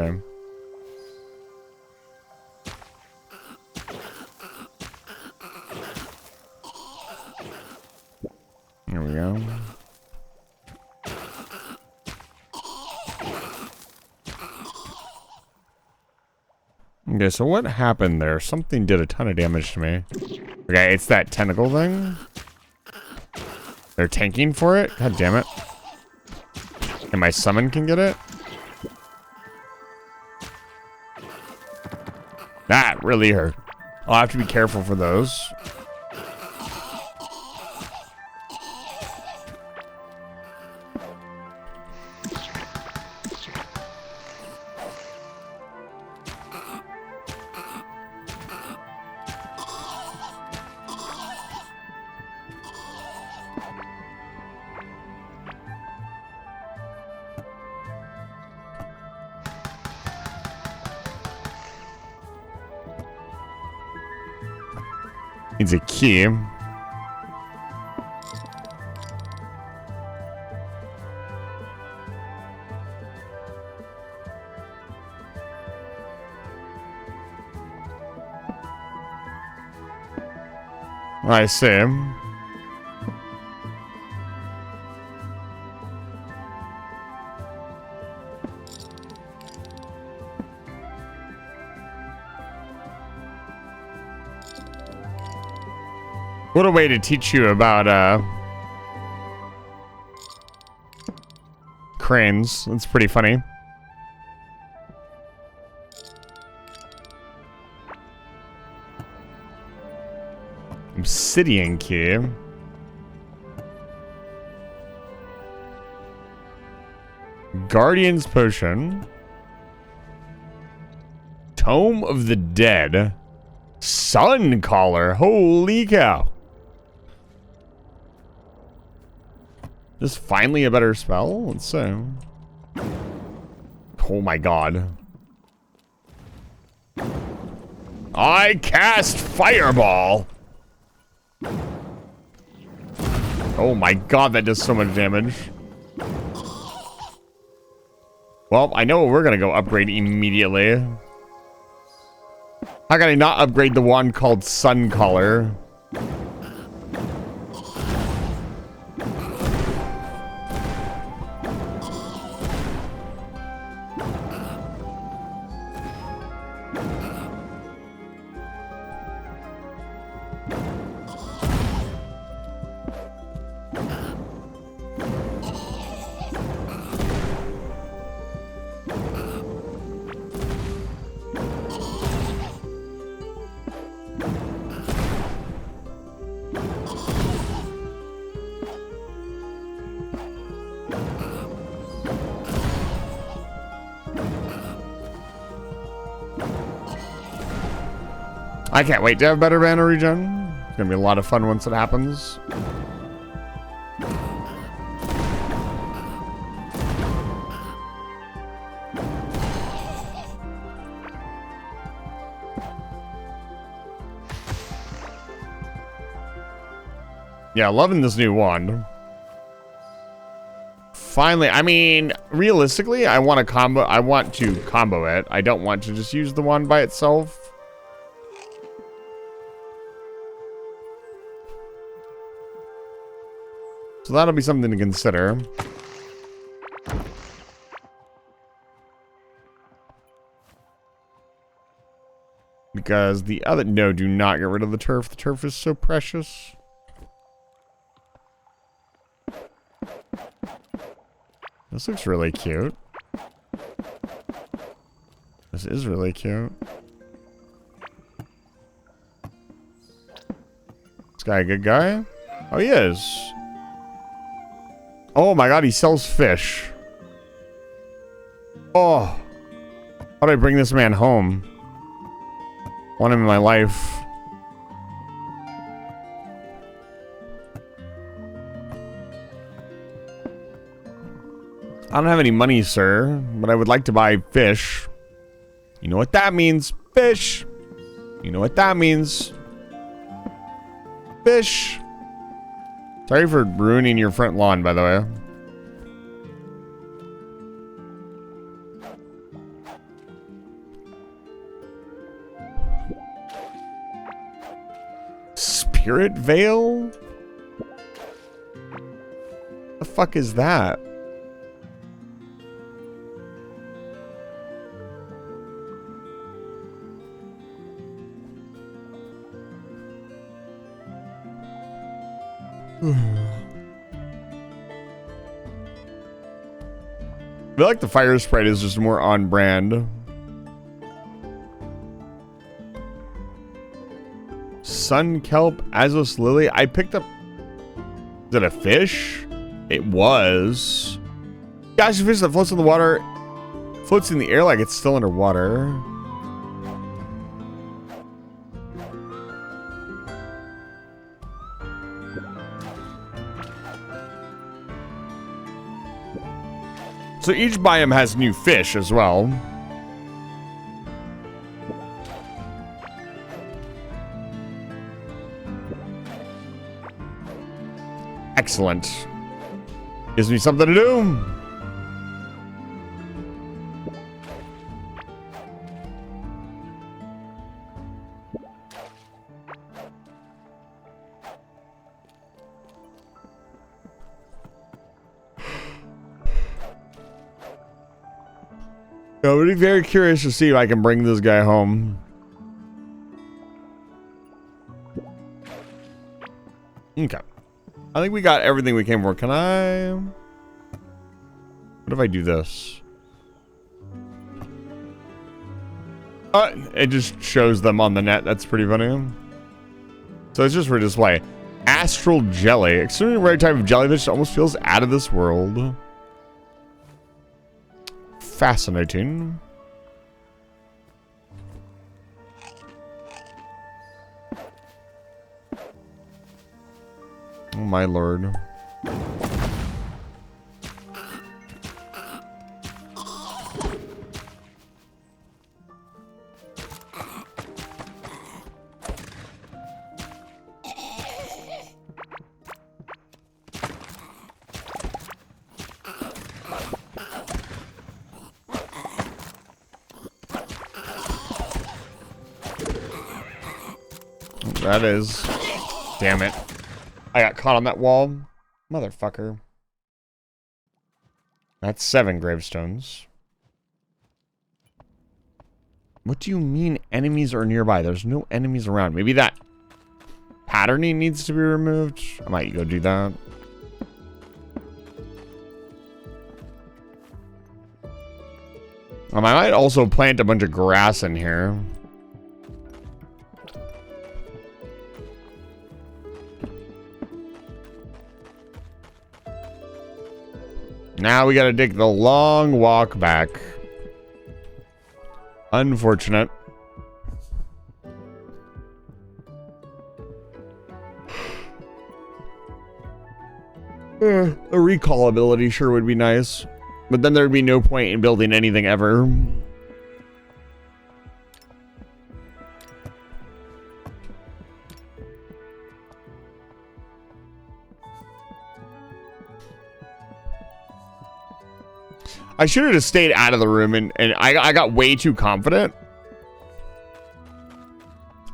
There we go. Okay, so what happened there? Something did a ton of damage to me. Okay, it's that tentacle thing. They're tanking for it? God damn it. And my summon can get it? That really hurt. I'll have to be careful for those. Needs a key. I see. What a way to teach you about cranes. That's pretty funny. Obsidian key. Guardian's potion. Tome of the Dead. Sun collar. Holy cow. This is finally a better spell? Let's see. Oh my god. I cast Fireball! Oh my god, that does so much damage. Well, I know we're gonna go upgrade immediately. How can I not upgrade the one called Sun Collar? I can't wait to have better mana regen. It's gonna be a lot of fun once it happens. Yeah, loving this new wand. Finally, I mean, realistically, I want to combo it. I don't want to just use the wand by itself. So that'll be something to consider. Because the other... No, do not get rid of the turf. The turf is so precious. This looks really cute. This is really cute. This guy a good guy? Oh, he is. Oh my god, he sells fish. Oh. How do I bring this man home? Want him in my life. I don't have any money, sir, but I would like to buy fish. You know what that means? Fish. You know what that means? Fish. Sorry for ruining your front lawn, by the way. Spirit Veil? The fuck is that? I feel like the fire sprite is just more on brand. Sun kelp, Azos lily. I picked up. Is it a fish? It was. Gosh, a fish that floats in the water, floats in the air like it's still underwater. So each biome has new fish as well. Excellent. Gives me something to do. I would be very curious to see if I can bring this guy home. Okay. I think we got everything we came for. Can I... What if I do this? It just shows them on the net. That's pretty funny. So it's just for display. Astral jelly. Extremely rare type of jellyfish that almost feels out of this world. Fascinating. Oh my lord. That is... Damn it. I got caught on that wall. Motherfucker. That's 7 gravestones. What do you mean enemies are nearby? There's no enemies around. Maybe that patterning needs to be removed. I might go do that. I might also plant a bunch of grass in here. Now we gotta take the long walk back. Unfortunate. A recall ability sure would be nice. But then there'd be no point in building anything ever. I should have just stayed out of the room, and I got way too confident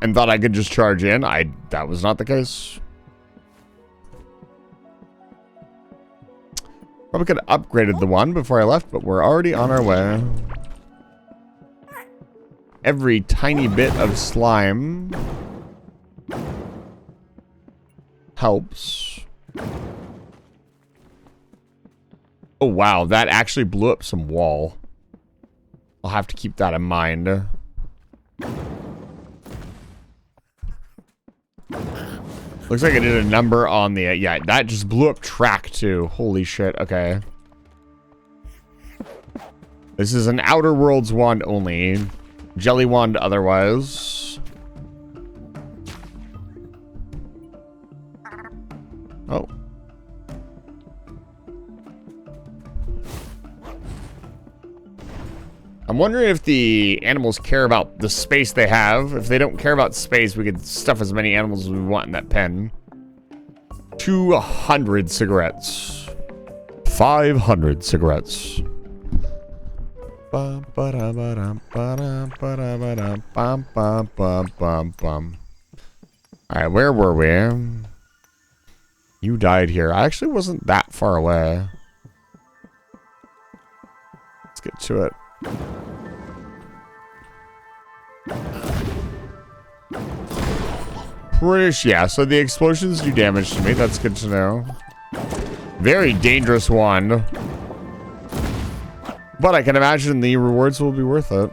and thought I could just charge in. That was not the case. Probably could have upgraded the one before I left, but we're already on our way. Every tiny bit of slime helps. Oh, wow. That actually blew up some wall. I'll have to keep that in mind. Looks like I did a number on the... yeah, that just blew up track, too. Holy shit. Okay. This is an Outer Worlds wand only. Jelly wand otherwise. Oh. I'm wondering if the animals care about the space they have. If they don't care about space, we could stuff as many animals as we want in that pen. 200 cigarettes. 500 cigarettes. Alright, where were we? You died here. I actually wasn't that far away. Let's get to it. British, yeah, so the explosions do damage to me. That's good to know. Very dangerous one. But I can imagine the rewards will be worth it.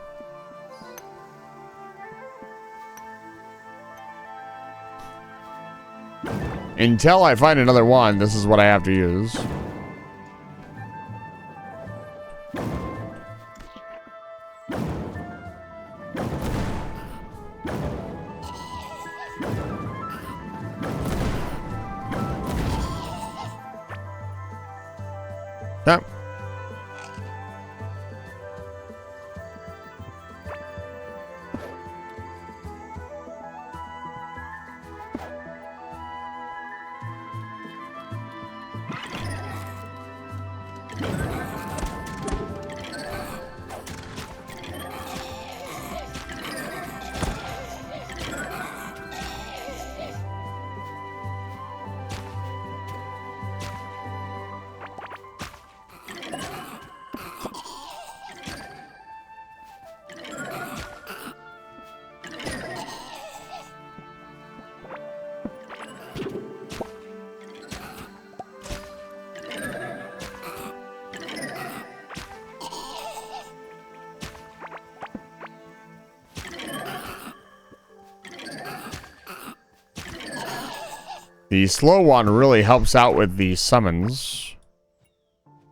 Until I find another one, this is what I have to use. Yep. The slow one really helps out with the summons.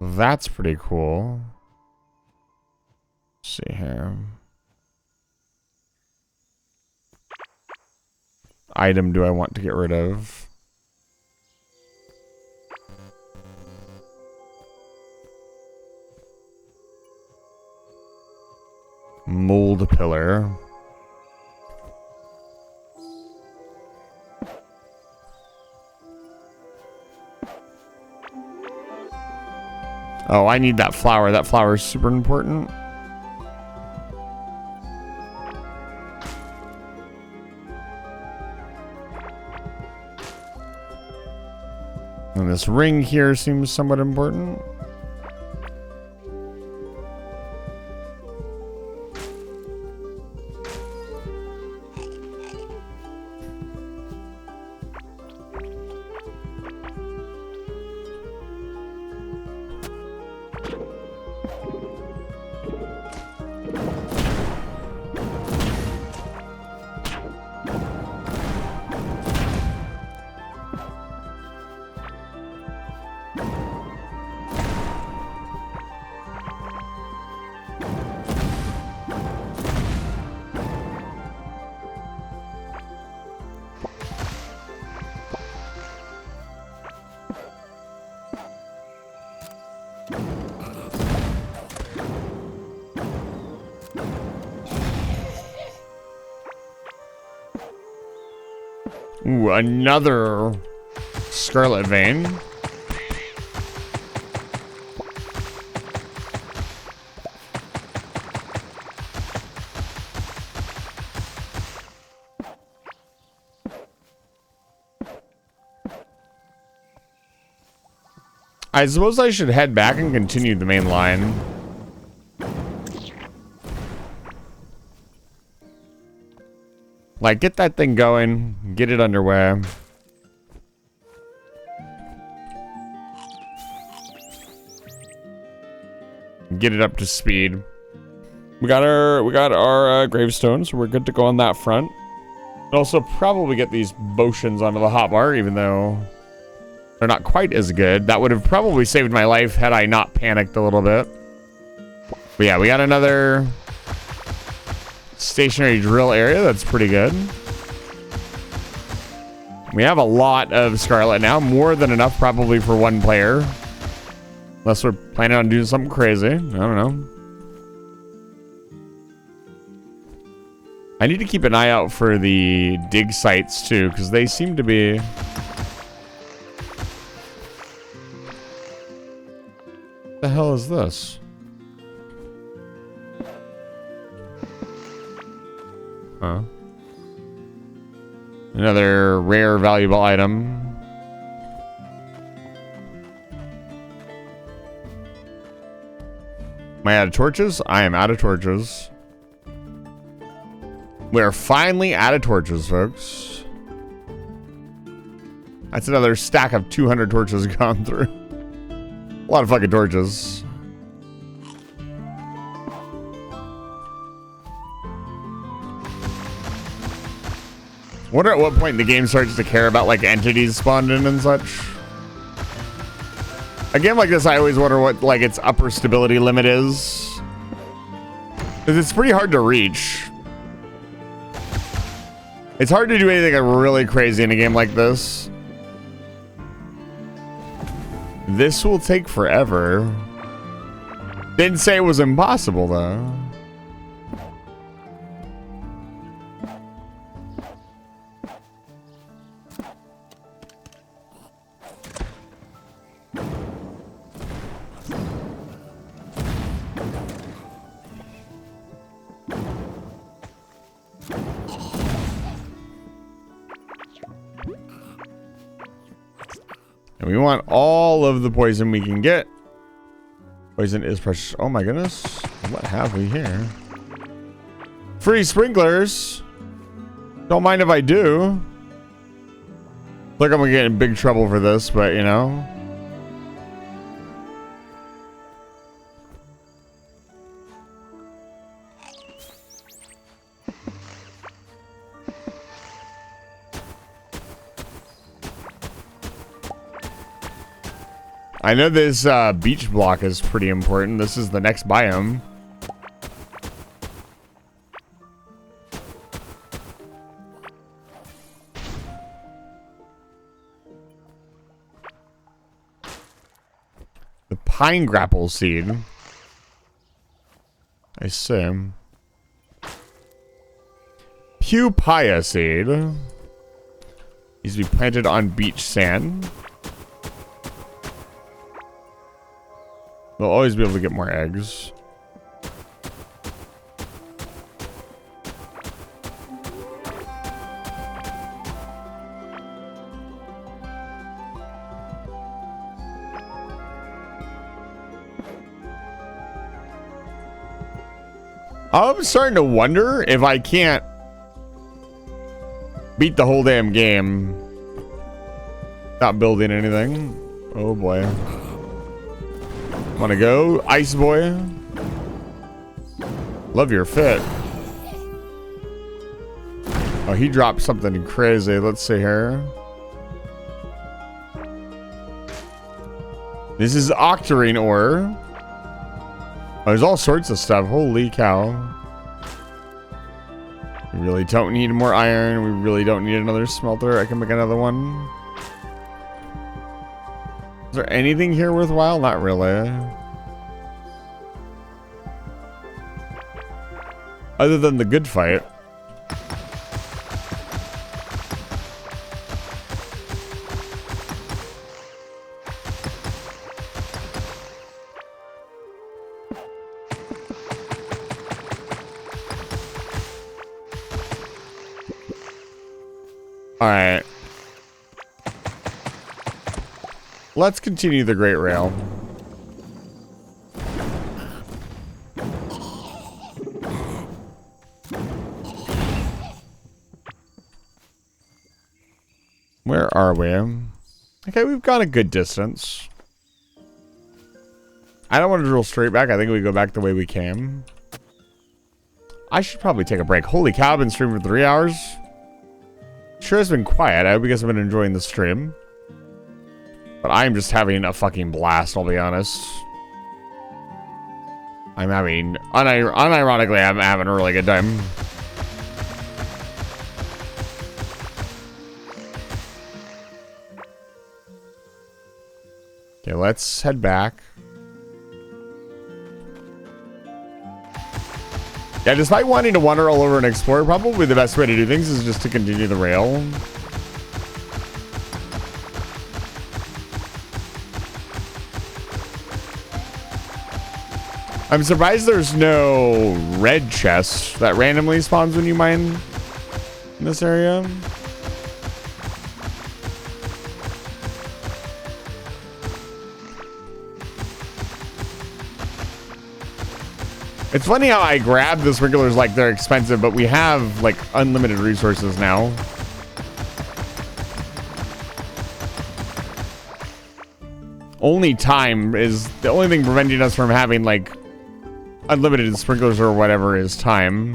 That's pretty cool. Let's see here. Item do I want to get rid of? Mold pillar. Oh, I need that flower. That flower is super important. And this ring here seems somewhat important. Ooh, another Scarlet Vein. I suppose I should head back and continue the main line. Like, get that thing going. Get it underway. Get it up to speed. We got our gravestones, so we're good to go on that front. And also probably get these potions onto the hotbar, even though they're not quite as good. That would have probably saved my life had I not panicked a little bit. But yeah, we got another stationary drill area. That's pretty good. We have a lot of Scarlet now, more than enough probably for one player. Unless we're planning on doing something crazy. I don't know. I need to keep an eye out for the dig sites too, because they seem to be... What the hell is this? Huh. Another rare valuable item. Am I out of torches? I am out of torches. We're finally out of torches, folks. That's another stack of 200 torches gone through. A lot of fucking torches. Wonder at what point the game starts to care about like entities spawned in and such. A game like this, I always wonder what like its upper stability limit is. Because it's pretty hard to reach. It's hard to do anything really crazy in a game like this. This will take forever. Didn't say it was impossible, though. And we want all of the poison we can get. Poison is precious. Oh my goodness. What have we here? Free sprinklers. Don't mind if I do. Look, I'm gonna get in big trouble for this, but you know. I know this beach block is pretty important. This is the next biome. The pine grapple seed. I see. Pupaya seed. Needs to be planted on beach sand. We'll always be able to get more eggs. I'm starting to wonder if I can't beat the whole damn game without building anything. Oh boy. Wanna go, Ice Boy? Love your fit. Oh, he dropped something crazy. Let's see here. This is octarine ore. Oh, there's all sorts of stuff. Holy cow. We really don't need more iron. We really don't need another smelter. I can make another one. Is there anything here worthwhile? Not really. Other than the good fight. All right. Let's continue the Great Rail. Where are we? Okay, we've got a good distance. I don't want to drill straight back. I think we go back the way we came. I should probably take a break. Holy cow, I've been streaming for 3 hours. Sure has been quiet. I hope you guys have been enjoying the stream. But I'm just having a fucking blast, I'll be honest. I'm having, unironically, I'm having a really good time. Okay, let's head back. Yeah, despite wanting to wander all over and explore, probably the best way to do things is just to continue the rail. I'm surprised there's no red chest that randomly spawns when you mine in this area. It's funny how I grab the sprinklers like they're expensive, but we have like unlimited resources now. Only time is the only thing preventing us from having like unlimited sprinklers or whatever is time.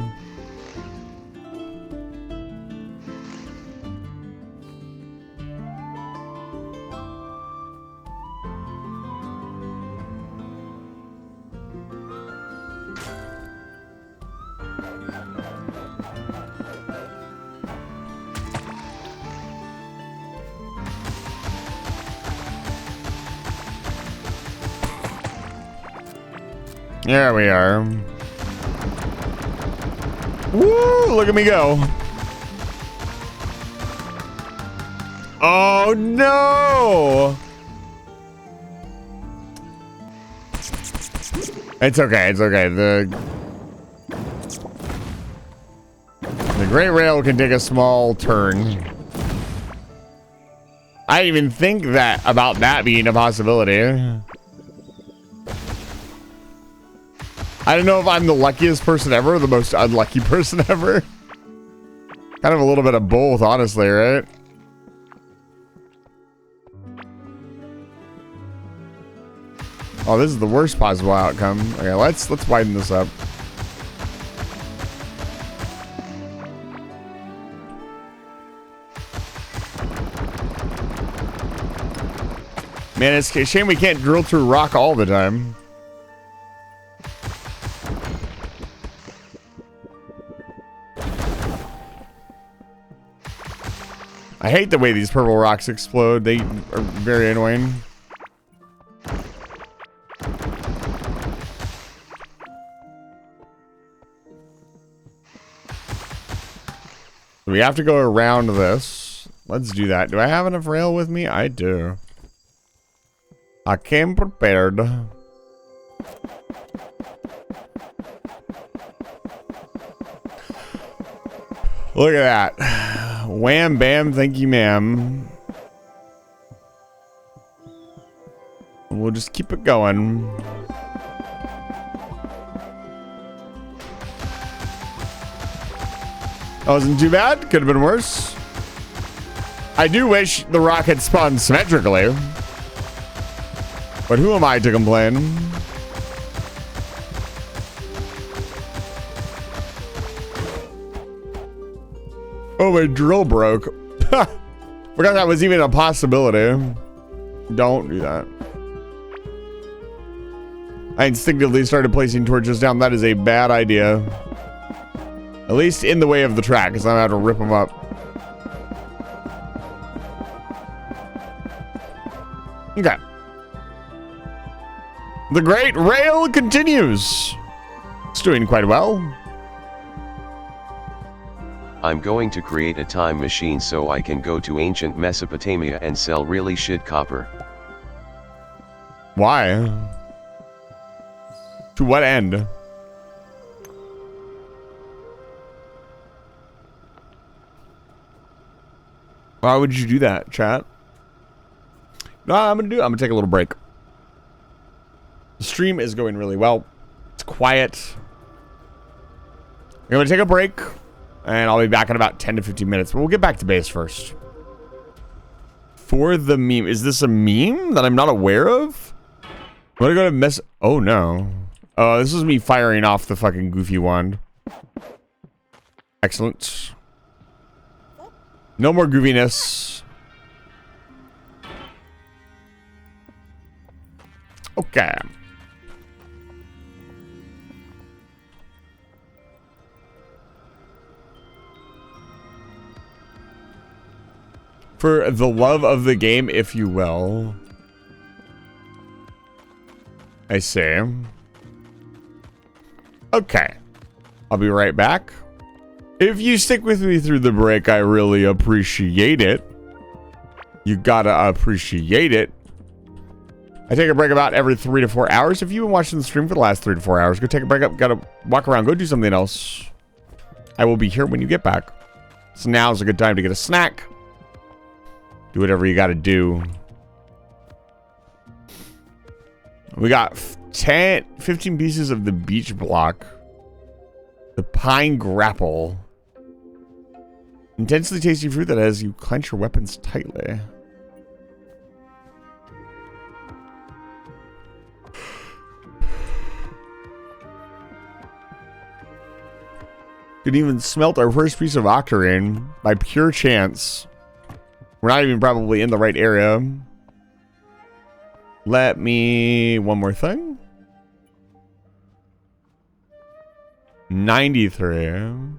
There we are. Woo! Look at me go. Oh no! It's okay. It's okay. The Great Rail can take a small turn. I didn't even think about that being a possibility. I don't know if I'm the luckiest person ever or the most unlucky person ever. Kind of a little bit of both, honestly, right? Oh, this is the worst possible outcome. Okay, let's widen this up. Man, it's a shame we can't drill through rock all the time. I hate the way these purple rocks explode. They are very annoying. We have to go around this. Let's do that. Do I have enough rail with me? I do. I came prepared. Look at that. Wham, bam, thank you, ma'am. We'll just keep it going. That wasn't too bad. Could have been worse. I do wish the rock had spawned symmetrically. But who am I to complain? Oh, my drill broke. Forgot that was even a possibility. Don't do that. I instinctively started placing torches down. That is a bad idea. At least in the way of the track, because I'm going to have to rip them up. Okay. The Great Rail continues. It's doing quite well. I'm going to create a time machine so I can go to ancient Mesopotamia and sell really shit copper. Why? To what end? Why would you do that, chat? No, I'm gonna take a little break. The stream is going really well. It's quiet. I'm gonna take a break, and I'll be back in about 10 to 15 minutes. But we'll get back to base first. For the meme, is this a meme that I'm not aware of? I'm gonna go to mess. Oh no. Oh, this is me firing off the fucking goofy wand. Excellent. No more goofiness. Okay. For the love of the game, if you will. I say. Okay. I'll be right back. If you stick with me through the break, I really appreciate it. You gotta appreciate it. I take a break about every 3 to 4 hours. If you've been watching the stream for the last 3 to 4 hours, go take a break up, gotta walk around, go do something else. I will be here when you get back. So now's a good time to get a snack. Do whatever you gotta do. We got 15 pieces of the beach block. The pine grapple. Intensely tasty fruit that has you clench your weapons tightly. Could even smelt our first piece of octarine by pure chance. We're not even probably in the right area. Let me... One more thing. 93.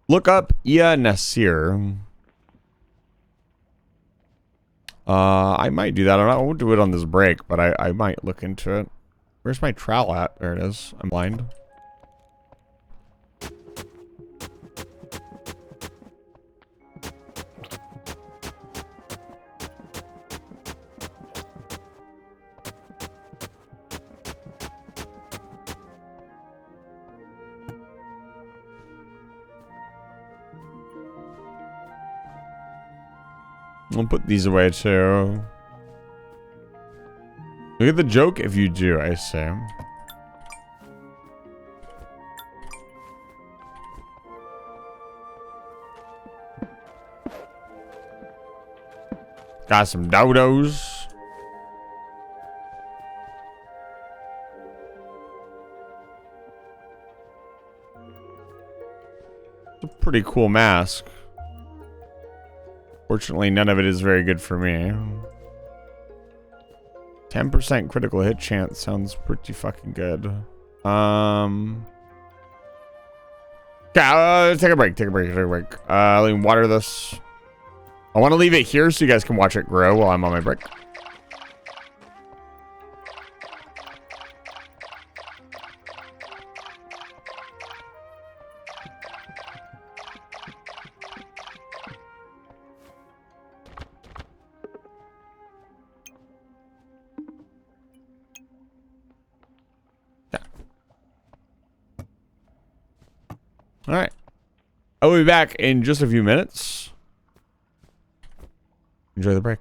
Look up Ia Nasir. I might do that. I won't do it on this break, but I might look into it. Where's my trowel at? There it is. I'm blind. I'll put these away too. Look at the joke if you do, I say. Got some dodos. It's a pretty cool mask. Fortunately, none of it is very good for me. 10% critical hit chance sounds pretty fucking good. Okay, take a break. Let me water this. I want to leave it here so you guys can watch it grow while I'm on my break. All right. I will be back in just a few minutes. Enjoy the break.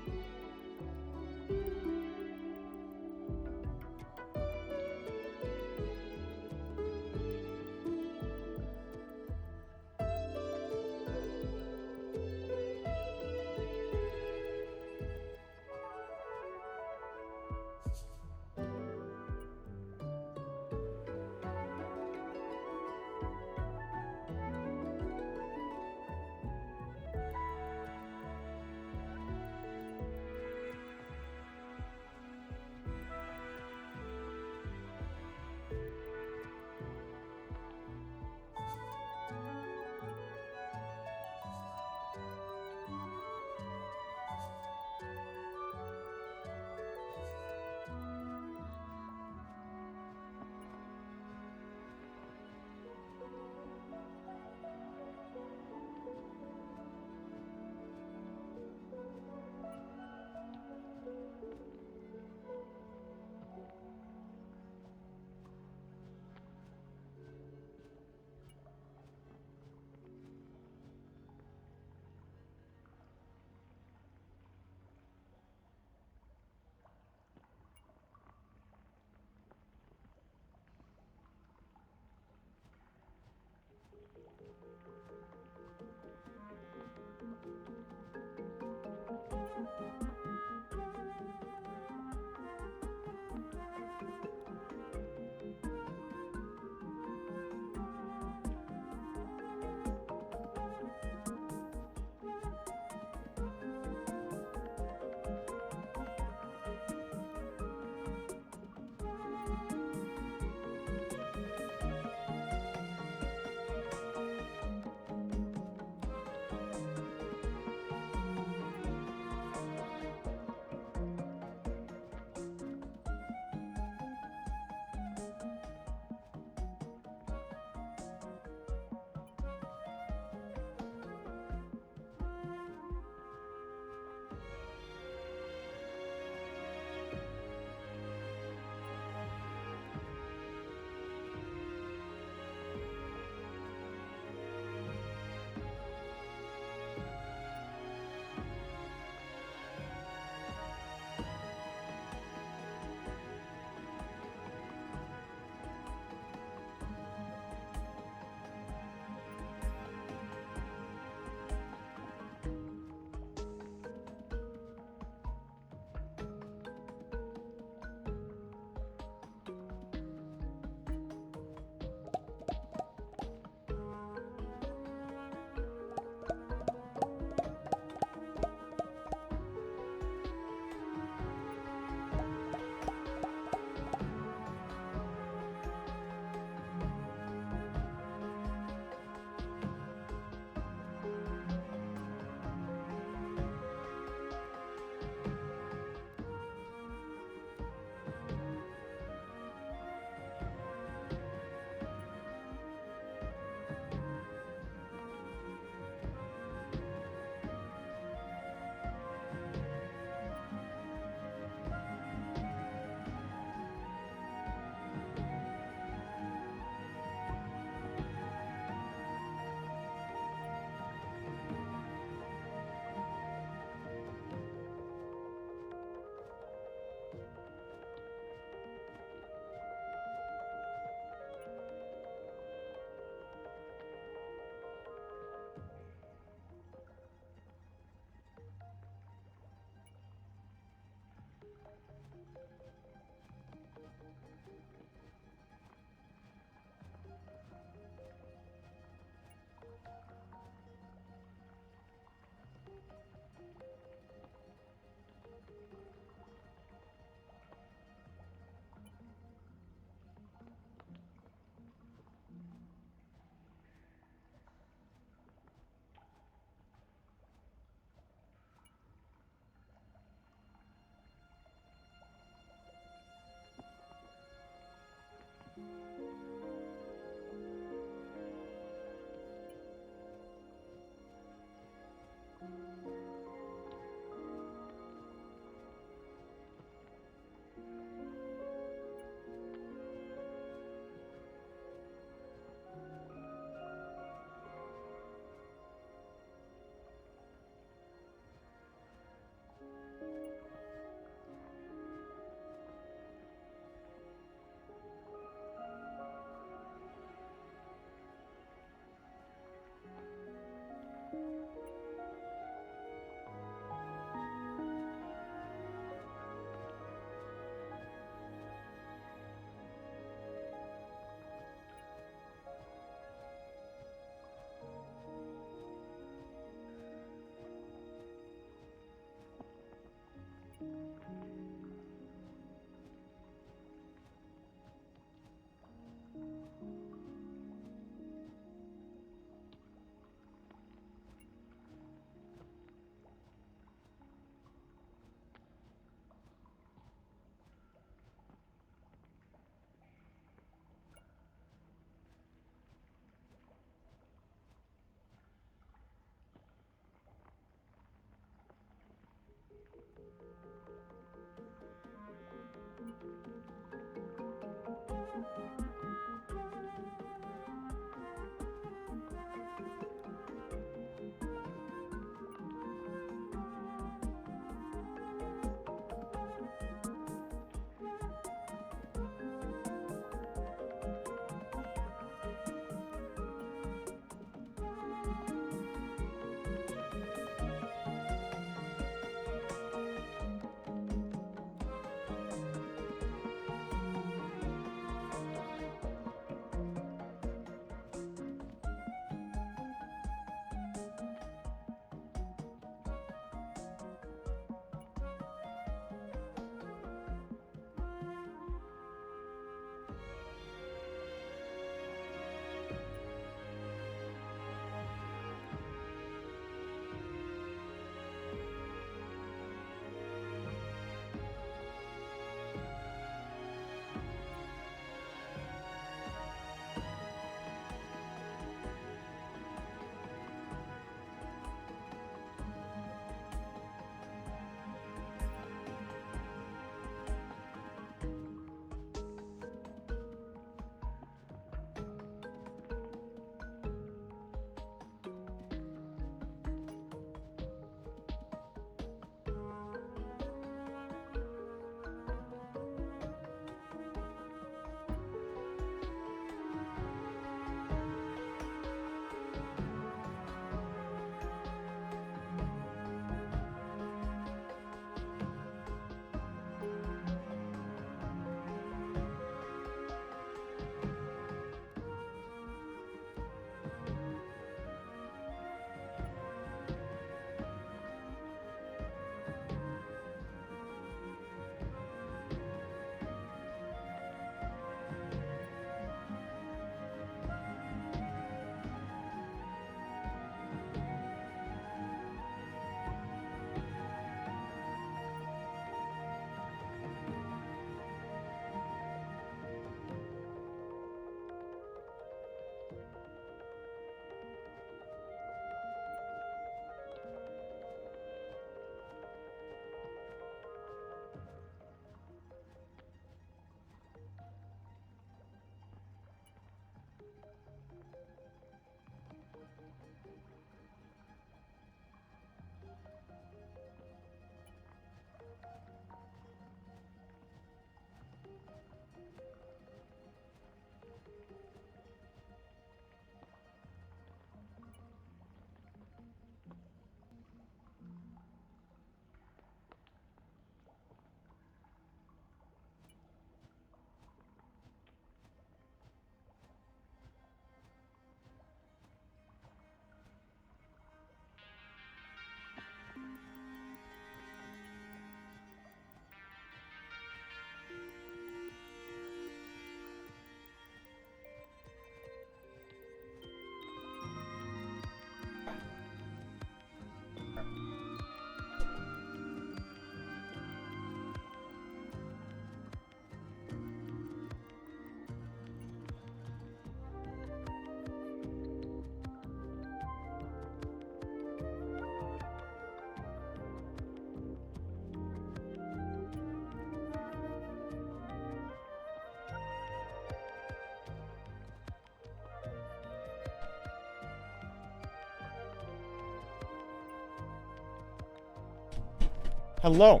Hello.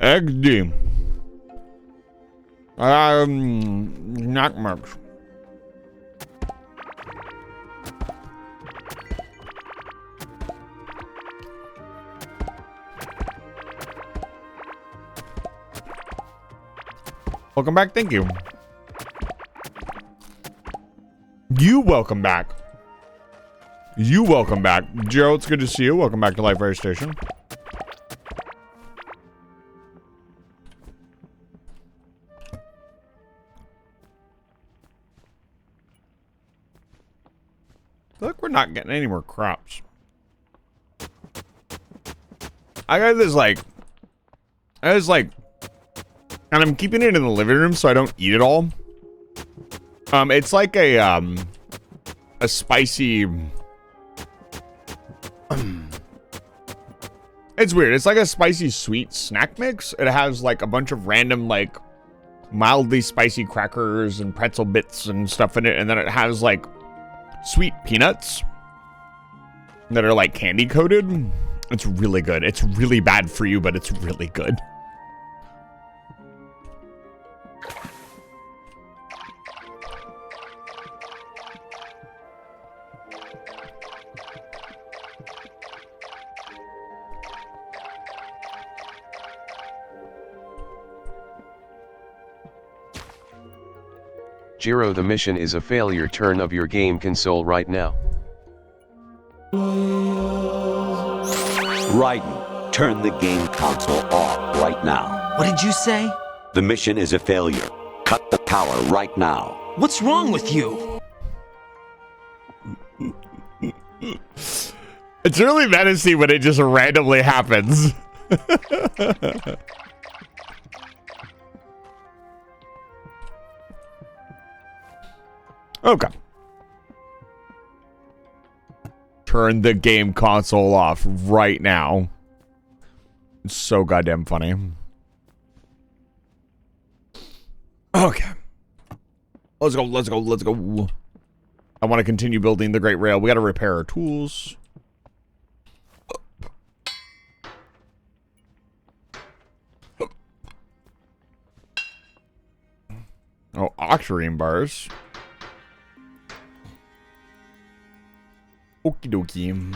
XD. Not much. Welcome back. Thank you. You welcome back. You welcome back. Joe, it's good to see you. Welcome back to Life Fire Station. Look, we're not getting any more crops. I got this and I'm keeping it in the living room so I don't eat it all. It's like a spicy. It's weird. It's like a spicy sweet snack mix. It has like a bunch of random like mildly spicy crackers and pretzel bits and stuff in it, and then it has like sweet peanuts that are like candy coated. It's really good. It's really bad for you, but it's really good. Jiro, the mission is a failure. Turn of your game console right now. Raiden, turn the game console off right now. What did you say? The mission is a failure. Cut the power right now. What's wrong with you? It's really menacing when it just randomly happens. Okay. Turn the game console off right now. It's so goddamn funny. Okay. Let's go, let's go, let's go. I want to continue building the Great Rail. We got to repair our tools. Oh, octarine bars. Okie dokie.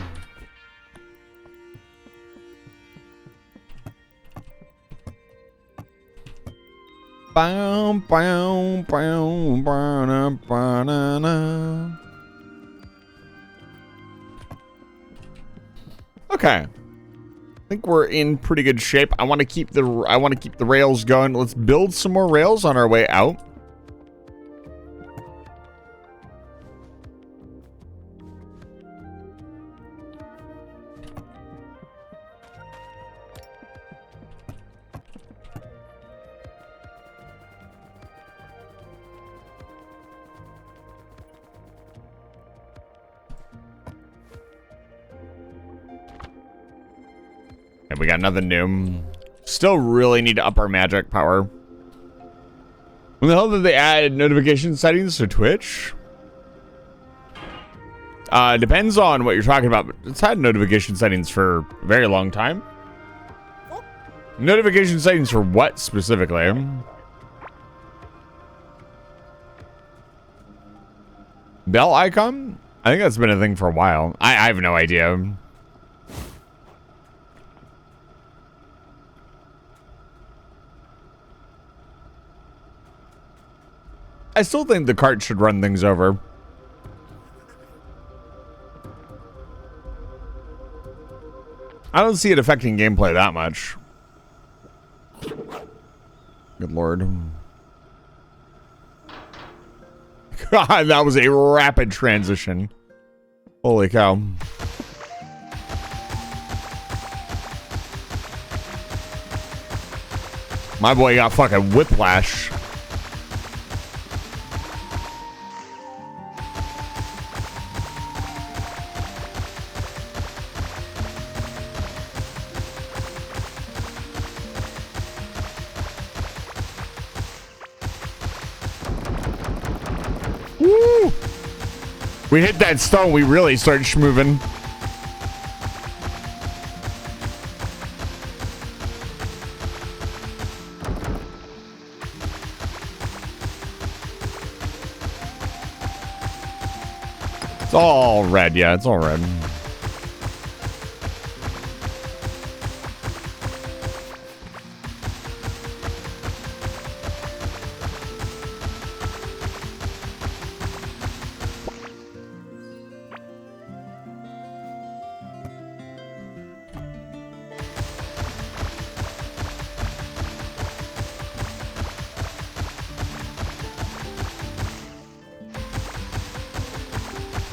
Bow, bow, bow, ba-na, ba-na-na. Okay. I think we're in pretty good shape. I want to keep the rails going. Let's build some more rails on our way out. We got nothing new. Still really need to up our magic power. When the hell did they add notification settings to Twitch? Depends on what you're talking about. But it's had notification settings for a very long time. Notification settings for what specifically? Bell icon? I think that's been a thing for a while. I have no idea. I still think the cart should run things over. I don't see it affecting gameplay that much. Good lord. God, that was a rapid transition. Holy cow. My boy got fucking whiplash. Woo! We hit that stone, we really started schmoving. It's all red, yeah, it's all red.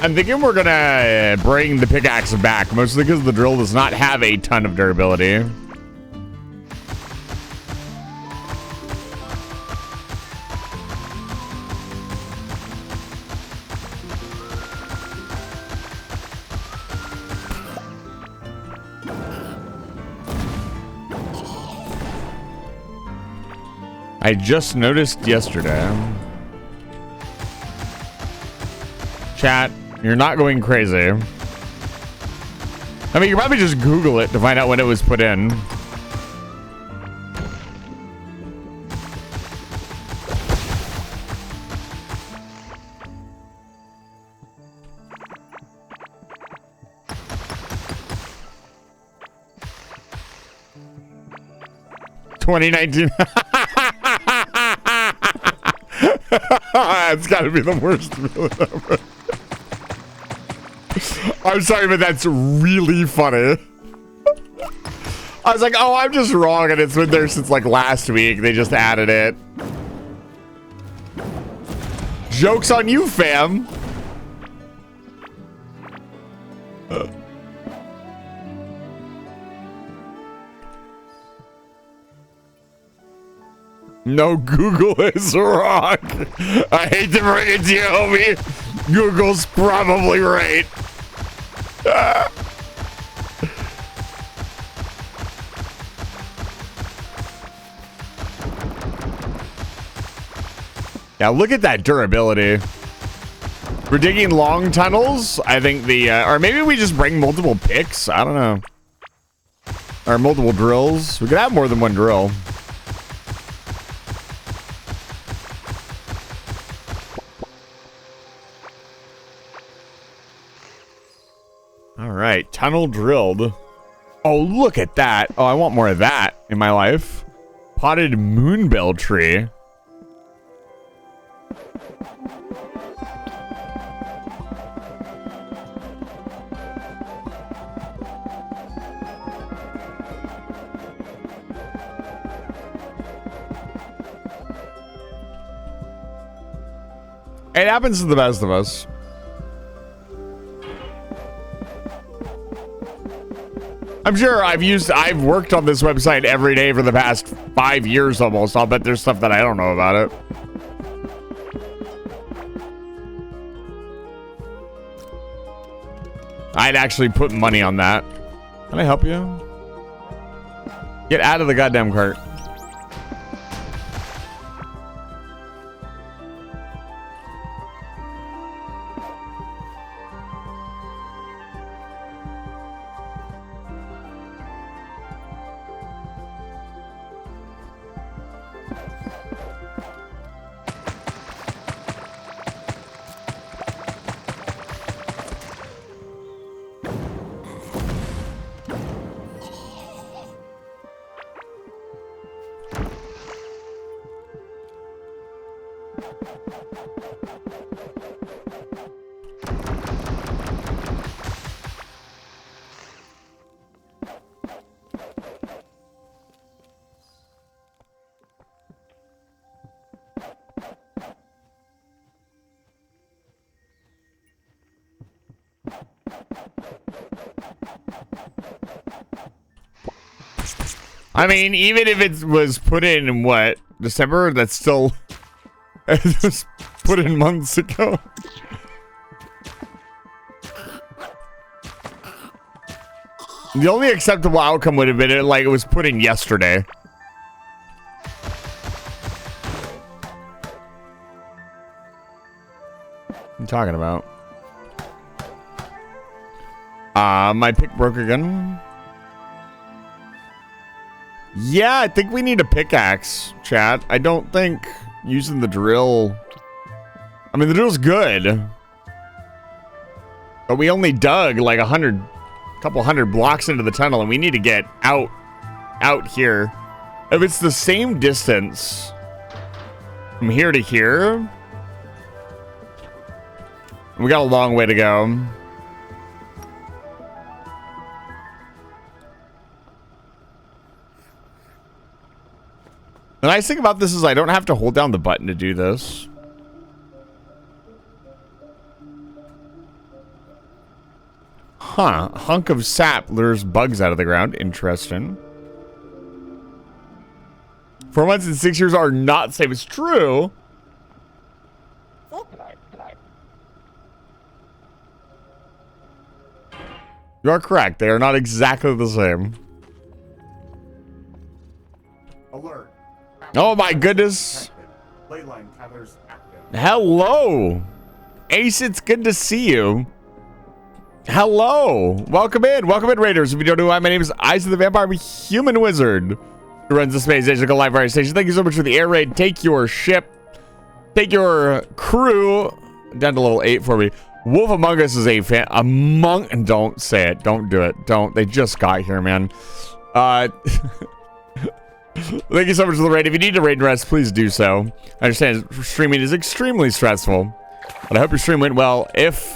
I'm thinking we're gonna bring the pickaxe back, mostly because the drill does not have a ton of durability. I just noticed yesterday. Chat. You're not going crazy. I mean, you probably just Google it to find out when it was put in. $2019. It's got to be the worst villain ever. I'm sorry, but that's really funny. I was like, oh, I'm just wrong, and it's been there since like last week. They just added it. Joke's on you, fam. No, Google is wrong. I hate to bring it to you, homie. Google's probably right. Yeah, look at that durability. We're digging long tunnels. I think the, or maybe we just bring multiple picks. I don't know. Or multiple drills. We could have more than one drill. All right, tunnel drilled. Oh, look at that. Oh, I want more of that in my life. Potted moonbell tree. It happens to the best of us. I'm sure I've worked on this website every day for the past 5 years almost. I'll bet there's stuff that I don't know about it. I'd actually put money on that. Can I help you? Get out of the goddamn cart. I mean, even if it was put in, what, December? That's still... It was put in months ago. The only acceptable outcome would have been like it was put in yesterday. What are you talking about? My pick broke again. Yeah, I think we need a pickaxe, chat. I don't think using the drill... I mean, the drill's good. But we only dug like a couple hundred blocks into the tunnel, and we need to get out here. If it's the same distance from here to here, we got a long way to go. The nice thing about this is I don't have to hold down the button to do this. Huh. A hunk of sap lures bugs out of the ground. Interesting. 4 months and 6 years are not the same. It's true. You are correct. They are not exactly the same. Alert. Oh my goodness. Hello. Ace, it's good to see you. Hello. Welcome in, Raiders. If you don't know who I am, my name is Isaac the Vampire. I'm a human wizard who runs the space station called Live Fire Station. Thank you so much for the air raid. Take your ship. Take your crew. Down to level 8 for me. Wolf Among Us is a fan. Don't say it. Don't do it. Don't. They just got here, man. Thank you so much for the raid. If you need to raid and rest, please do so. I understand streaming is extremely stressful, but I hope your stream went well. If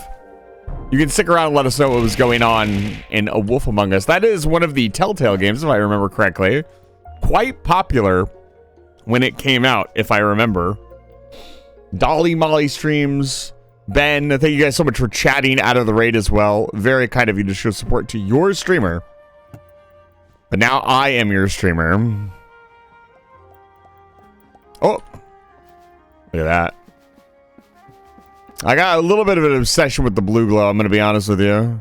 you can stick around and let us know what was going on in A Wolf Among Us. That is one of the Telltale games, if I remember correctly. Quite popular when it came out, if I remember. Dolly Molly streams. Ben, thank you guys so much for chatting out of the raid as well. Very kind of you to show support to your streamer. But now I am your streamer. Oh, look at that. I got a little bit of an obsession with the blue glow, I'm going to be honest with you.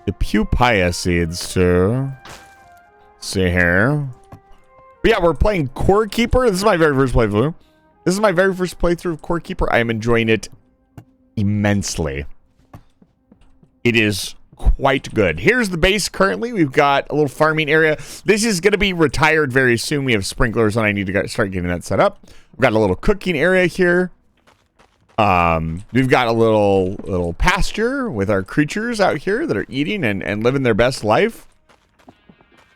The Pupaya seeds, too. Let's see here. But yeah, we're playing Corekeeper. This is my very first playthrough. This is my very first playthrough of Corekeeper. I am enjoying it immensely. It is quite good. Here's the base currently. We've got a little farming area. This is going to be retired very soon. We have sprinklers and I need to start getting that set up. We've got a little cooking area here. We've got a little pasture with our creatures out here that are eating and living their best life.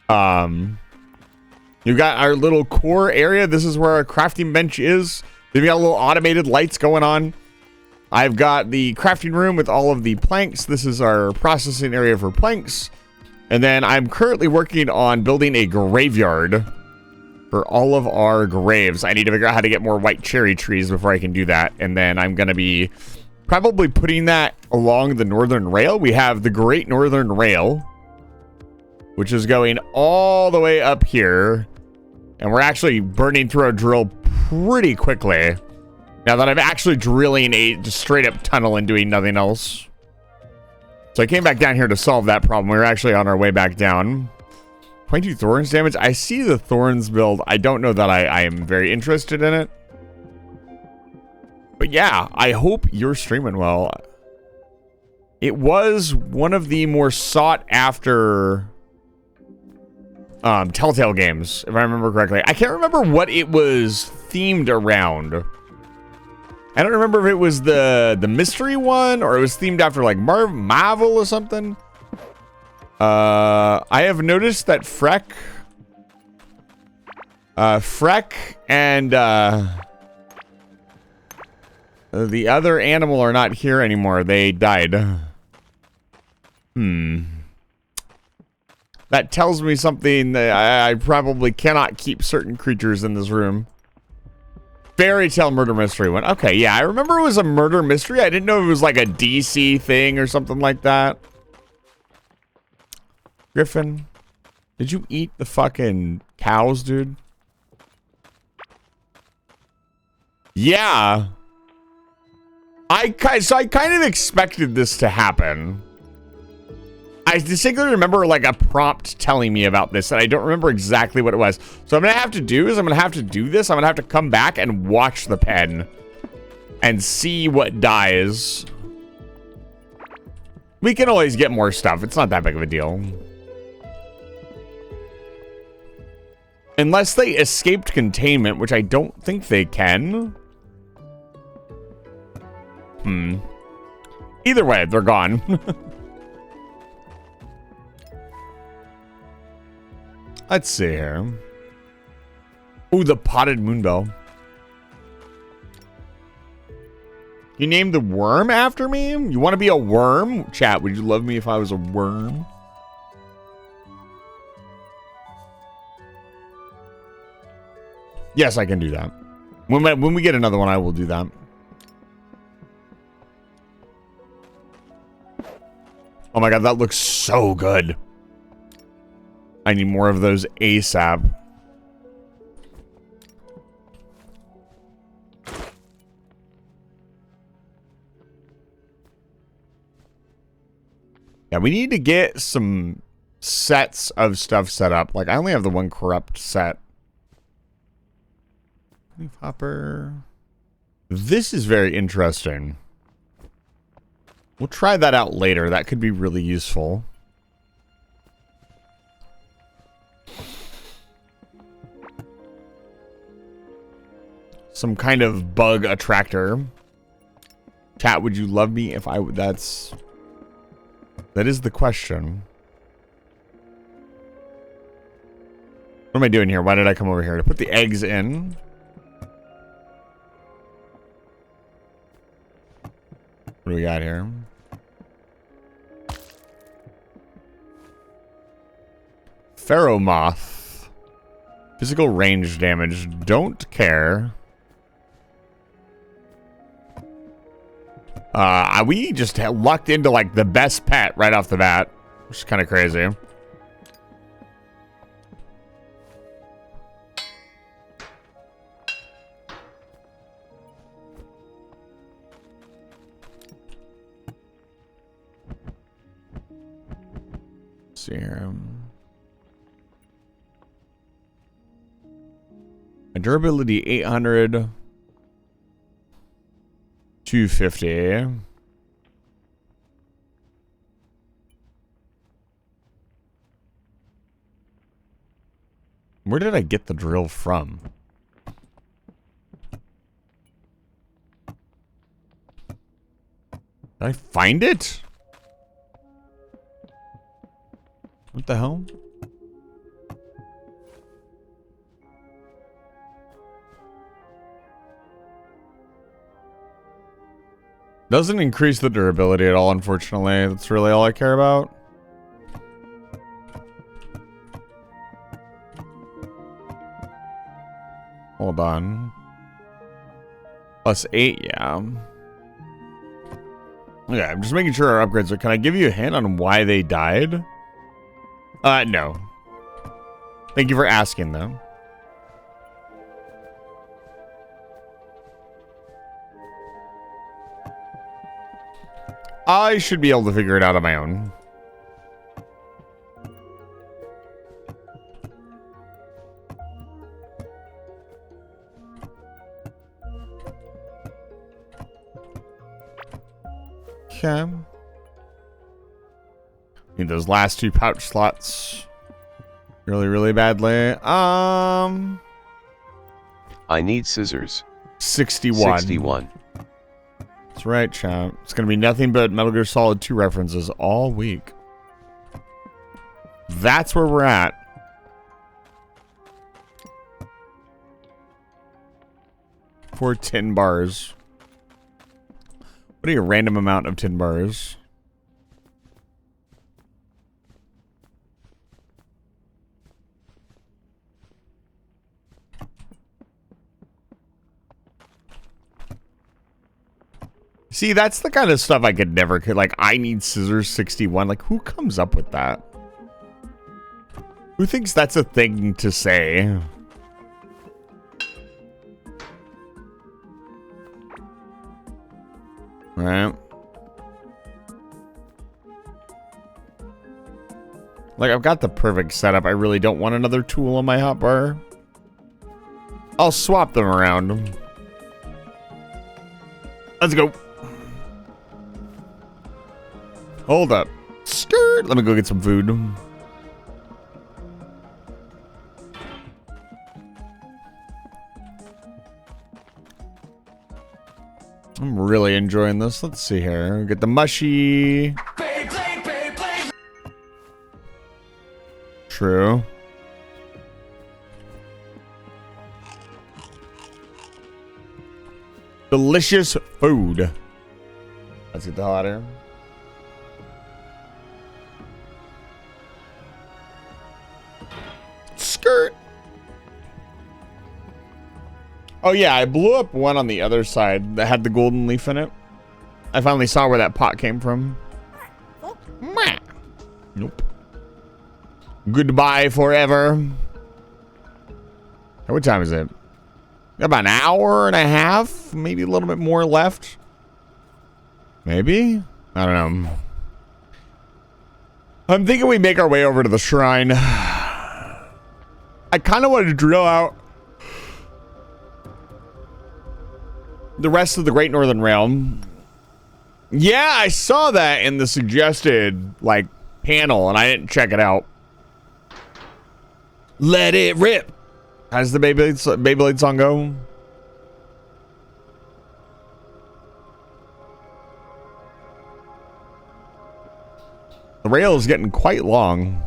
You've got our little core area. This is where our crafting bench is. We've got a little automated lights going on. I've got the crafting room with all of the planks. This is our processing area for planks. And then I'm currently working on building a graveyard for all of our graves. I need to figure out how to get more white cherry trees before I can do that. And then I'm going to be probably putting that along the Northern Rail. We have the Great Northern Rail, which is going all the way up here. And we're actually burning through our drill pretty quickly. Now that I'm actually drilling a just straight up tunnel and doing nothing else. So I came back down here to solve that problem. We were actually on our way back down. 22 thorns damage. I see the thorns build. I don't know that I am very interested in it. But yeah, I hope you're streaming well. It was one of the more sought after Telltale games, if I remember correctly. I can't remember what it was themed around. I don't remember if it was the mystery one or it was themed after like Marvel or something. I have noticed that Freck and The other animal are not here anymore. They died. That tells me something that I probably cannot keep certain creatures in this room. Fairy tale murder mystery one. Okay, yeah, I remember it was a murder mystery. I didn't know it was like a DC thing or something like that. Griffin, did you eat the fucking cows, dude? Yeah. I kind of expected this to happen. I distinctly remember like a prompt telling me about this, and I don't remember exactly what it was. So I'm gonna have to do is I'm gonna have to do this. I'm gonna have to come back and watch the pen and see what dies. We can always get more stuff. It's not that big of a deal. Unless they escaped containment, which I don't think they can. Either way, they're gone. Let's see here. Ooh, the potted moonbell. You named the worm after me? You want to be a worm? Chat, would you love me if I was a worm? Yes, I can do that. When we get another one, I will do that. Oh my god, that looks so good. I need more of those ASAP. Yeah, we need to get some sets of stuff set up. Like, I only have the one corrupt set. Leaf hopper. This is very interesting. We'll try that out later. That could be really useful. Some kind of bug attractor. Chat, would you love me if I would? That is the question. What am I doing here? Why did I come over here? To put the eggs in. What do we got here? Pharaoh moth. Physical range damage. Don't care. We just lucked into like the best pet right off the bat, which is kind of crazy. Let's see here. My durability 800. 250. Where did I get the drill from? Did I find it? What the hell? Doesn't increase the durability at all, unfortunately. That's really all I care about. Hold on. +8, yeah. Okay, I'm just making sure our upgrades are... Can I give you a hint on why they died? No. Thank you for asking, though. I should be able to figure it out on my own. Okay. Need those last 2 pouch slots really, really badly. I need scissors. 61. 61. That's right, chat. It's going to be nothing but Metal Gear Solid 2 references all week. That's where we're at. For 10 bars. Putting a random amount of tin bars. See, that's the kind of stuff I could never, like, I need scissors 61. Like, who comes up with that? Who thinks that's a thing to say? Right. Like, I've got the perfect setup. I really don't want another tool on my hotbar. I'll swap them around. Let's go. Hold up. Skirt. Let me go get some food. I'm really enjoying this. Let's see here. Get the mushy. True. Delicious food. Let's get the hell out of here. Skirt. Oh yeah, I blew up one on the other side that had the golden leaf in it. I finally saw where that pot came from. Nope. Goodbye forever. What time is it? About an hour and a half, maybe a little bit more left. Maybe? I don't know. I'm thinking we make our way over to the shrine. I kind of wanted to drill out the rest of the Great Northern Realm. Yeah, I saw that in the suggested, like, panel, and I didn't check it out. Let it rip. How does the Beyblade song go? The rail is getting quite long.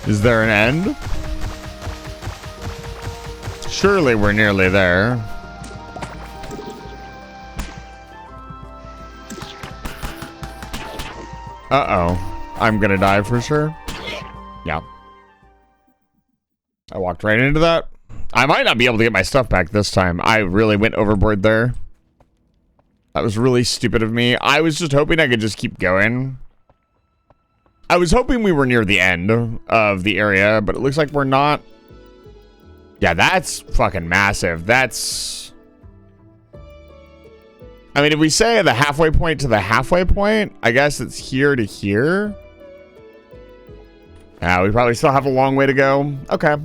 Is there an end? Surely we're nearly there. Uh-oh. I'm gonna die for sure. Yeah. I walked right into that. I might not be able to get my stuff back this time. I really went overboard there. That was really stupid of me. I was just hoping I could just keep going. I was hoping we were near the end of the area, but it looks like we're not. Yeah, that's fucking massive. That's... I mean, if we say the halfway point to the halfway point, I guess it's here to here. Yeah, we probably still have a long way to go. Okay.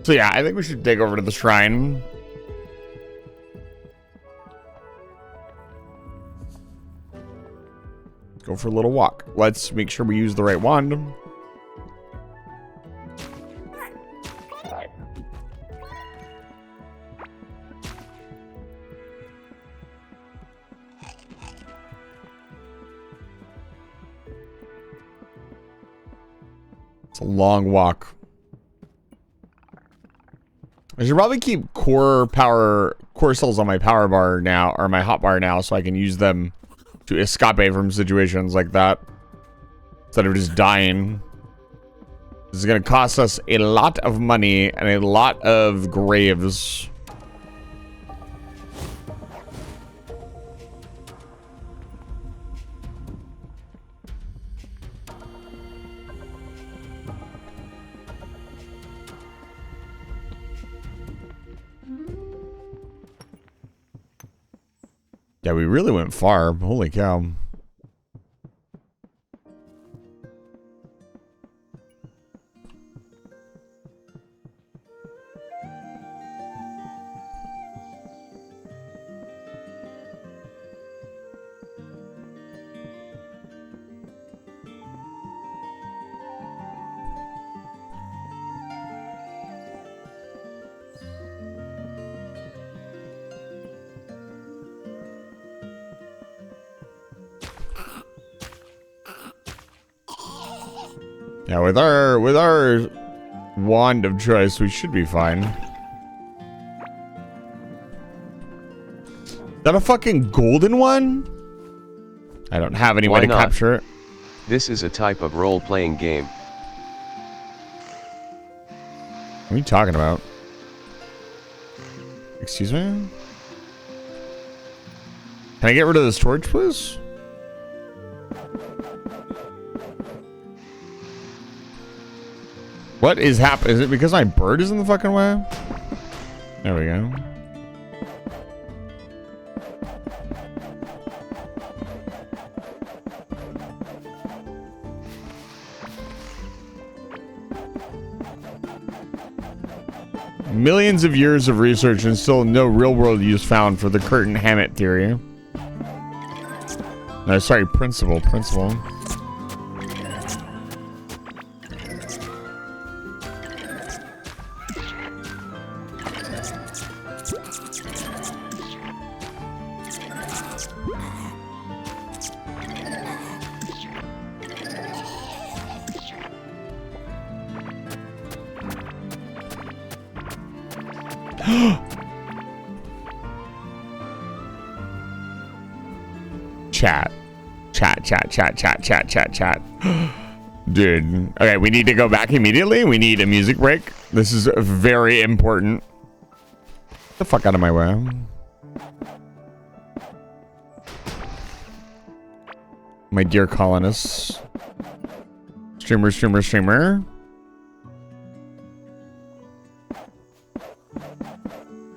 So yeah, I think we should dig over to the shrine. Go for a little walk. Let's make sure we use the right wand. It's a long walk. I should probably keep core cells on my power bar now, or my hot bar now, so I can use them to escape from situations like that instead of just dying. This is going to cost us a lot of money and a lot of graves. Yeah, we really went far. Holy cow. Yeah, with our wand of choice, we should be fine. Is that a fucking golden one? I don't have any way to capture it. This is a type of role-playing game. What are you talking about? Excuse me? Can I get rid of this torch, please? What is happening? Is it because my bird is in the fucking way? There we go. Millions of years of research and still no real-world use found for the curtain Hammett theory. No, sorry, principle. Chat. Dude. Okay, we need to go back immediately. We need a music break. This is very important. Get the fuck out of my way. My dear colonists. Streamer.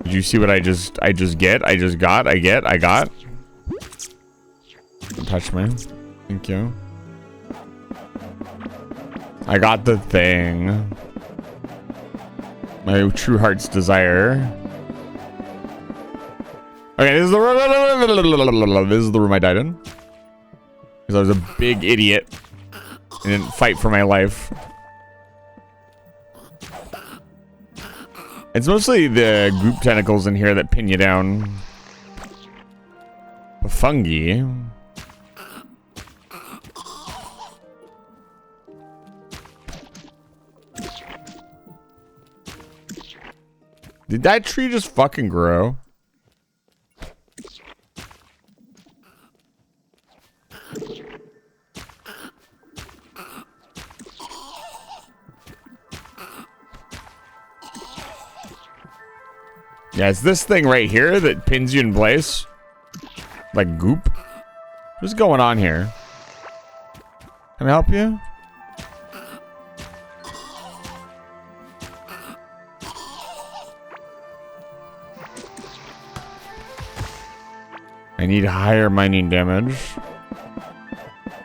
Did you see what I got? Don't touch me. Thank you. I got the thing. My true heart's desire. Okay, this is the room I died in. Because I was a big idiot. And didn't fight for my life. It's mostly the goop tentacles in here that pin you down. The fungi. Did that tree just fucking grow? Yeah, it's this thing right here that pins you in place. Like goop. What's going on here? Can I help you? I need higher mining damage.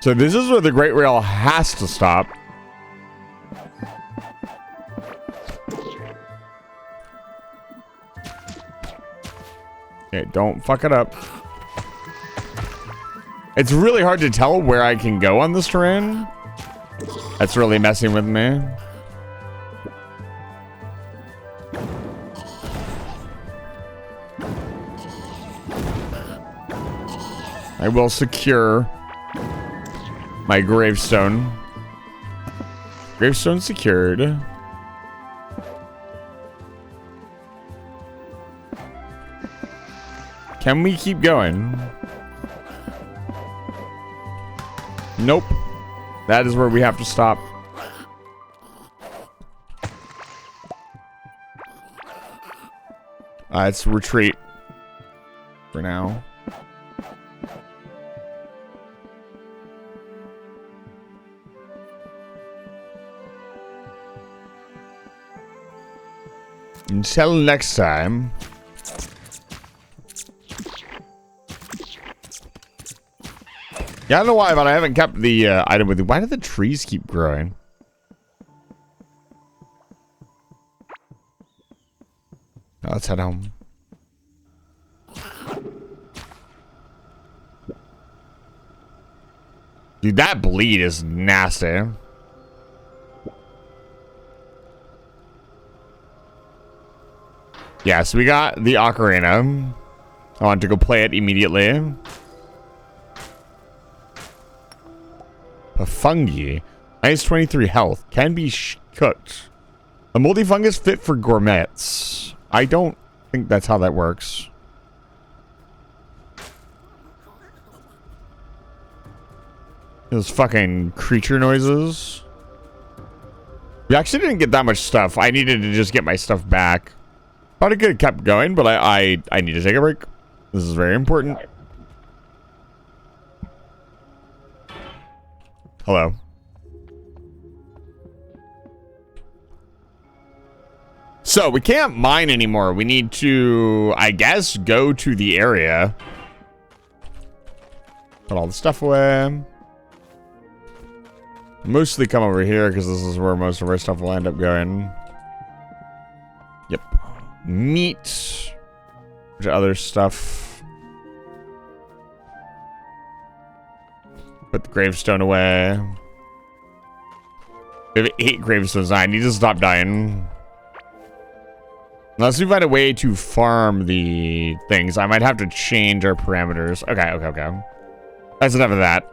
So this is where the Great Rail has to stop. Okay, don't fuck it up. It's really hard to tell where I can go on this terrain. That's really messing with me. I will secure my gravestone. Gravestone secured. Can we keep going? Nope. That is where we have to stop. Let's retreat for now. Until next time. Yeah, I don't know why, but I haven't kept the item with you. Why do the trees keep growing? Oh, let's head home. Dude, that bleed is nasty. Yeah, so we got the ocarina. I want to go play it immediately. A fungi. Minus 23 health. Can be cooked. A moldy fungus fit for gourmets. I don't think that's how that works. Those fucking creature noises. We actually didn't get that much stuff. I needed to just get my stuff back. Probably could have kept going, but I need to take a break. This is very important. Hello. So we can't mine anymore. We need to, I guess, go to the area. Put all the stuff away. Mostly come over here because this is where most of our stuff will end up going. Yep. Meat. Bunch of other stuff. Put the gravestone away. We have 8 gravestones. I need to stop dying. Unless we find a way to farm the things. I might have to change our parameters. Okay. That's enough of that.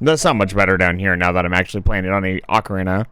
That's not much better down here now that I'm actually playing it on a ocarina.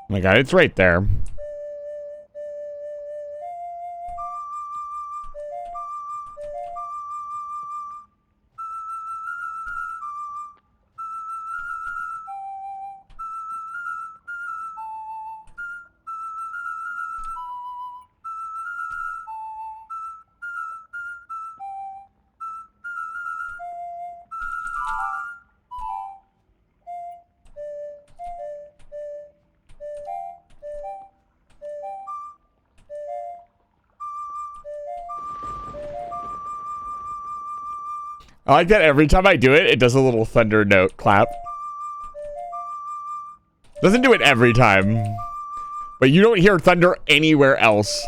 Oh my god, it's right there. I like that every time I do it, it does a little thunder note clap. Doesn't do it every time. But you don't hear thunder anywhere else.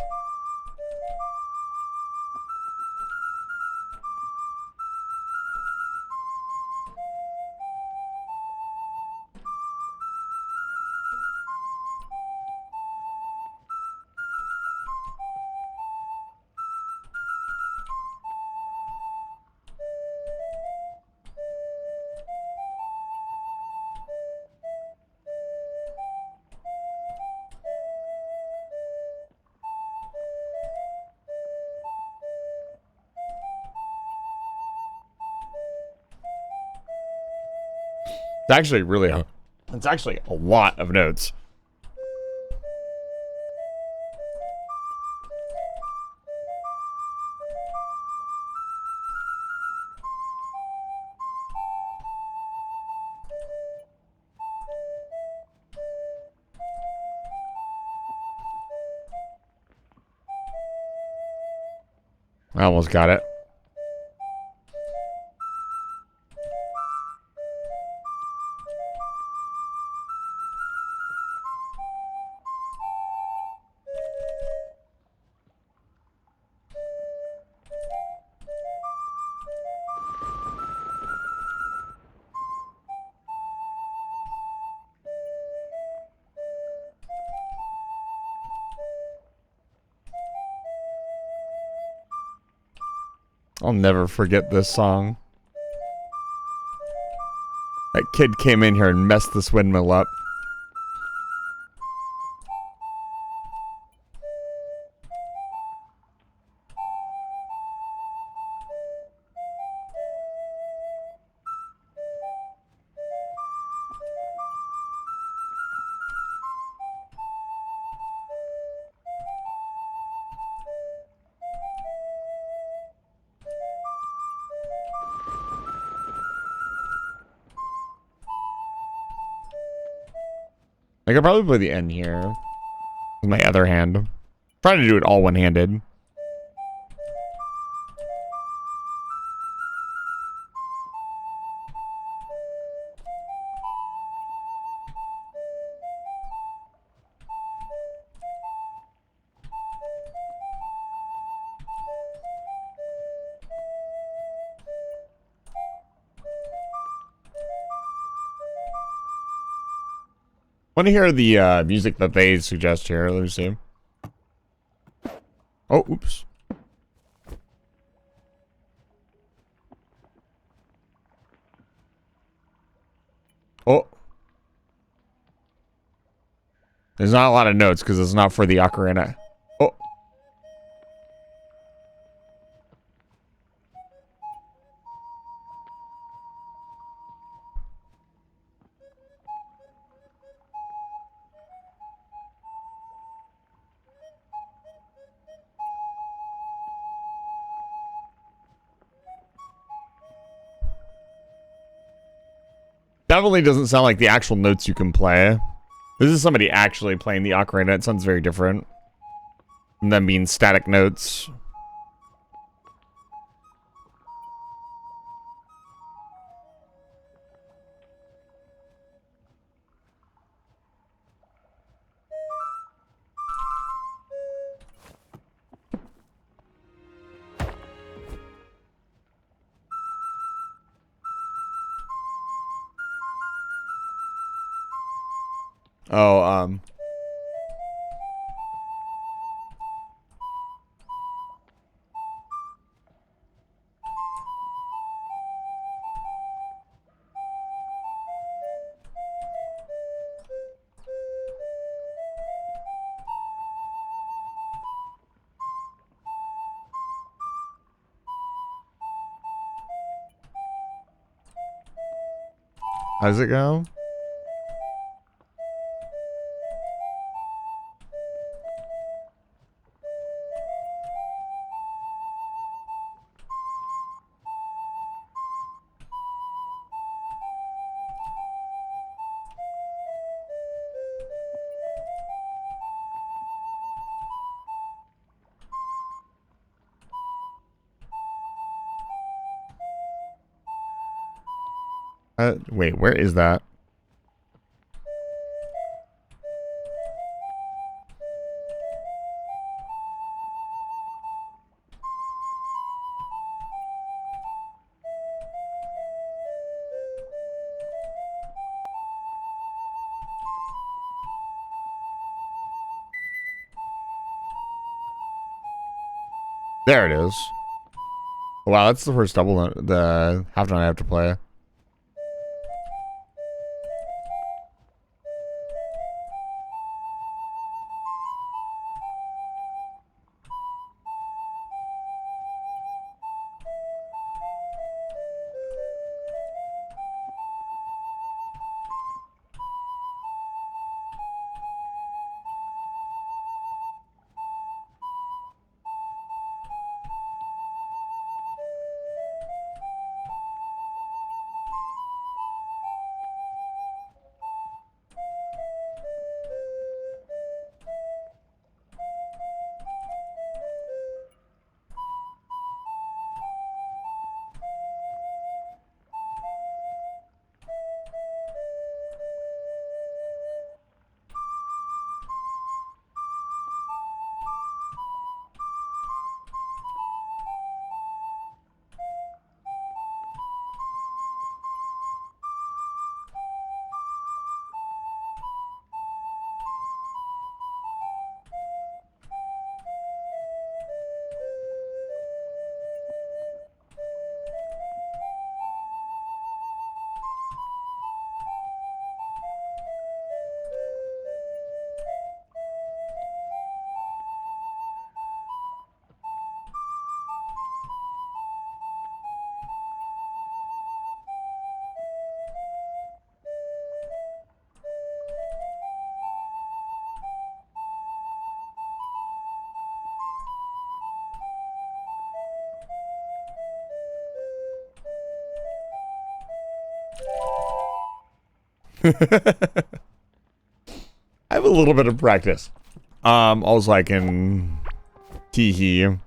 It's actually really, it's actually a lot of notes. I almost got it. I'll never forget this song. That kid came in here and messed this windmill up. I could probably play the end here with my other hand. Trying to do it all one-handed. Want to hear the music that they suggest here? Let me see. Oh, oops. Oh. There's not a lot of notes because it's not for the ocarina. Oh. Definitely doesn't sound like the actual notes you can play. This is somebody actually playing the ocarina. It sounds very different from them being static notes. Oh, how does it go? Wait, where is that? There it is. Wow, that's the first double note, the half note I have to play. I have a little bit of practice. Also I can teehee.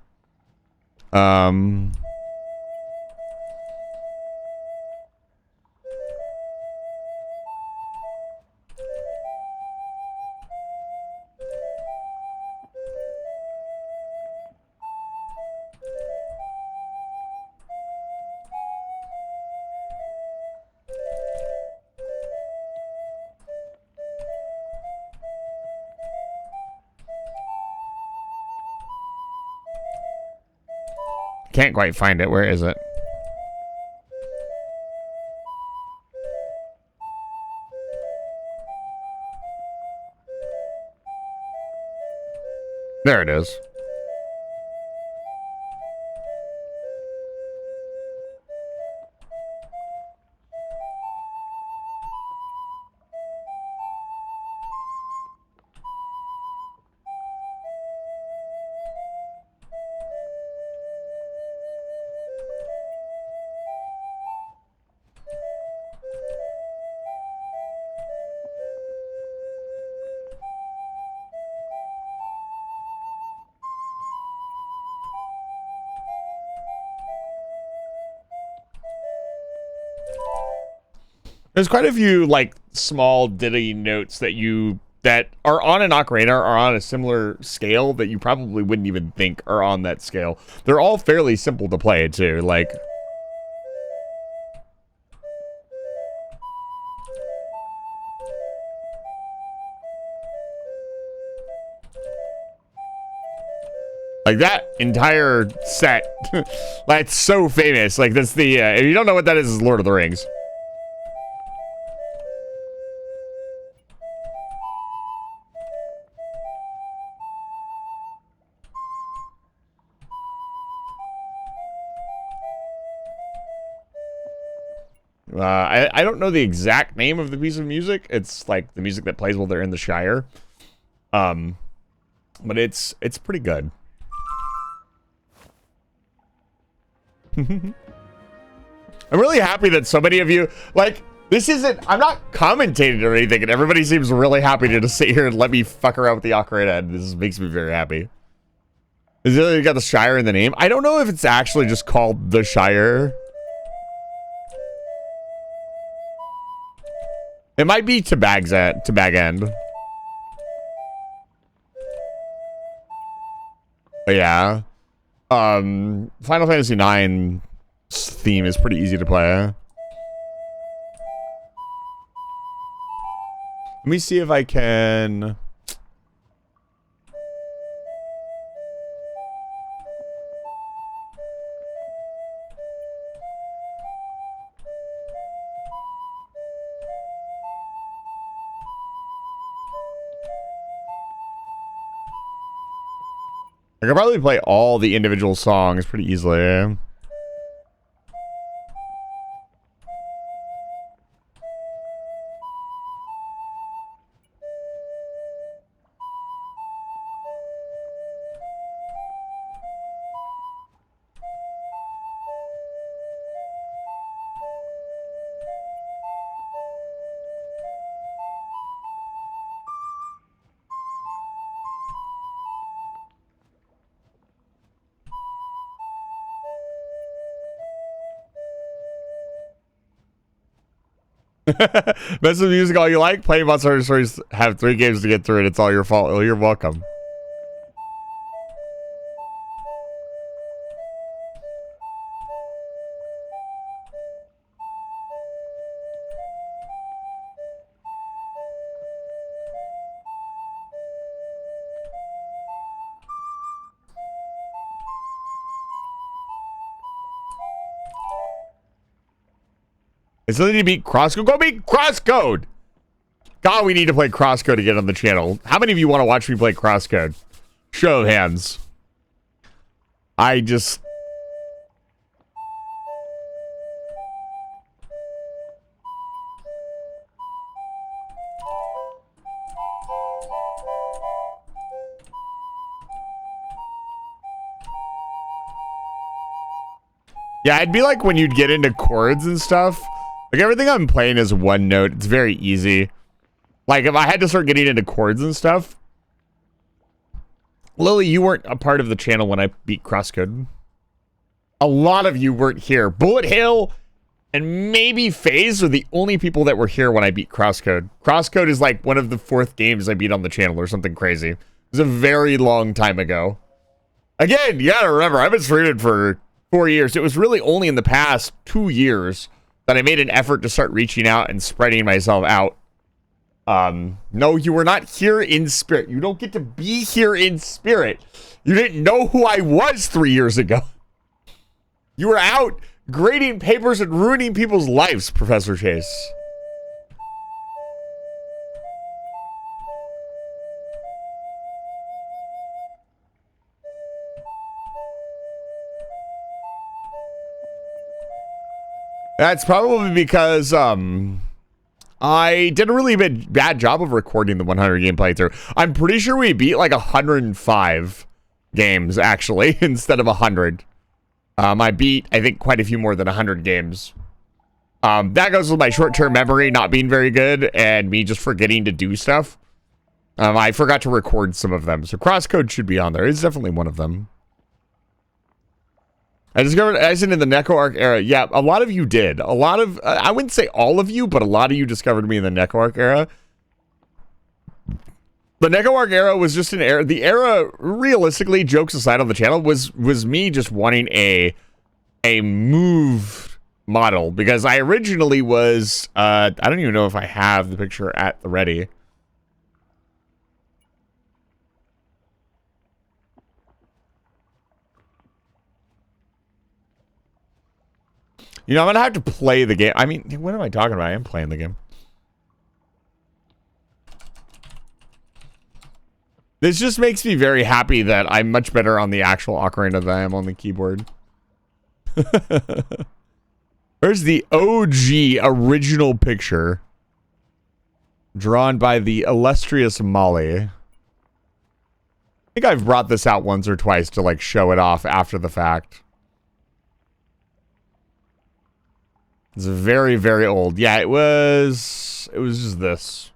Can't quite find it. Where is it? There it is. There's quite a few like small ditty notes that are on an ocarina are on a similar scale that you probably wouldn't even think are on that scale. They're all fairly simple to play too. Like that entire set, that's so famous. Like that's the if you don't know what that is, it's Lord of the Rings. I don't know the exact name of the piece of music. It's like the music that plays while they're in the Shire. But it's pretty good. I'm really happy that so many of you, like, this isn't, I'm not commentating or anything, and everybody seems really happy to just sit here and let me fuck around with the ocarina, and this makes me very happy. Is it got the Shire in the name? I don't know if it's actually just called the Shire. It might be to Bag End. But yeah. Final Fantasy IX theme is pretty easy to play. Let me see if I can... I could probably play all the individual songs pretty easily. Mess with music all you like. Play Monster Hunter Stories. Have 3 games to get through it. It's all your fault. Oh, you're welcome. I still need to beat Crosscode. Go beat Crosscode! God, we need to play Crosscode again on the channel. How many of you want to watch me play Crosscode? Show of hands. I just... Yeah, it'd be like when you'd get into chords and stuff. Like everything I'm playing is one note. It's very easy. Like if I had to start getting into chords and stuff. Lily, you weren't a part of the channel when I beat Crosscode. A lot of you weren't here. Bullet Hill and maybe FaZe are the only people that were here when I beat Crosscode. Crosscode is like one of the 4th games I beat on the channel or something crazy. It was a very long time ago. Again, you gotta remember, I've been streaming for 4 years. It was really only in the past 2 years that I made an effort to start reaching out and spreading myself out. No, you were not here in spirit. You don't get to be here in spirit. You didn't know who I was 3 years ago. You were out grading papers and ruining people's lives, Professor Chase. That's probably because, I did a really bad job of recording the 100 game playthrough. I'm pretty sure we beat like 105 games, actually, instead of 100. I beat, I think, quite a few more than 100 games. That goes with my short-term memory not being very good and me just forgetting to do stuff. I forgot to record some of them, so Crosscode should be on there. It's definitely one of them. I discovered Eisen in the Neko Arc era. Yeah, a lot of you did. A lot of, I wouldn't say all of you, but a lot of you discovered me in the Neko Arc era. The Neko Arc era was just an era. The era, realistically, jokes aside on the channel, was me just wanting a move model. Because I originally was, I don't even know if I have the picture at the ready. You know, I'm gonna have to play the game. I mean, what am I talking about? I am playing the game. This just makes me very happy that I'm much better on the actual ocarina than I am on the keyboard. Where's the OG original picture? Drawn by the illustrious Molly. I think I've brought this out once or twice to like show it off after the fact. It's very, very old. Yeah, it was just this.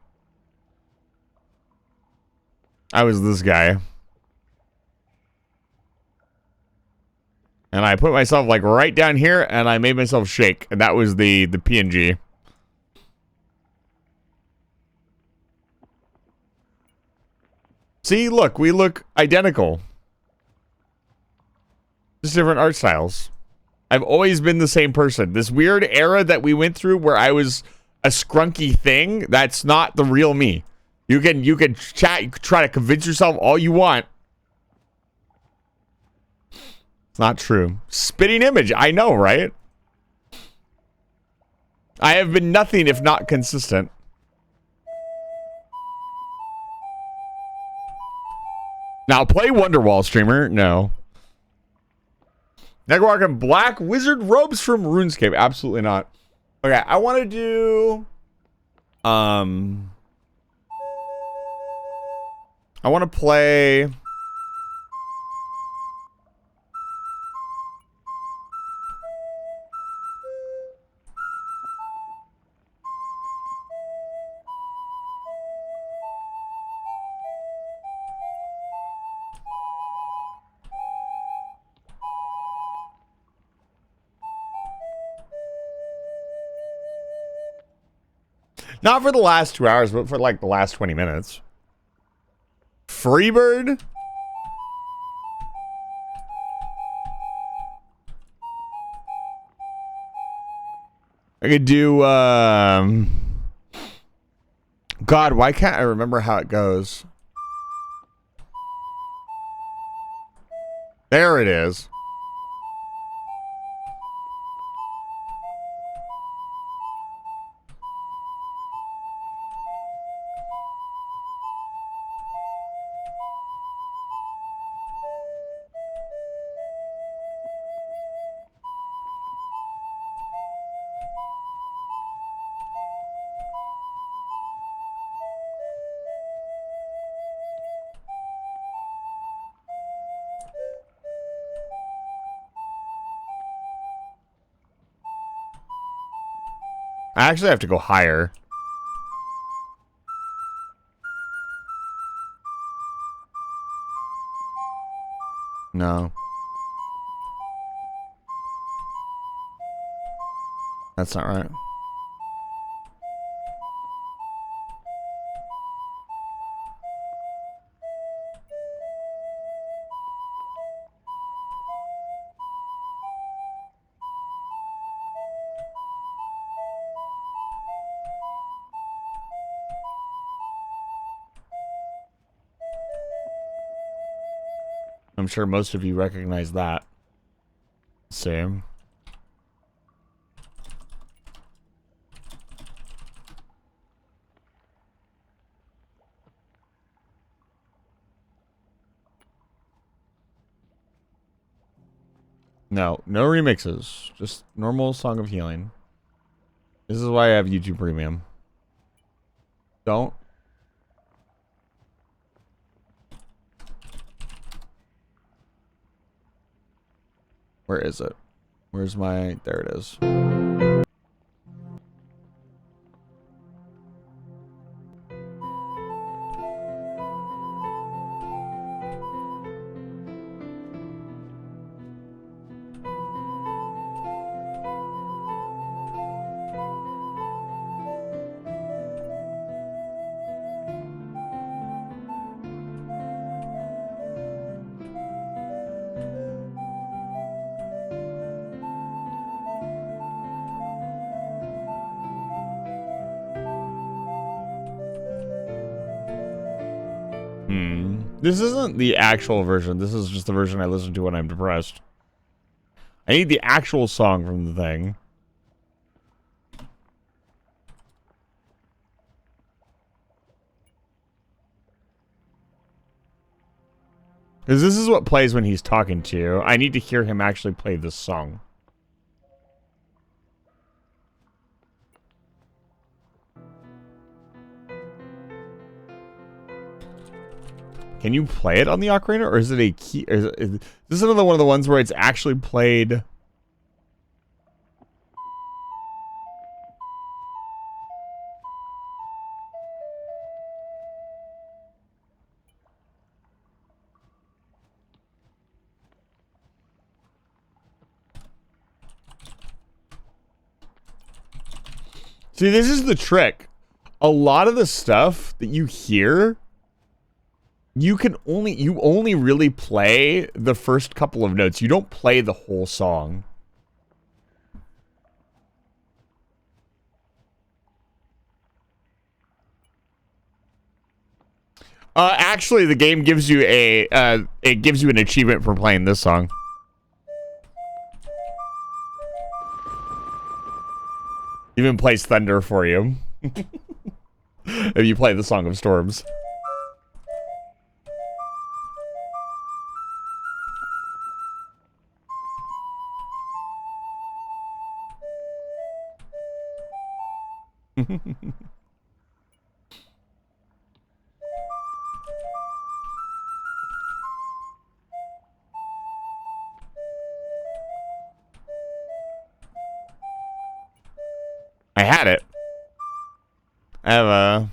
I was this guy. And I put myself like right down here and I made myself shake. And that was the PNG. See, look, we look identical. Just different art styles. I've always been the same person. This weird era that we went through where I was a scrunky thing, that's not the real me. You can chat, you can try to convince yourself all you want. It's not true. Spitting image, I know, right? I have been nothing if not consistent. Now play Wonderwall, streamer. No. Negark and black wizard robes from RuneScape. Absolutely not. Okay, I want to do... I want to play... Not for the last 2 hours, but for like the last 20 minutes. Freebird? I could do, God, why can't I remember how it goes? There it is. I actually have to go higher. No. That's not right. I'm sure most of you recognize that. Same. No, no remixes. Just normal Song of Healing. This is why I have YouTube Premium. Don't. Where is it? Where's my... There it is. This isn't the actual version. This is just the version I listen to when I'm depressed. I need the actual song from the thing. Because this is what plays when he's talking to you. I need to hear him actually play this song. Can you play it on the ocarina, or is it a key? Is this another one of the ones where it's actually played? See, this is the trick. A lot of the stuff that you hear, you only really play the first couple of notes. You don't play the whole song. Actually, the game gives you it gives you an achievement for playing this song. Even plays Thunder for you. If you play the Song of Storms. I had it. I have a...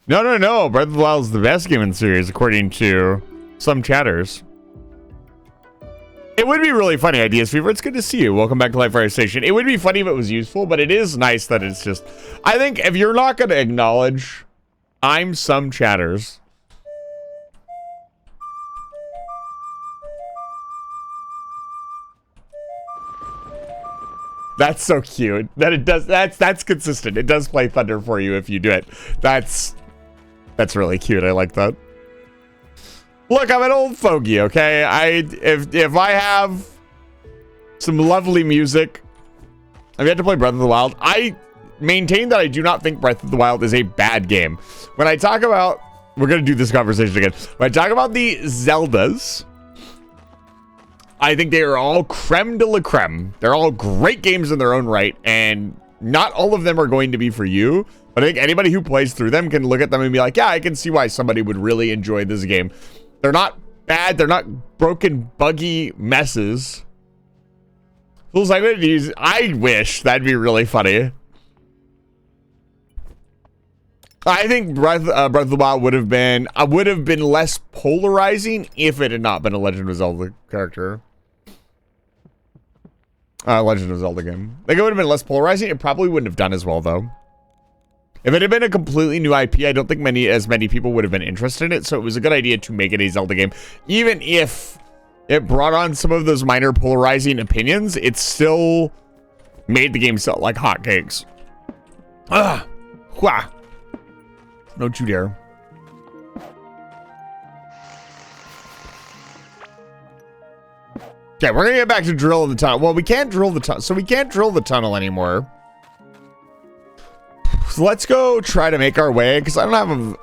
No. Breath of the Wild is the best game in the series, according to some chatters. It would be really funny, Ideas Fever. It's good to see you. Welcome back to Live Fire Station. It would be funny if it was useful, but it is nice that it's just... I think if you're not going to acknowledge I'm some chatters... That's so cute. That it does... That's consistent. It does play Thunder for you if you do it. That's really cute. I like that. Look, I'm an old fogey, okay? If I have some lovely music, I've yet to play Breath of the Wild. I maintain that I do not think Breath of the Wild is a bad game. When I talk about... We're going to do this conversation again. When I talk about the Zeldas, I think they are all creme de la creme. They're all great games in their own right, and not all of them are going to be for you. But I think anybody who plays through them can look at them and be like, yeah, I can see why somebody would really enjoy this game. They're not bad. They're not broken, buggy messes. Feels like I wish that'd be really funny. I think Breath of the Wild would have been less polarizing if it had not been a Legend of Zelda character. Legend of Zelda game. Like, it would have been less polarizing. It probably wouldn't have done as well, though. If it had been a completely new IP, I don't think as many people would have been interested in it. So it was a good idea to make it a Zelda game, even if it brought on some of those minor polarizing opinions. It still made the game sell like hotcakes. Ugh. Wah. Don't you dare. Okay, we're gonna get back to drilling the tunnel. Well, we can't drill the tunnel, so we can't drill the tunnel anymore. So let's go try to make our way, because I don't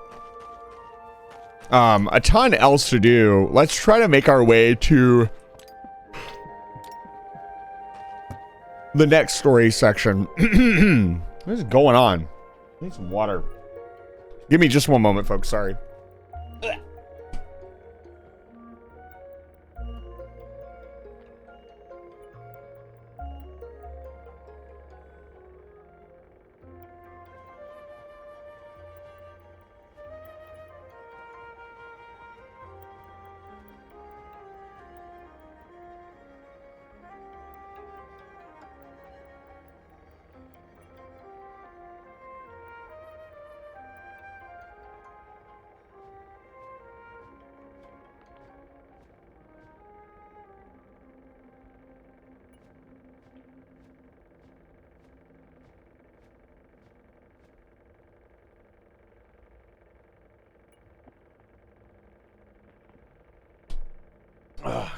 have a ton else to do. Let's try to make our way to the next story section. What is going on? I need some water. Give me just one moment, folks. Sorry.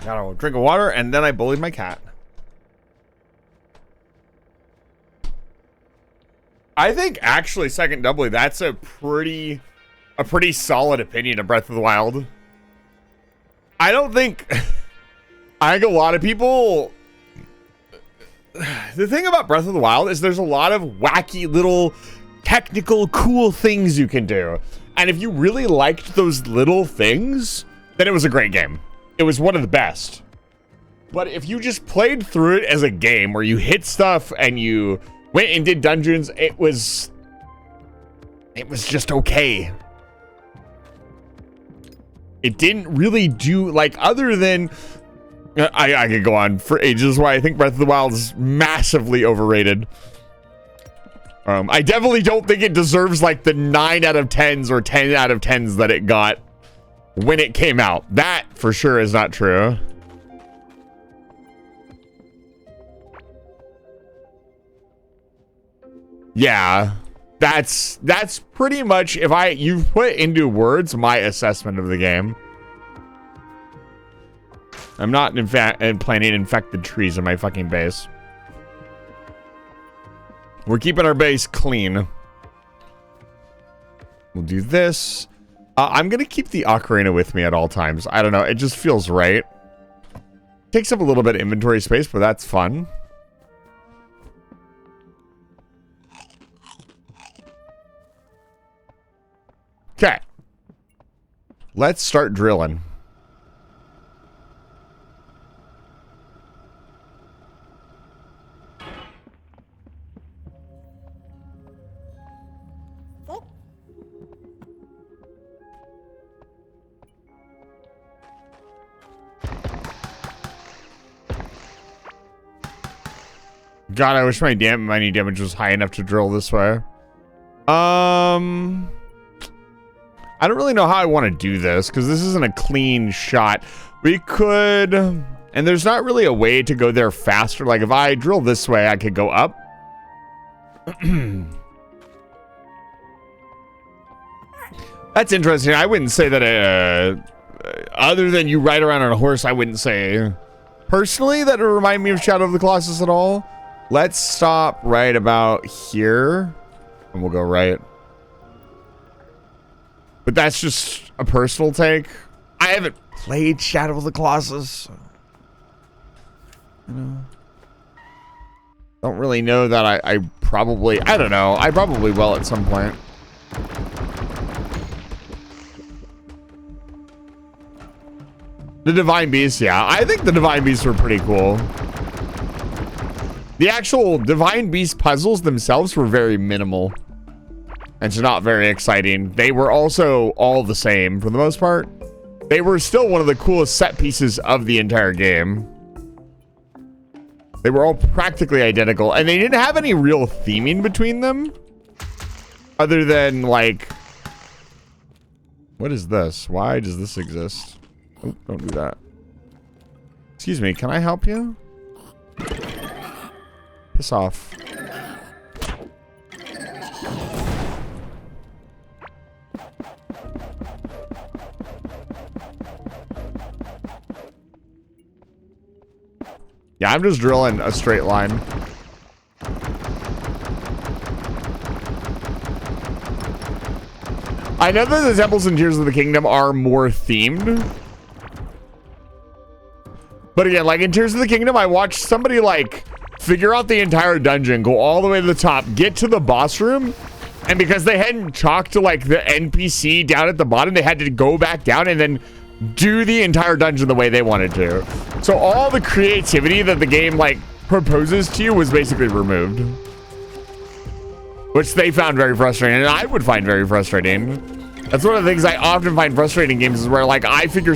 Got a drink of water, and then I bullied my cat. I think actually, second doubly, that's a pretty solid opinion of Breath of the Wild. I don't think I think a lot of people. The thing about Breath of the Wild is there's a lot of wacky little technical cool things you can do. And if you really liked those little things, then it was a great game. It was one of the best. But if you just played through it as a game where you hit stuff and you went and did dungeons, it was just okay. It didn't really do, like, other than I could go on for ages why I think Breath of the Wild is massively overrated. I definitely don't think it deserves like the 9 out of 10s or 10 out of 10s that it got when it came out. That for sure is not true. Yeah, that's pretty much, if you've put into words my assessment of the game. I'm not planting infected trees in my fucking base. We're keeping our base clean. We'll do this. I'm gonna keep the ocarina with me at all times. I don't know, it just feels right. Takes up a little bit of inventory space, but that's fun. Okay. Let's start drilling. God, I wish my mining damage was high enough to drill this way. I don't really know how I want to do this, because this isn't a clean shot. We could... And there's not really a way to go there faster. Like, if I drill this way, I could go up. That's interesting. I wouldn't say that... other than you ride around on a horse, I wouldn't say... Personally, that would remind me of Shadow of the Colossus at all. Let's stop right about here. And we'll go right. But that's just a personal take. I haven't played Shadow of the Colossus. You know? Don't really know that I probably, I don't know. I probably will at some point. The Divine Beasts, yeah. I think the Divine Beasts were pretty cool. The actual Divine Beast puzzles themselves were very minimal. And so not very exciting. They were also all the same for the most part. They were still one of the coolest set pieces of the entire game. They were all practically identical. And they didn't have any real theming between them. Other than, like... What is this? Why does this exist? Oh, don't do that. Excuse me, can I help you? Piss off. Yeah, I'm just drilling a straight line. I know that the temples in Tears of the Kingdom are more themed. But again, like in Tears of the Kingdom, I watched somebody like figure out the entire dungeon, go all the way to the top, get to the boss room, and because they hadn't chalked to like the NPC down at the bottom, they had to go back down and then do the entire dungeon the way they wanted to. So all the creativity that the game like proposes to you was basically removed. Which they found very frustrating, and I would find very frustrating. That's one of the things I often find frustrating in games is where like I think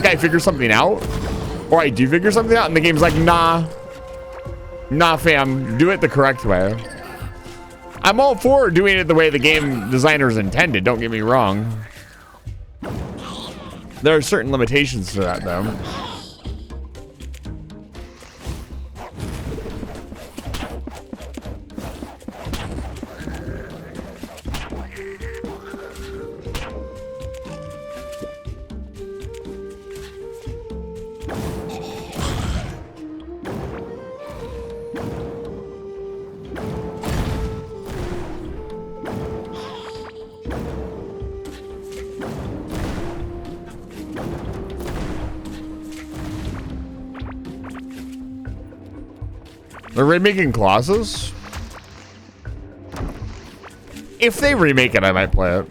I figure something out, or I do figure something out, and the game's like, nah, fam, do it the correct way. I'm all for doing it the way the game designers intended, don't get me wrong. There are certain limitations to that, though. They're remaking Colossus? If they remake it, I might play it.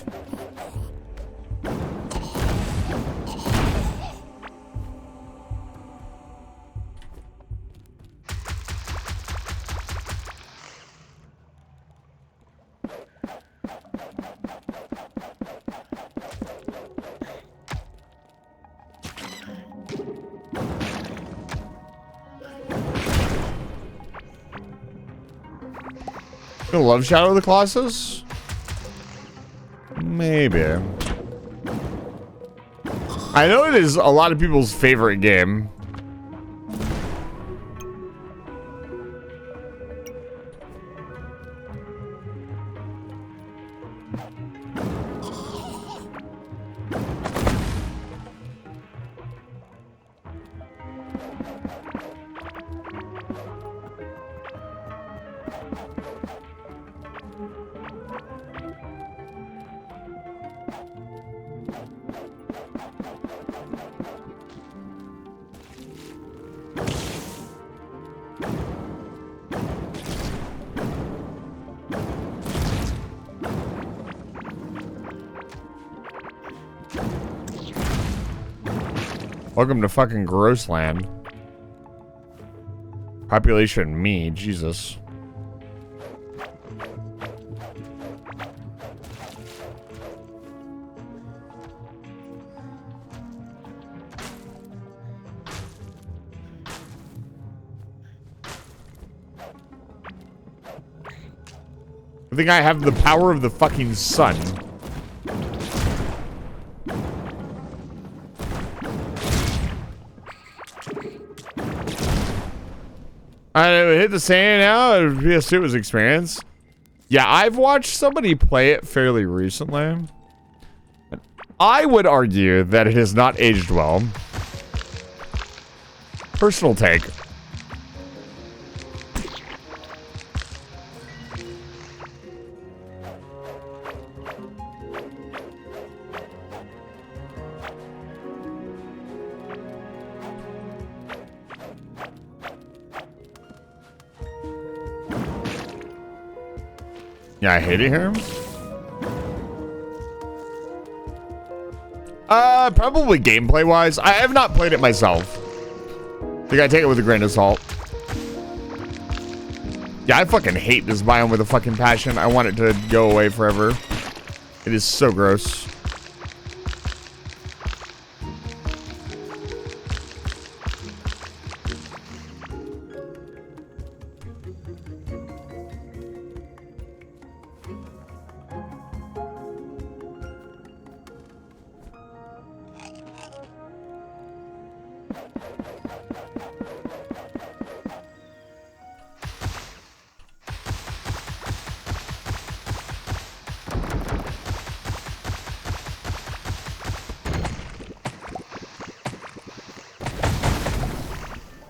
You love Shadow of the Colossus? Maybe. I know it is a lot of people's favorite game. Welcome to fucking Grossland. Population me, Jesus. I think I have the power of the fucking sun. I hit the sand now. PS2 was experience. Yeah, I've watched somebody play it fairly recently. I would argue that it has not aged well. Personal take. Yeah, I hate it here. Probably gameplay wise. I have not played it myself. You gotta take it with a grain of salt. Yeah, I fucking hate this biome with a fucking passion. I want it to go away forever. It is so gross.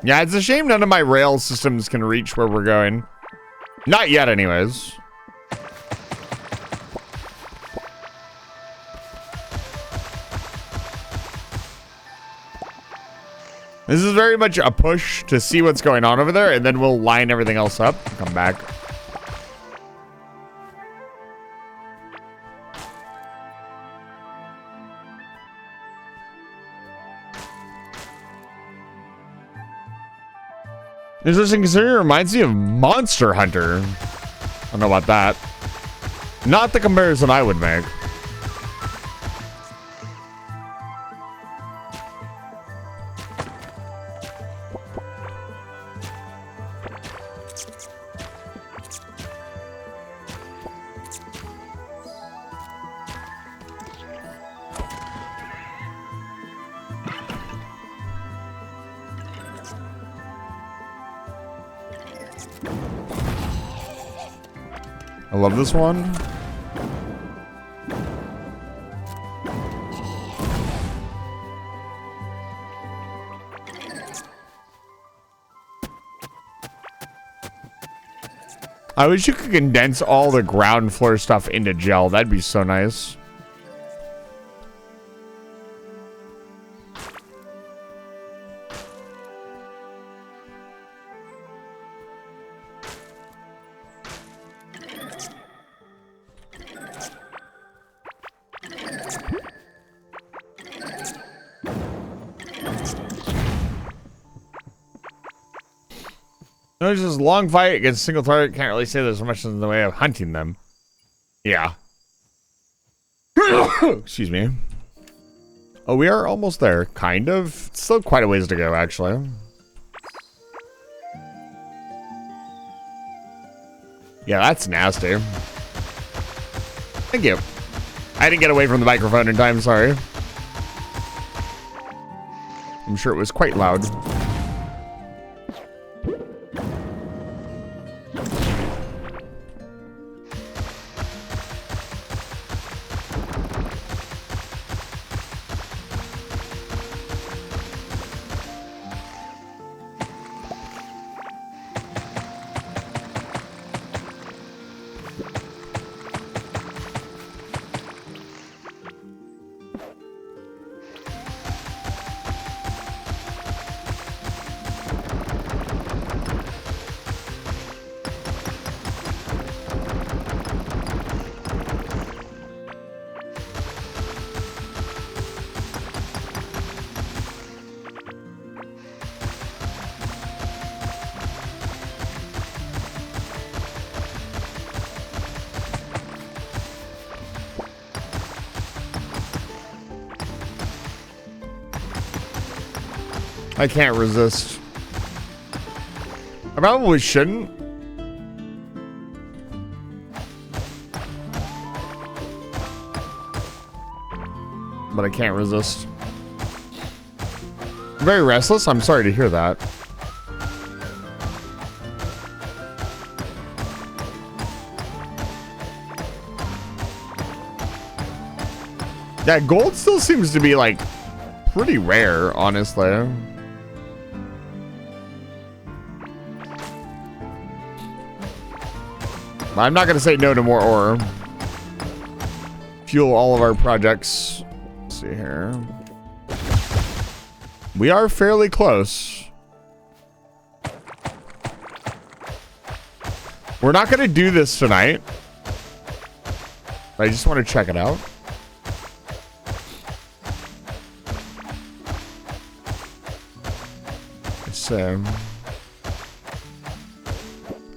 Yeah, it's a shame none of my rail systems can reach where we're going. Not yet, anyways. This is very much a push to see what's going on over there, and then we'll line everything else up and come back. Interesting, considering it reminds me of Monster Hunter. I don't know about that. Not the comparison I would make. I love this one. I wish you could condense all the ground floor stuff into gel. That'd be so nice. No, it's just a long fight against a single target. Can't really say there's much in the way of hunting them. Yeah. Excuse me. Oh, we are almost there. Kind of. It's still quite a ways to go, actually. Yeah, that's nasty. Thank you. I didn't get away from the microphone in time, sorry. I'm sure it was quite loud. I can't resist. I probably shouldn't. But I can't resist. I'm very restless. I'm sorry to hear that. Yeah, gold still seems to be like pretty rare, honestly. I'm not gonna say no to more ore. Fuel all of our projects. Let's see here. We are fairly close. We're not gonna do this tonight. I just want to check it out.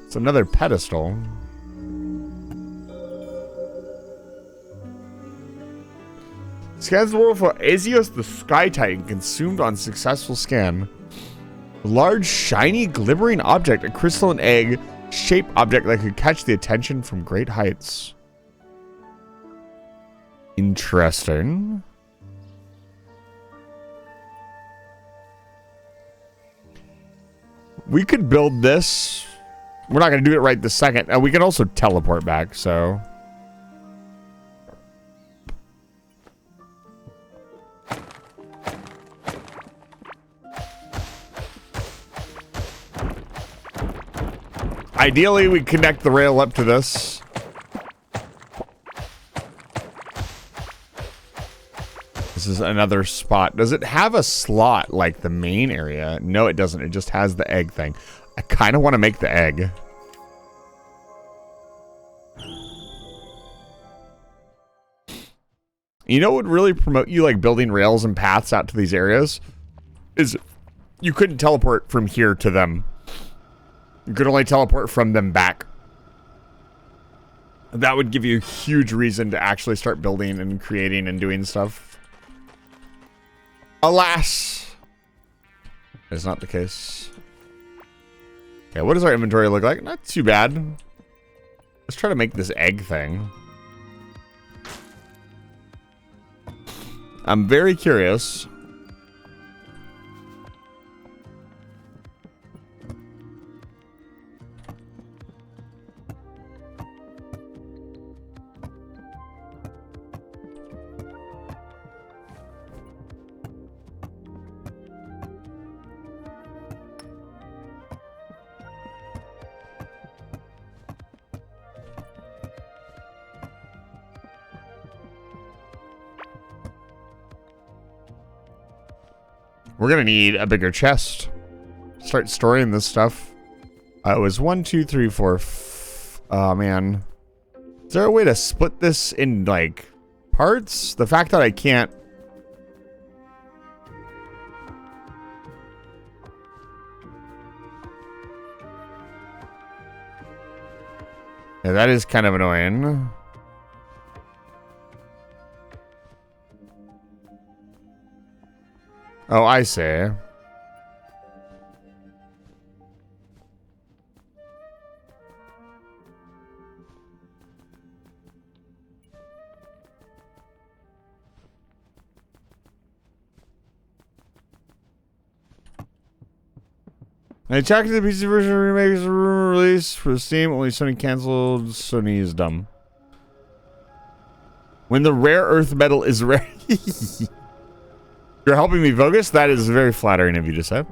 It's another pedestal. Scans the world for Azios the Sky Titan, consumed on successful scan. A large, shiny, glimmering object, a crystalline egg shaped object that could catch the attention from great heights. Interesting. We could build this. We're not going to do it right this second. We can also teleport back, so. Ideally, we connect the rail up to this. This is another spot. Does it have a slot like the main area? No, it doesn't. It just has the egg thing. I kind of want to make the egg. You know what would really promote you like building rails and paths out to these areas? Is you couldn't teleport from here to them. You could only teleport from them back. That would give you a huge reason to actually start building and creating and doing stuff. Alas, it's not the case. Okay, what does our inventory look like? Not too bad. Let's try to make this egg thing. I'm very curious. We're gonna need a bigger chest. Start storing this stuff. It was 1, 2, 3, 4. Oh man, is there a way to split this in like parts? The fact that I can't. Yeah, that is kind of annoying. Oh, I see. I checked the PC version remake is a rumor release for Steam. Only Sony canceled. Sony is dumb. When the rare earth metal is rare. You're helping me, Vogus? That is very flattering of you to say.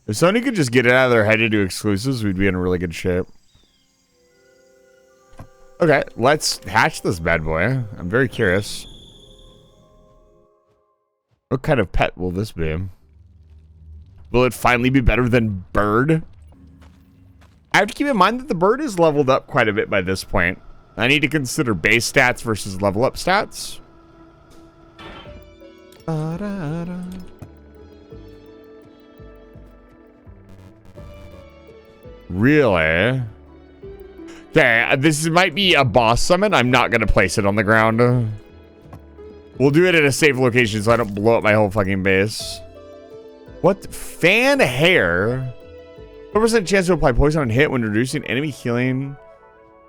If Sony could just get it out of their head to do exclusives, we'd be in really good shape. Okay, let's hatch this bad boy. I'm very curious. What kind of pet will this be? Will it finally be better than bird? I have to keep in mind that the bird is leveled up quite a bit by this point. I need to consider base stats versus level up stats. Really? Okay, this might be a boss summon. I'm not going to place it on the ground. We'll do it at a safe location so I don't blow up my whole fucking base. What? Fan hair? 4% chance to apply poison on hit when reducing enemy healing.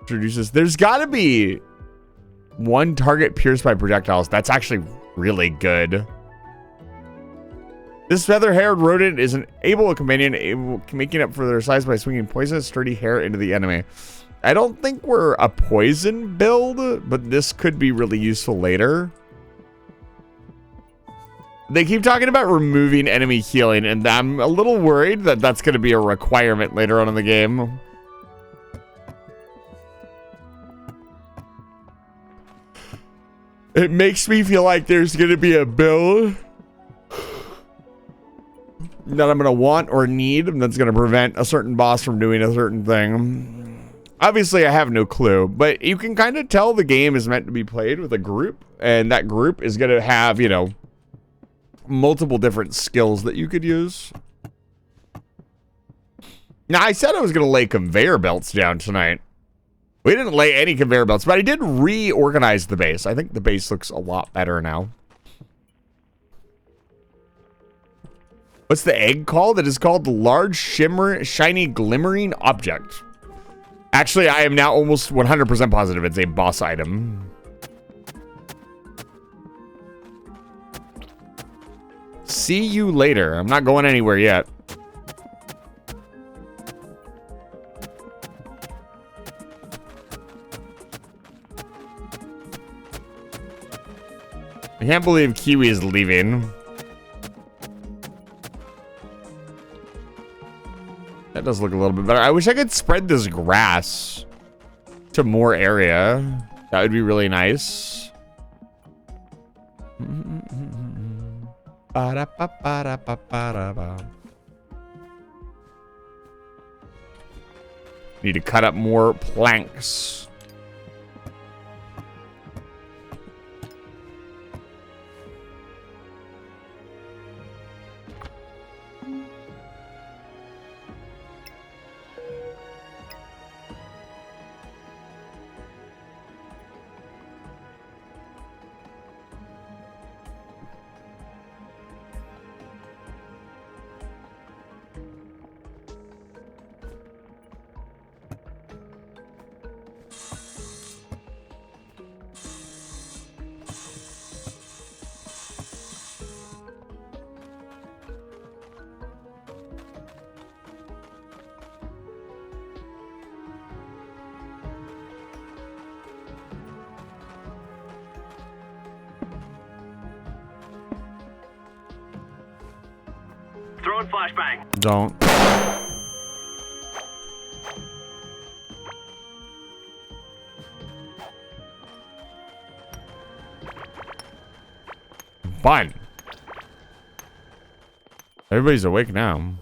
Reduces. There's got to be one target pierced by projectiles. That's actually really good. This feather-haired rodent is an able companion, making up for their size by swinging poisonous, sturdy hair into the enemy. I don't think we're a poison build, but this could be really useful later. They keep talking about removing enemy healing, and I'm a little worried that that's going to be a requirement later on in the game. It makes me feel like there's going to be a build that I'm going to want or need that's going to prevent a certain boss from doing a certain thing. Obviously, I have no clue, but you can kind of tell the game is meant to be played with a group, and that group is going to have, you know, multiple different skills that you could use. Now, I said I was going to lay conveyor belts down tonight. We didn't lay any conveyor belts, but I did reorganize the base. I think the base looks a lot better now. What's the egg called? It is called the large, shiny, glimmering object. Actually, I am now almost 100% positive it's a boss item. See you later. I'm not going anywhere yet. I can't believe Kiwi is leaving. That does look a little bit better. I wish I could spread this grass to more area. That would be really nice. Need to cut up more planks. Throwing flashbang. Don't. Fine. Everybody's awake now.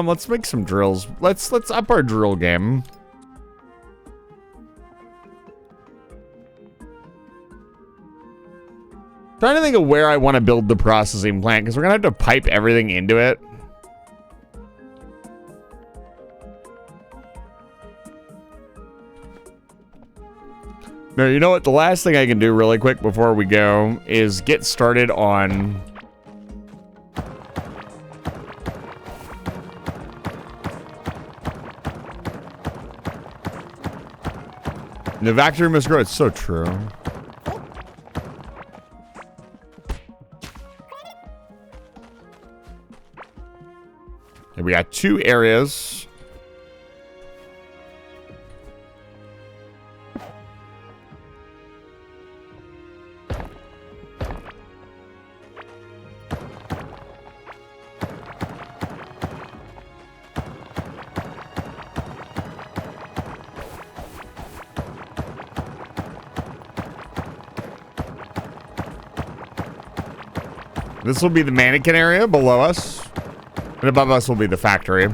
Let's make some drills. Let's up our drill game. Trying to think of where I want to build the processing plant, because we're gonna have to pipe everything into it. No, you know what? The last thing I can do really quick before we go is get started on the factory must grow. It's so true. And we got 2 areas. This will be the mannequin area below us. And above us will be the factory.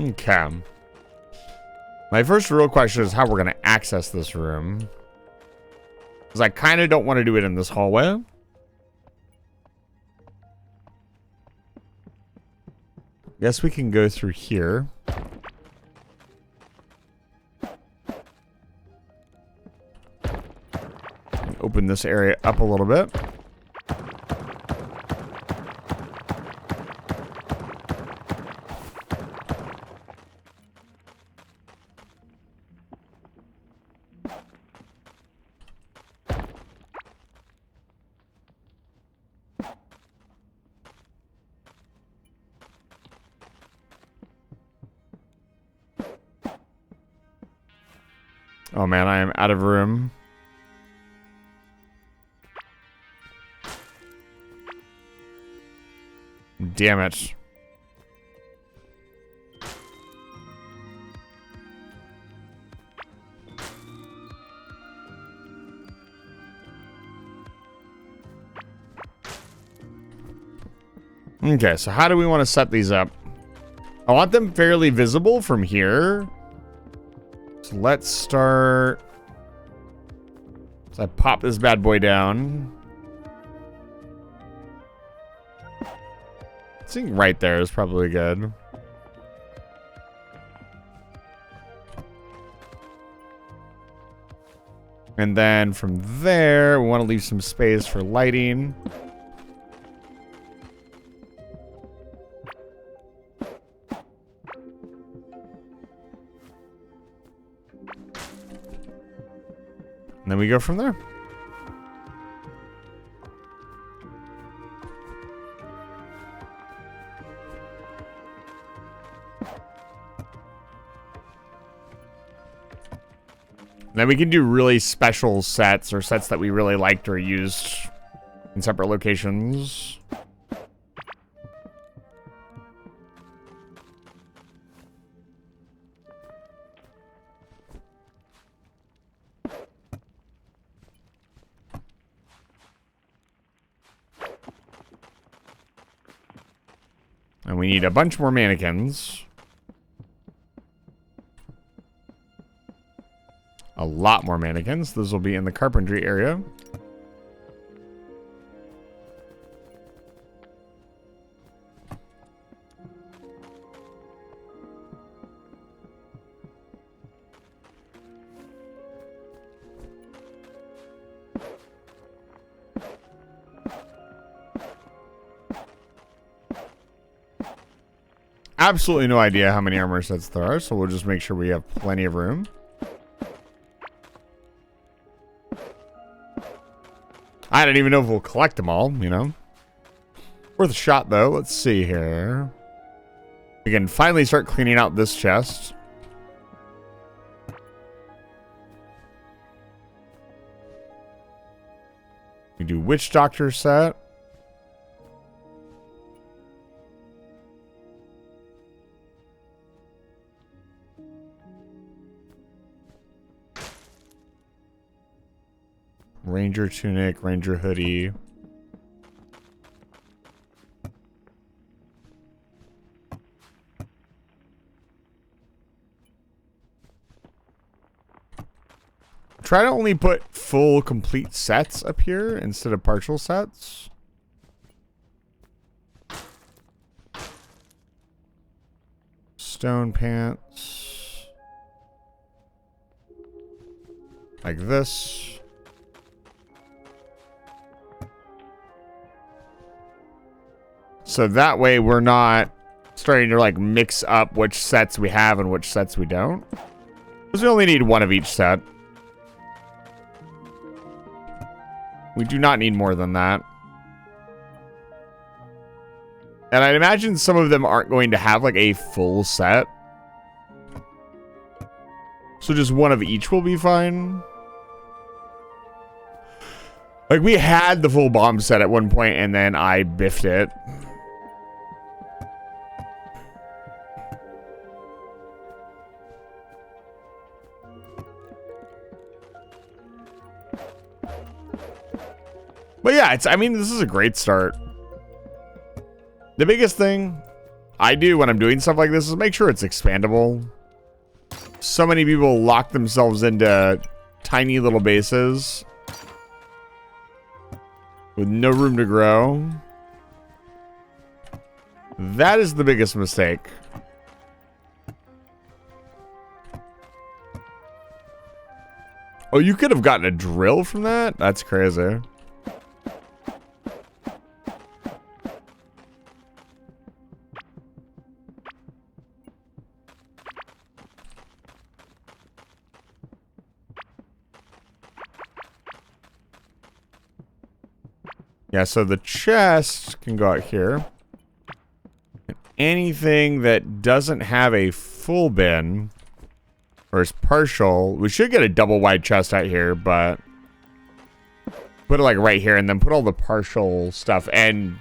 Okay. My first real question is how we're going to access this room. Because I kind of don't want to do it in this hallway. Guess we can go through here. Open this area up a little bit. Oh man, I am out of room. Damn it. Okay, so how do we want to set these up? I want them fairly visible from here. So let's start. So I pop this bad boy down. I think right there is probably good. And then from there, we want to leave some space for lighting. And then we go from there. Then we can do really special sets or sets that we really liked or used in separate locations. And we need a bunch more mannequins. A lot more mannequins. Those will be in the carpentry area. Absolutely no idea how many armor sets there are, so we'll just make sure we have plenty of room. I don't even know if we'll collect them all, you know. Worth a shot, though. Let's see here. We can finally start cleaning out this chest. We do Witch Doctor set. Ranger tunic, Ranger hoodie. Try to only put full complete sets up here instead of partial sets. Stone pants. Like this. So that way we're not starting to like mix up which sets we have and which sets we don't. Because we only need one of each set. We do not need more than that. And I'd imagine some of them aren't going to have like a full set. So just one of each will be fine. Like we had the full bomb set at one point and then I biffed it. But yeah, I mean, this is a great start. The biggest thing, I do when I'm doing stuff like this is make sure it's expandable. So many people lock themselves into tiny little bases with no room to grow. That is the biggest mistake. Oh, you could have gotten a drill from that? That's crazy. Yeah, so the chest can go out here. And anything that doesn't have a full bin or is partial, we should get a double wide chest out here, but put it like right here and then put all the partial stuff and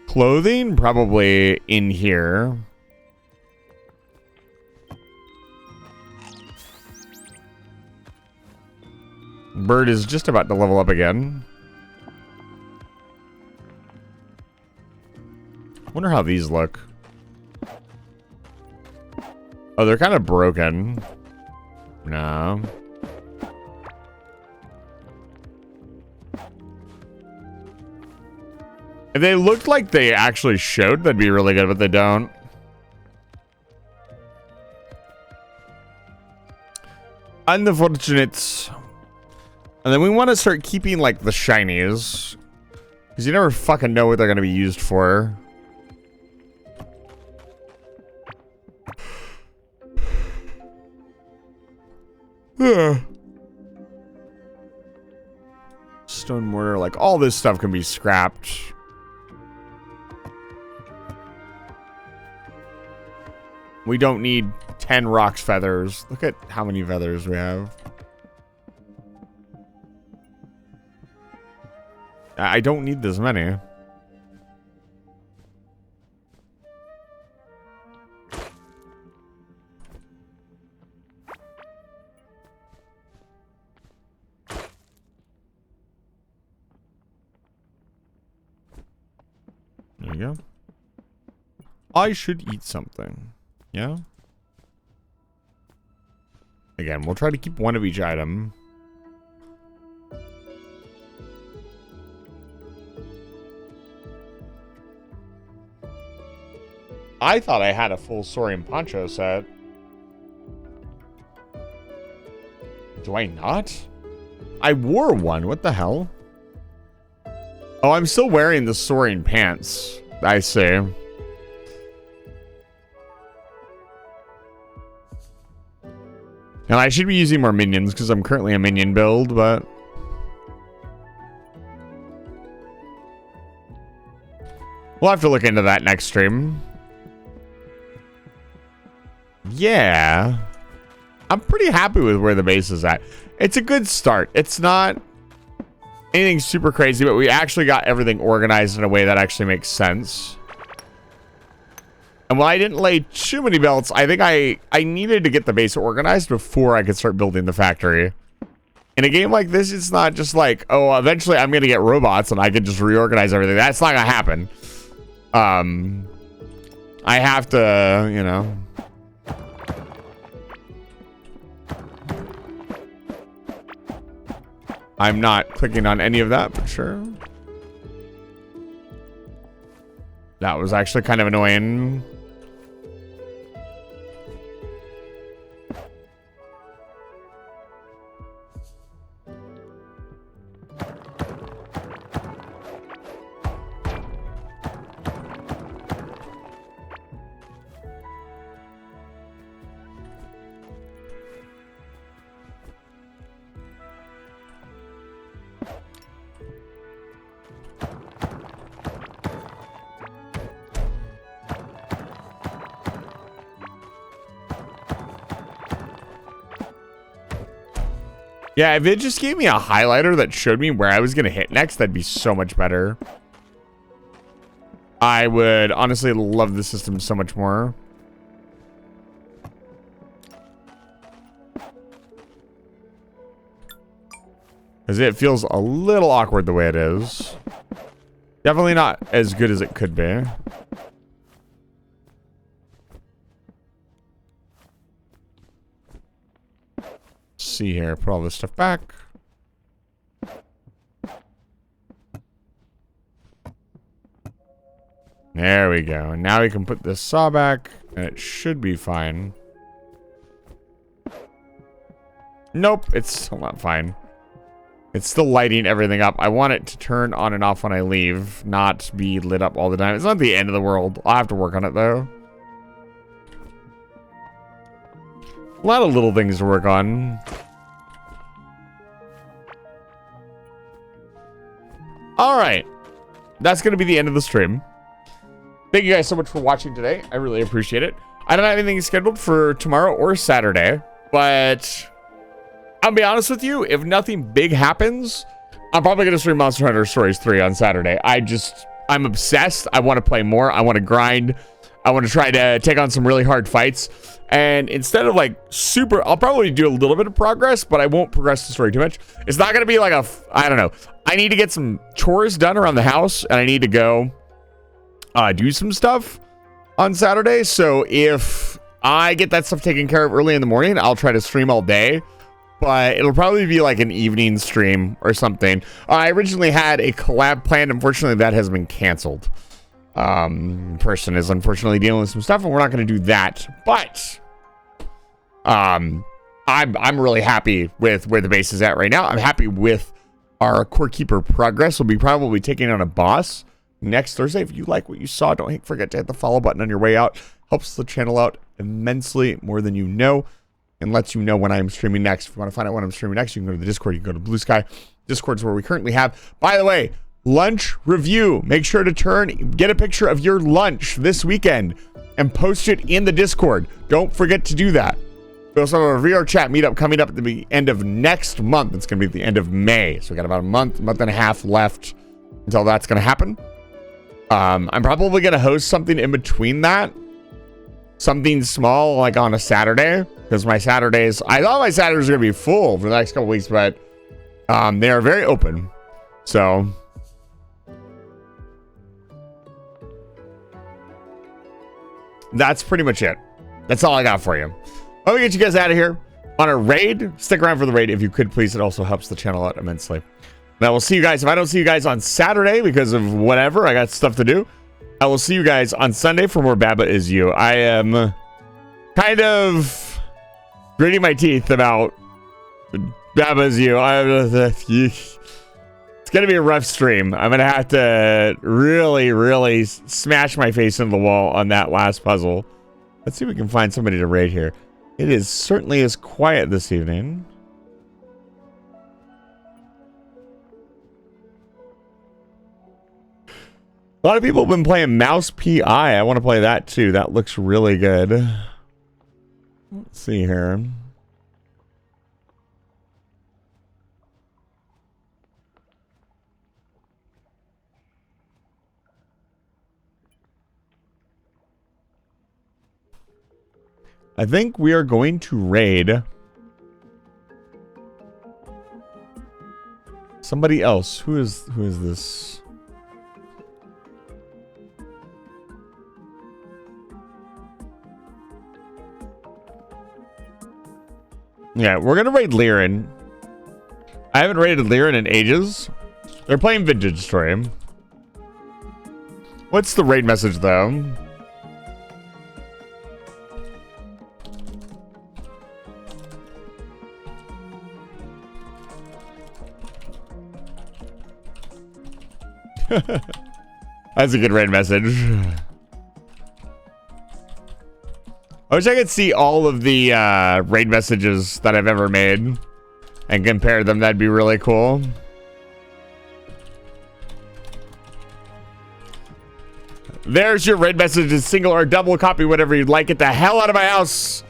clothing probably in here. Bird is just about to level up again. Wonder how these look. Oh, they're kind of broken. No. If they looked like they actually showed, that'd be really good, but they don't. Unfortunate. And then we want to start keeping, like, the shinies. Because you never fucking know what they're going to be used for. Stone mortar, like all this stuff can be scrapped. We don't need 10 rocks feathers. Look at how many feathers we have. I don't need this many. There you go. I should eat something. Yeah? Again, we'll try to keep one of each item. I thought I had a full Saurian poncho set. Do I not? I wore one. What the hell? Oh, I'm still wearing the Saurian pants. I see. And I should be using more minions because I'm currently a minion build, but... we'll have to look into that next stream. Yeah. I'm pretty happy with where the base is at. It's a good start. It's not anything super crazy, but we actually got everything organized in a way that actually makes sense. And while I didn't lay too many belts, I think I needed to get the base organized before I could start building the factory. In a game like this, it's not just like, oh, eventually I'm going to get robots and I can just reorganize everything. That's not going to happen. I have to, you know... I'm not clicking on any of that, but sure. That was actually kind of annoying. Yeah, if it just gave me a highlighter that showed me where I was going to hit next, that'd be so much better. I would honestly love the system so much more. Because it feels a little awkward the way it is. Definitely not as good as it could be. see here. Put all this stuff back. There we go. And now we can put this saw back, and it should be fine. Nope, it's still not fine. It's still lighting everything up. I want it to turn on and off when I leave, not be lit up all the time. It's not the end of the world. I'll have to work on it, though. A lot of little things to work on. All right. That's going to be the end of the stream. Thank you guys so much for watching today. I really appreciate it. I don't have anything scheduled for tomorrow or Saturday, but I'll be honest with you. If nothing big happens, I'm probably going to stream Monster Hunter Stories 3 on Saturday. I'm obsessed. I want to play more. I want to grind. I want to try to take on some really hard fights. And instead of like I'll probably do a little bit of progress, but I won't progress the story too much. It's not going to be like I don't know. I need to get some chores done around the house, and I need to go do some stuff on Saturday. So if I get that stuff taken care of early in the morning, I'll try to stream all day, but it'll probably be like an evening stream or something. I originally had a collab planned. Unfortunately, that has been canceled. Person is unfortunately dealing with some stuff, and we're not going to do that, but I'm really happy with where the base is at right now. I'm happy with our Corekeeper progress. We'll be probably taking on a boss next Thursday. If you like what you saw, don't forget to hit the follow button on your way out. Helps the channel out immensely, more than you know, and lets you know when I'm streaming next. If you want to find out when I'm streaming next, you can go to the Discord. You can go to Blue Sky. Discord's where we currently have, by the way, lunch review. Make sure to get a picture of your lunch this weekend and post it in the Discord. Don't forget to do that. We also have a VR chat meetup coming up at the end of next month. It's going to be at the end of May. So we got about a month and a half left until that's going to happen. I'm probably going to host something in between that. Something small, like on a Saturday. Because I thought my Saturdays were going to be full for the next couple weeks, but they are very open. So that's pretty much it. That's all I got for you. Let me get you guys out of here on a raid. Stick around for the raid if you could, please. It also helps the channel out immensely. Now, we'll see you guys. If I don't see you guys on Saturday because of whatever, I got stuff to do, I will see you guys on Sunday for more Baba Is You. I am kind of gritting my teeth about Baba Is You. It's going to be a rough stream. I'm going to have to really, really smash my face into the wall on that last puzzle. Let's see if we can find somebody to raid here. It certainly is quiet this evening. A lot of people have been playing Mouse PI. I want to play that too. That looks really good. Let's see here. I think we are going to raid somebody else. Who is this? Yeah, we're gonna raid Liren. I haven't raided Liren in ages. They're playing Vintage Story. What's the raid message though? That's a good raid message. I wish I could see all of the raid messages that I've ever made and compare them. That'd be really cool. There's your raid messages, single or double copy, whatever you'd like. Get the hell out of my house.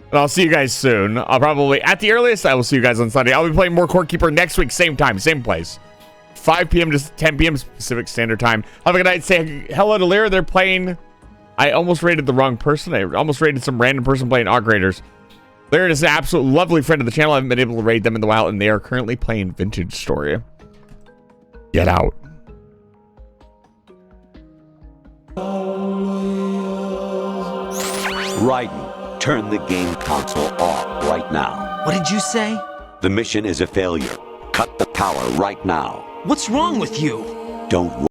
And I'll see you guys soon. I'll probably, at the earliest, I will see you guys on Sunday. I'll be playing more Corekeeper next week, same time, same place. 5 p.m. to 10 p.m. Pacific Standard Time. Have a good night. Say hello to Lyra. They're playing. I almost rated the wrong person. I almost rated some random person playing Aug Raiders. Lyra is an absolute lovely friend of the channel. I haven't been able to raid them in the while, and they are currently playing Vintage Story. Get out. Raiden, turn the game console off right now. What did you say? The mission is a failure. Cut the power right now. What's wrong with you? Don't